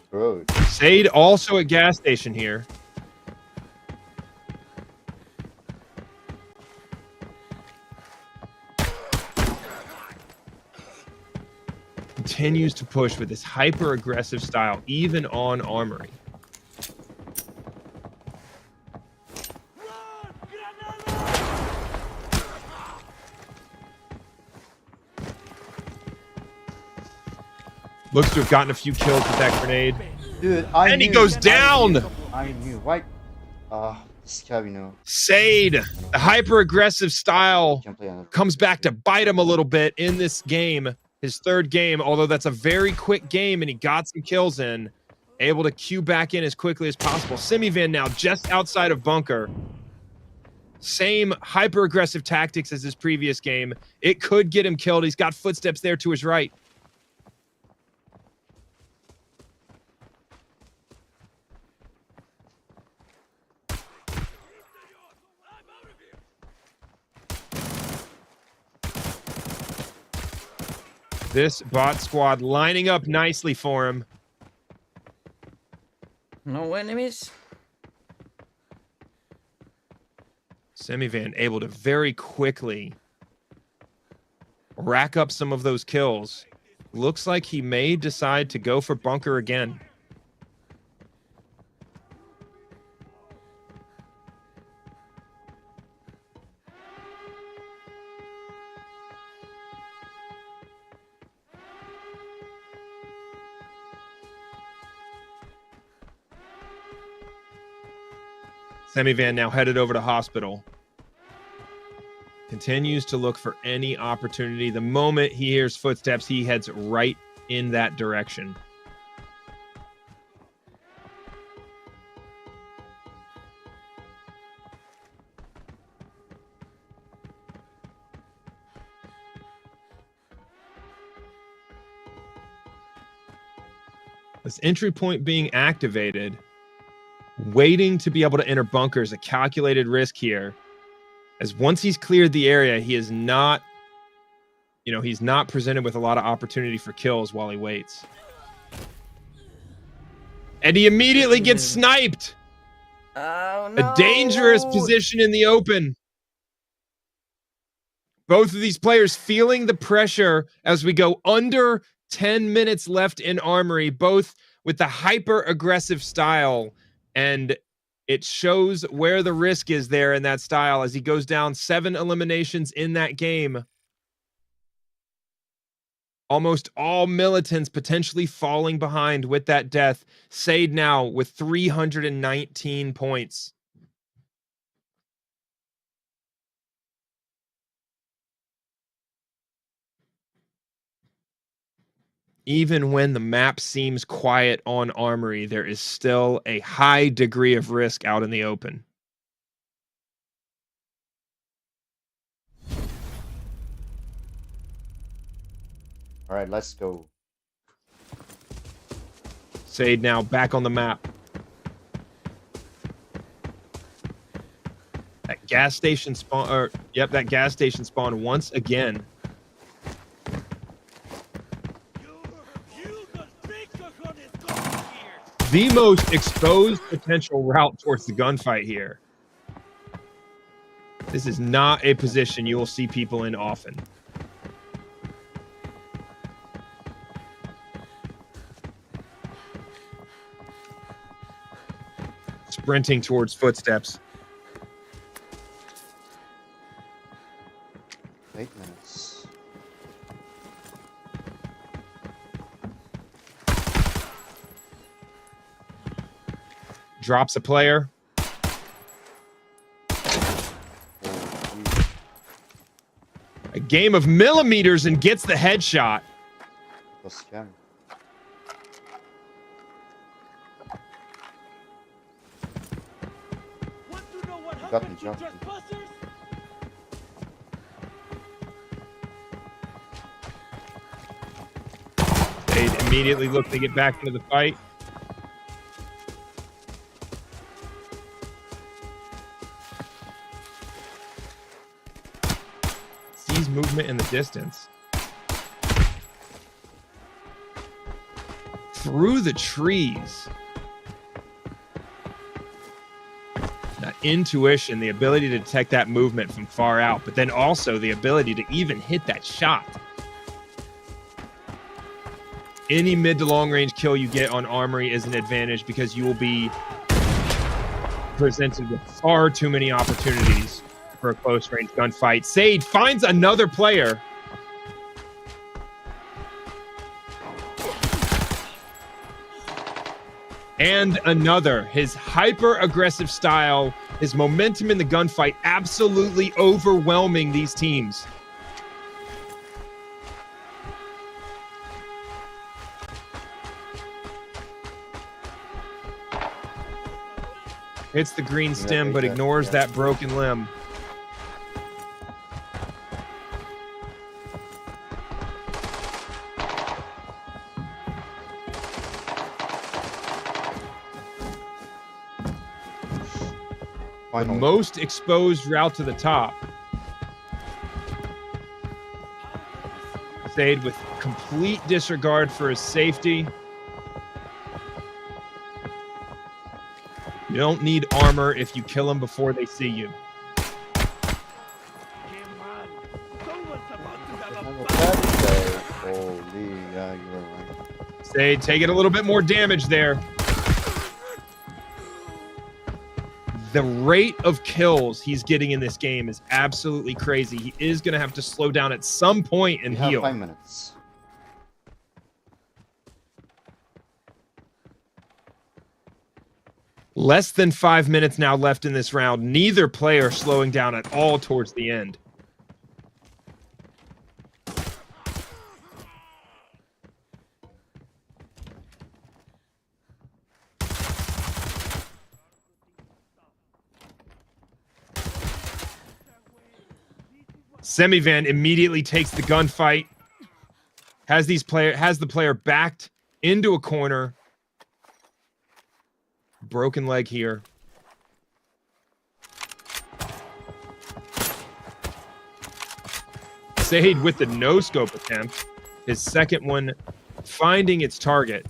Bro. SADE also at gas station here. Continues to push with this hyper-aggressive style, even on Armory. Looks to have gotten a few kills with that grenade. Dude, and he goes down! I knew. Why? This guy, you know. SADE, the hyper-aggressive style, comes back to bite him a little bit in this game. His third game, although that's a very quick game and he got some kills in. Able to queue back in as quickly as possible. SEMIVAN now just outside of bunker. Same hyper-aggressive tactics as his previous game. It could get him killed. He's got footsteps there to his right. This bot squad lining up nicely for him. No enemies. SEMIVAN able to very quickly rack up some of those kills. Looks like he may decide to go for bunker again. SEMIVAN now headed over to hospital. Continues to look for any opportunity. The moment he hears footsteps, he heads right in that direction. This entry point being activated. Waiting to be able to enter bunker is a calculated risk here. As once he's cleared the area, he is not, he's not presented with a lot of opportunity for kills while he waits. And he immediately gets sniped. Oh, no. A dangerous position in the open. Both of these players feeling the pressure as we go under 10 minutes left in Armory, both with the hyper-aggressive style. And it shows where the risk is there in that style as he goes down 7 eliminations in that game. Almost all militants potentially falling behind with that death. SADE now with 319 points. Even when the map seems quiet on Armory, there is still a high degree of risk out in the open. All right, let's go. SADE now back on the map. That gas station spawn, or yep, that gas station spawn once again. The most exposed potential route towards the gunfight here. This is not a position you will see people in often. Sprinting towards footsteps. 8 minutes. Drops a player. A game of millimeters and gets the headshot. Got me jumped. They immediately look to get back into the fight. Sees movement in the distance. Through the trees. That intuition, the ability to detect that movement from far out, but then also the ability to even hit that shot. Any mid to long range kill you get on Armory is an advantage because you will be presented with far too many opportunities for a close range gunfight. SADE finds another player. And another. His hyper aggressive style, his momentum in the gunfight, absolutely overwhelming these teams. Hits the green stem, but ignores that broken limb. The most exposed route to the top. SADE with complete disregard for his safety. You don't need armor if you kill them before they see you. SADE taking a little bit more damage there. The rate of kills he's getting in this game is absolutely crazy. He is going to have to slow down at some point and heal. 5 minutes. Less than 5 minutes now left in this round. Neither player slowing down at all towards the end. SEMIVAN immediately takes the gunfight. Has the player backed into a corner. Broken leg here. SADE with the no-scope attempt. His second one finding its target.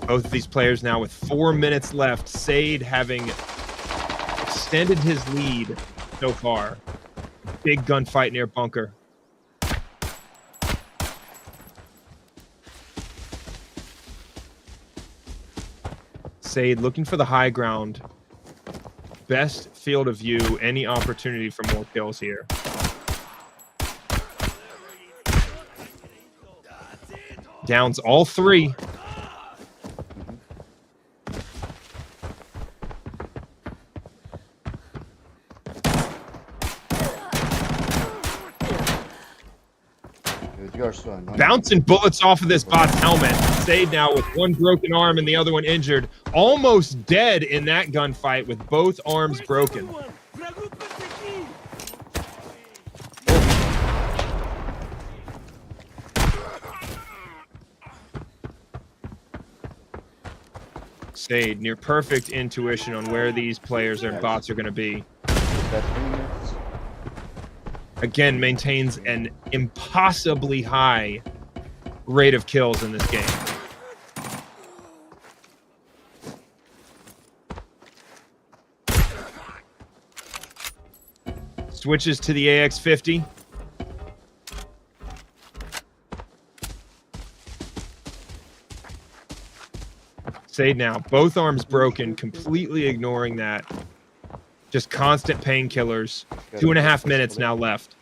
Both of these players now with 4 minutes left. SADE having extended his lead so far. Big gunfight near bunker. SADE looking for the high ground. Best field of view, any opportunity for more kills here. Downs all three. Bouncing bullets off of this bot's helmet. SADE now with one broken arm and the other one injured. Almost dead in that gunfight with both arms broken. SADE, near perfect intuition on where these players and bots are going to be. Again, maintains an impossibly high rate of kills in this game. Switches to the AX50. SADE now, both arms broken, completely ignoring that. Just constant painkillers. 2.5 minutes now left.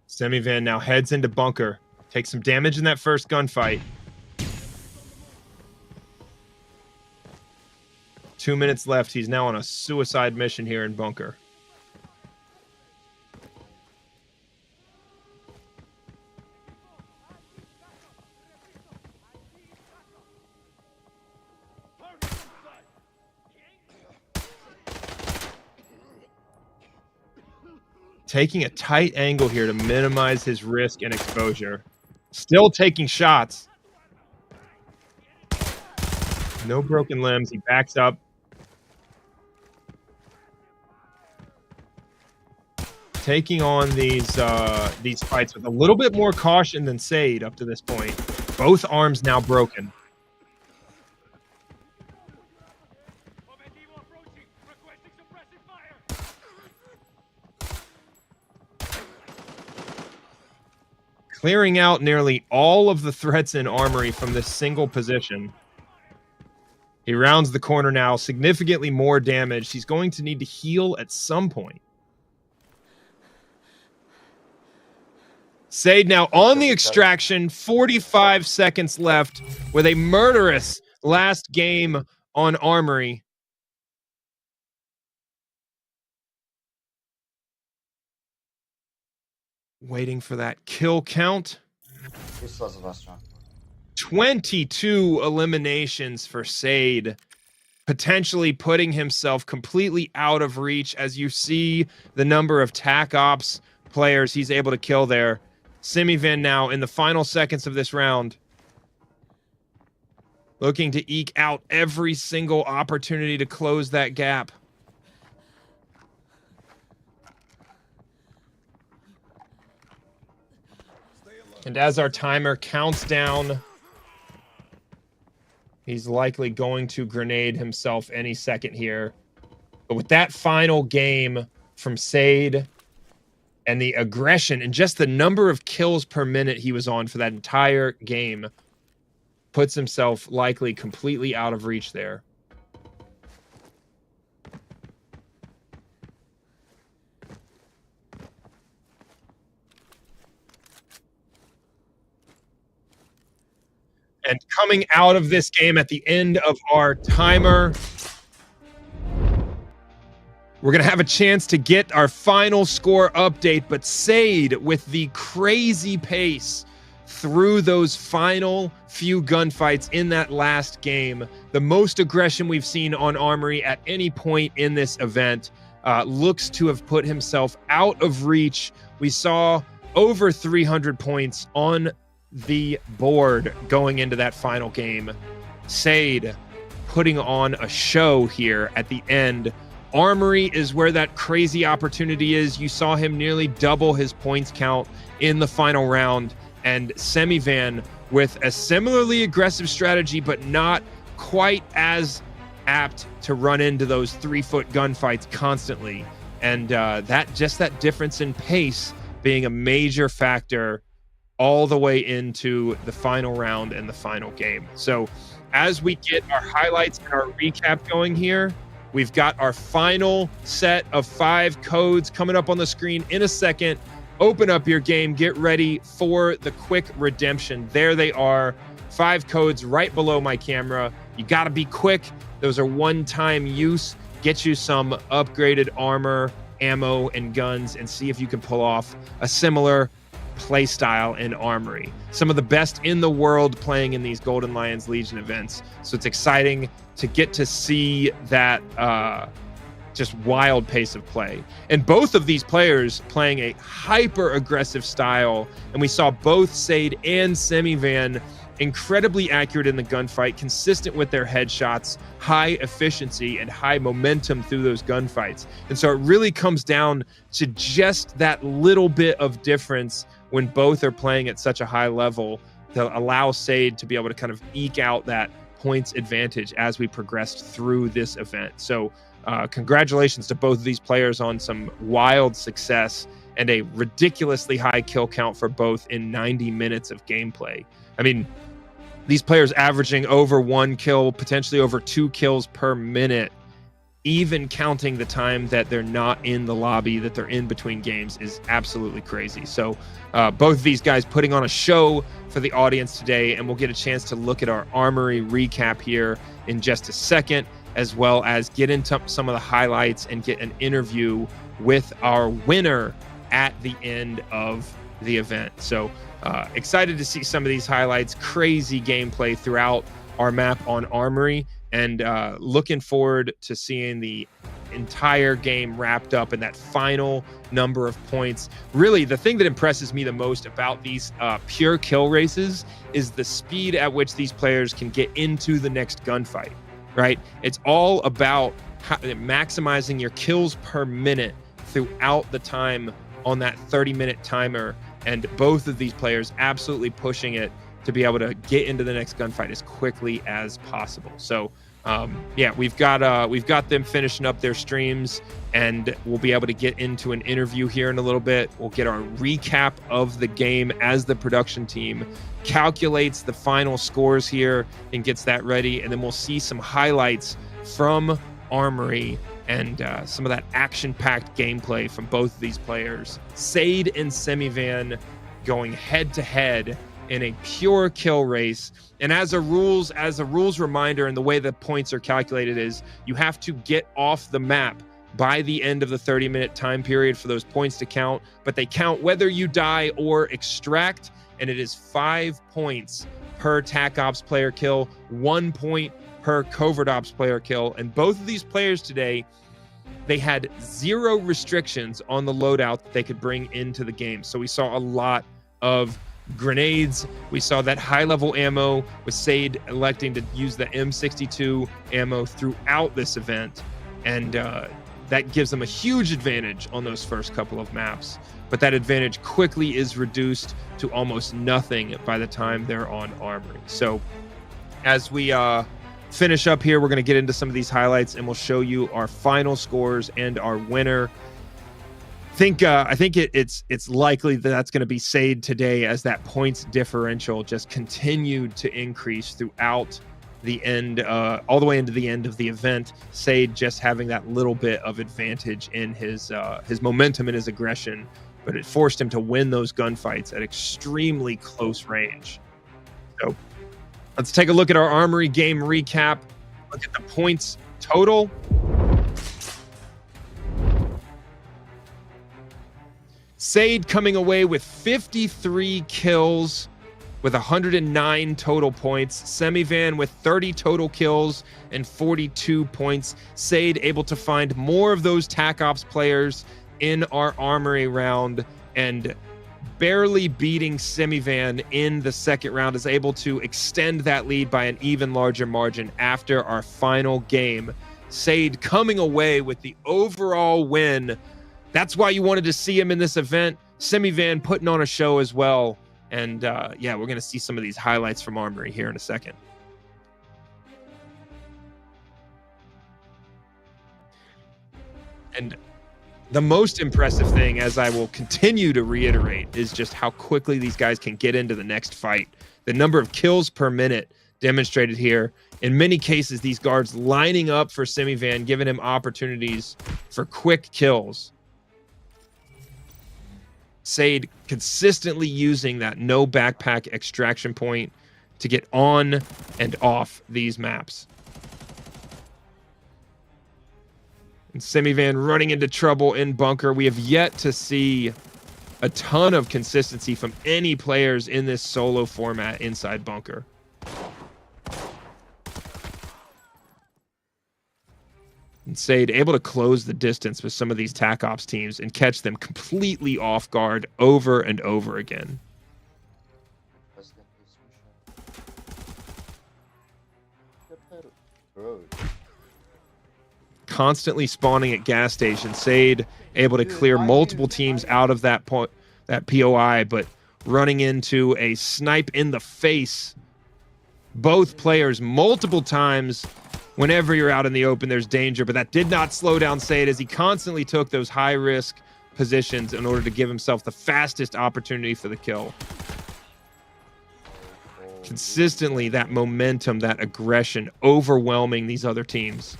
SEMIVAN now heads into bunker. Takes some damage in that first gunfight. 2 minutes left. He's now on a suicide mission here in bunker. Taking a tight angle here to minimize his risk and exposure. Still taking shots. No broken limbs. He backs up. Taking on these fights with a little bit more caution than SADE up to this point. Both arms now broken. Clearing out nearly all of the threats in Armory from this single position. He rounds the corner now, significantly more damage. He's going to need to heal at some point. SADE now on the extraction, 45 seconds left with a murderous last game on Armory. Waiting for that kill count. This was the last round. 22 eliminations for SADE, potentially putting himself completely out of reach as you see the number of TAC Ops players he's able to kill there. SEMIVAN now in the final seconds of this round, looking to eke out every single opportunity to close that gap. And as our timer counts down, he's likely going to grenade himself any second here. But with that final game from SADE and the aggression and just the number of kills per minute he was on for that entire game, puts himself likely completely out of reach there. And coming out of this game at the end of our timer, we're going to have a chance to get our final score update, but SADE with the crazy pace through those final few gunfights in that last game, the most aggression we've seen on Armory at any point in this event, looks to have put himself out of reach. We saw over 300 points on the board going into that final game. SADE putting on a show here at the end. Armory is where that crazy opportunity is. You saw him nearly double his points count in the final round, and SEMIVAN with a similarly aggressive strategy, but not quite as apt to run into those 3-foot gunfights constantly. And that difference in pace being a major factor all the way into the final round and the final game. So as we get our highlights and our recap going here, we've got our final set of 5 codes coming up on the screen in a second. Open up your game, get ready for the quick redemption. There they are, 5 codes right below my camera. You gotta be quick. Those are one-time use. Get you some upgraded armor, ammo, and guns, and see if you can pull off a similar play style in Armory. Some of the best in the world playing in these Golden Lions Legion events. So it's exciting to get to see that just wild pace of play. And both of these players playing a hyper aggressive style. And we saw both SADE and SEMIVAN incredibly accurate in the gunfight, consistent with their headshots, high efficiency and high momentum through those gunfights. And so it really comes down to just that little bit of difference when both are playing at such a high level to allow SADE to be able to kind of eke out that points advantage as we progressed through this event. So congratulations to both of these players on some wild success and a ridiculously high kill count for both in 90 minutes of gameplay. I mean, these players averaging over 1 kill, potentially over 2 kills per minute, even counting the time that they're not in the lobby, that they're in between games, is absolutely crazy. So both of these guys putting on a show for the audience today, and we'll get a chance to look at our Armory recap here in just a second, as well as get into some of the highlights and get an interview with our winner at the end of the event. So excited to see some of these highlights. Crazy gameplay throughout our map on Armory, and looking forward to seeing the entire game wrapped up in that final number of points. Really, the thing that impresses me the most about these pure kill races is the speed at which these players can get into the next gunfight, right? It's all about maximizing your kills per minute throughout the time on that 30-minute timer, and both of these players absolutely pushing it to be able to get into the next gunfight as quickly as possible. So yeah, we've got them finishing up their streams, and we'll be able to get into an interview here in a little bit. We'll get our recap of the game as the production team calculates the final scores here and gets that ready, and then we'll see some highlights from Armory and some of that action-packed gameplay from both of these players. SADE and SEMIVAN going head-to-head in a pure kill race. And as a rules reminder, and the way the points are calculated is you have to get off the map by the end of the 30-minute time period for those points to count, but they count whether you die or extract, and it is 5 points per TAC Ops player kill, 1 point per Covert Ops player kill. And both of these players today, they had 0 restrictions on the loadout that they could bring into the game. So we saw a lot of grenades. We saw that high-level ammo, with SADE electing to use the M62 ammo throughout this event. And that gives them a huge advantage on those first couple of maps. But that advantage quickly is reduced to almost nothing by the time they're on Armory. So as we finish up here, we're going to get into some of these highlights, and we'll show you our final scores and our winner. I think it's likely that that's going to be SADE today, as that points differential just continued to increase throughout the end, all the way into the end of the event. SADE just having that little bit of advantage in his momentum and his aggression, but it forced him to win those gunfights at extremely close range. So let's take a look at our Armory game recap. Look at the points total. SADE coming away with 53 kills with 109 total points. SEMIVAN with 30 total kills and 42 points. SADE able to find more of those TAC Ops players in our Armory round, and barely beating SEMIVAN in the second round, is able to extend that lead by an even larger margin after our final game. SADE coming away with the overall win. That's why you wanted to see him in this event. SEMIVAN putting on a show as well. And yeah, we're going to see some of these highlights from Armory here in a second. And the most impressive thing, as I will continue to reiterate, is just how quickly these guys can get into the next fight. The number of kills per minute demonstrated here. In many cases, these guards lining up for SEMIVAN, giving him opportunities for quick kills. SADE consistently using that no backpack extraction point to get on and off these maps. And SEMIVAN running into trouble in bunker. We have yet to see a ton of consistency from any players in this solo format inside bunker. And SADE able to close the distance with some of these TAC Ops teams and catch them completely off guard over and over again. Constantly spawning at gas stations. SADE able to clear multiple teams out of that POI, but running into a snipe in the face. Both players multiple times. Whenever you're out in the open, there's danger, but that did not slow down SADE as he constantly took those high-risk positions in order to give himself the fastest opportunity for the kill. Consistently, that momentum, that aggression, overwhelming these other teams.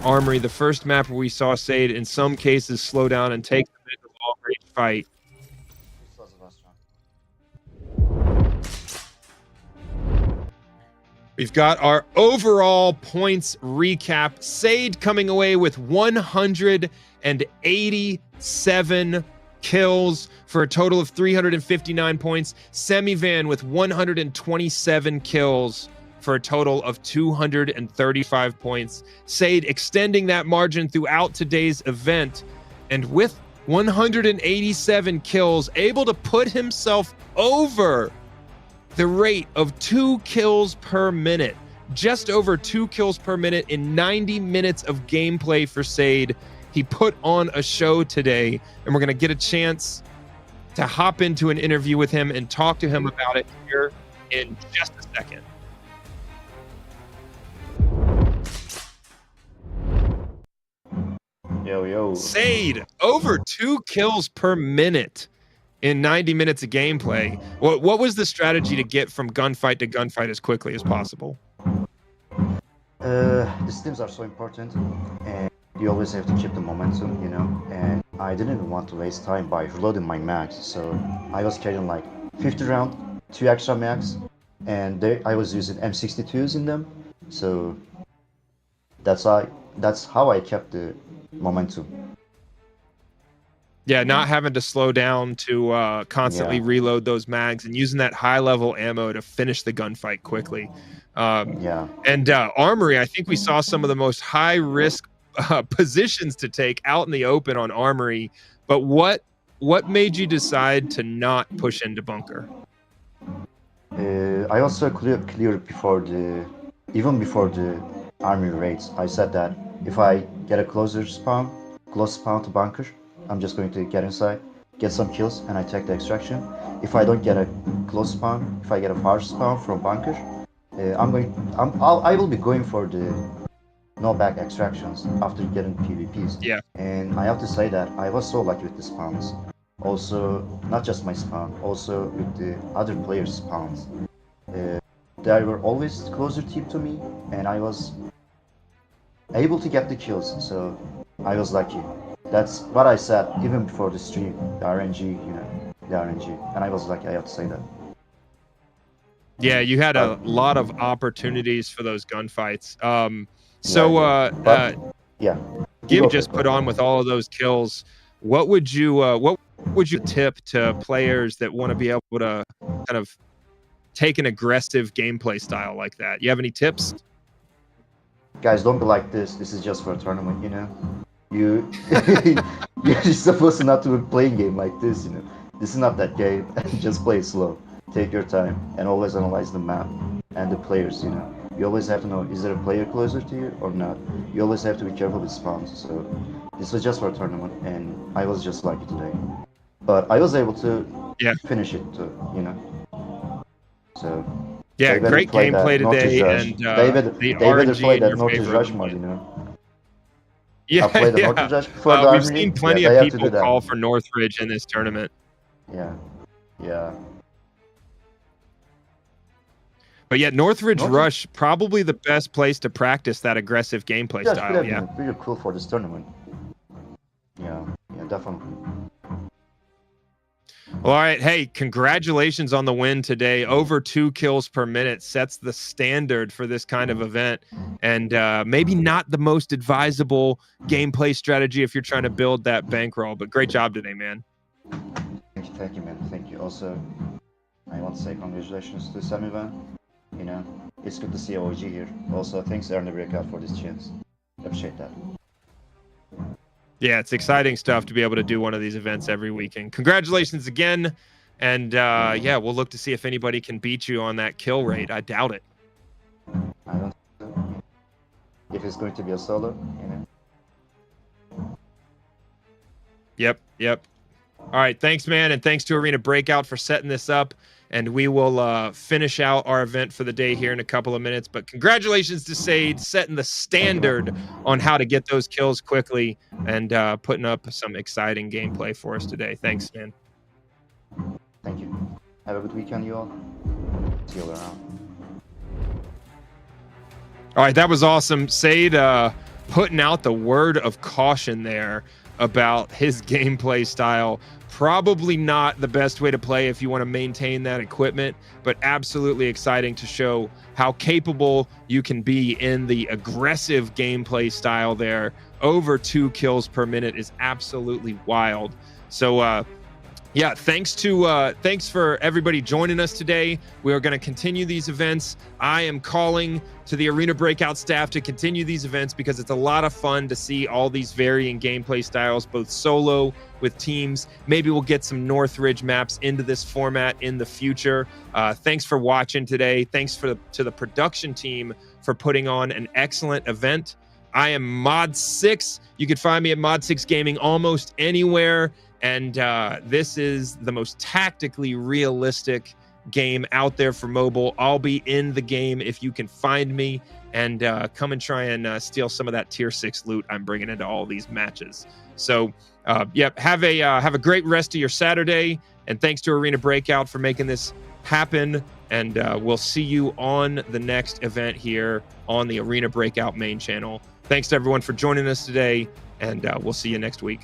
Armory, the first map where we saw SADE in some cases slow down and take them into a long-range fight. We've got our overall points recap. SADE coming away with 187 kills for a total of 359 points. SEMIVAN with 127 kills for a total of 235 points. SADE extending that margin throughout today's event, and with 187 kills, able to put himself over the rate of 2 kills per minute. Just over 2 kills per minute in 90 minutes of gameplay for SADE. He put on a show today, and we're going to get a chance to hop into an interview with him and talk to him about it here in just a second. Yo. SADE, over 2 kills per minute in 90 minutes of gameplay. What was the strategy to get from gunfight to gunfight as quickly as possible? The stims are so important, and you always have to keep the momentum, you know, and I didn't even want to waste time by reloading my mags, so I was carrying like 50 round, 2 extra mags, and I was using M62s in them, so that's how I kept the momentum. Yeah, not having to slow down to constantly reload those mags and using that high-level ammo to finish the gunfight quickly. And Armory, I think we saw some of the most high-risk positions to take out in the open on Armory. But what made you decide to not push into bunker? I also clear even before the Armory raids. I said that if I get a close spawn to bunker, I'm just going to get inside, get some kills, and I take the extraction. If I don't get a close spawn, if I get a far spawn from bunker, I will be going for the no back extractions after getting PvPs. Yeah. And I have to say that I was so lucky with the spawns. Also, not just my spawn, also with the other players' spawns. They were always closer team to me, and I was able to get the kills. So I was lucky. That's what I said even before the stream, the RNG, and I was lucky, I have to say that. Yeah, you had a lot of opportunities for those gunfights. Give just put on with all of those kills. What would you tip to players that want to be able to kind of take an aggressive gameplay style like that? You have any tips? Guys, don't be like this. This is just for a tournament, you know. You're supposed not to be playing game like this, you know. This is not that game. Just play it slow. Take your time and always analyze the map and the players, you know. You always have to know, is there a player closer to you or not? You always have to be careful with spawns. So this was just for a tournament, and I was just lucky today. But I was able to finish it too, you know. So yeah, great gameplay today, and they better play that Northern Rush mod, you know. Yeah, we've seen plenty of people call for Northridge in this tournament. Yeah. But yeah, Northridge Rush, probably the best place to practice that aggressive gameplay style. Yeah, really cool for this tournament. Yeah, definitely. Well, all right. Hey, congratulations on the win today. Over 2 kills per minute sets the standard for this kind of event. And maybe not the most advisable gameplay strategy if you're trying to build that bankroll, but great job today, man. Thank you, man. Thank you. Also, I want to say congratulations to SEMIVAN. You know, it's good to see OG here. Also, thanks Arena Breakout for this chance. Appreciate that. Yeah, it's exciting stuff to be able to do one of these events every weekend. Congratulations again. And yeah, we'll look to see if anybody can beat you on that kill rate. I doubt it. I don't know. If it's going to be a solo, you know. Yep. All right, thanks, man, and thanks to Arena Breakout for setting this up. And we will finish out our event for the day here in a couple of minutes. But congratulations to SADE, setting the standard on how to get those kills quickly and putting up some exciting gameplay for us today. Thanks, man. Thank you. Have a good weekend, you all. See you around. All right, that was awesome. SADE putting out the word of caution there about his gameplay style. Probably not the best way to play if you want to maintain that equipment, but absolutely exciting to show how capable you can be in the aggressive gameplay style there. Over 2 kills per minute is absolutely wild. So yeah, thanks for everybody joining us today. We are going to continue these events. I am calling to the Arena Breakout staff to continue these events because it's a lot of fun to see all these varying gameplay styles, both solo with teams. Maybe we'll get some Northridge maps into this format in the future. Thanks for watching today. Thanks to the production team for putting on an excellent event. I am Mod6. You can find me at Mod6 Gaming almost anywhere. And this is the most tactically realistic game out there for mobile. I'll be in the game if you can find me, and come and try and steal some of that tier 6 loot I'm bringing into all these matches. So, yep, have a great rest of your Saturday, and thanks to Arena Breakout for making this happen. And we'll see you on the next event here on the Arena Breakout main channel. Thanks to everyone for joining us today, and we'll see you next week.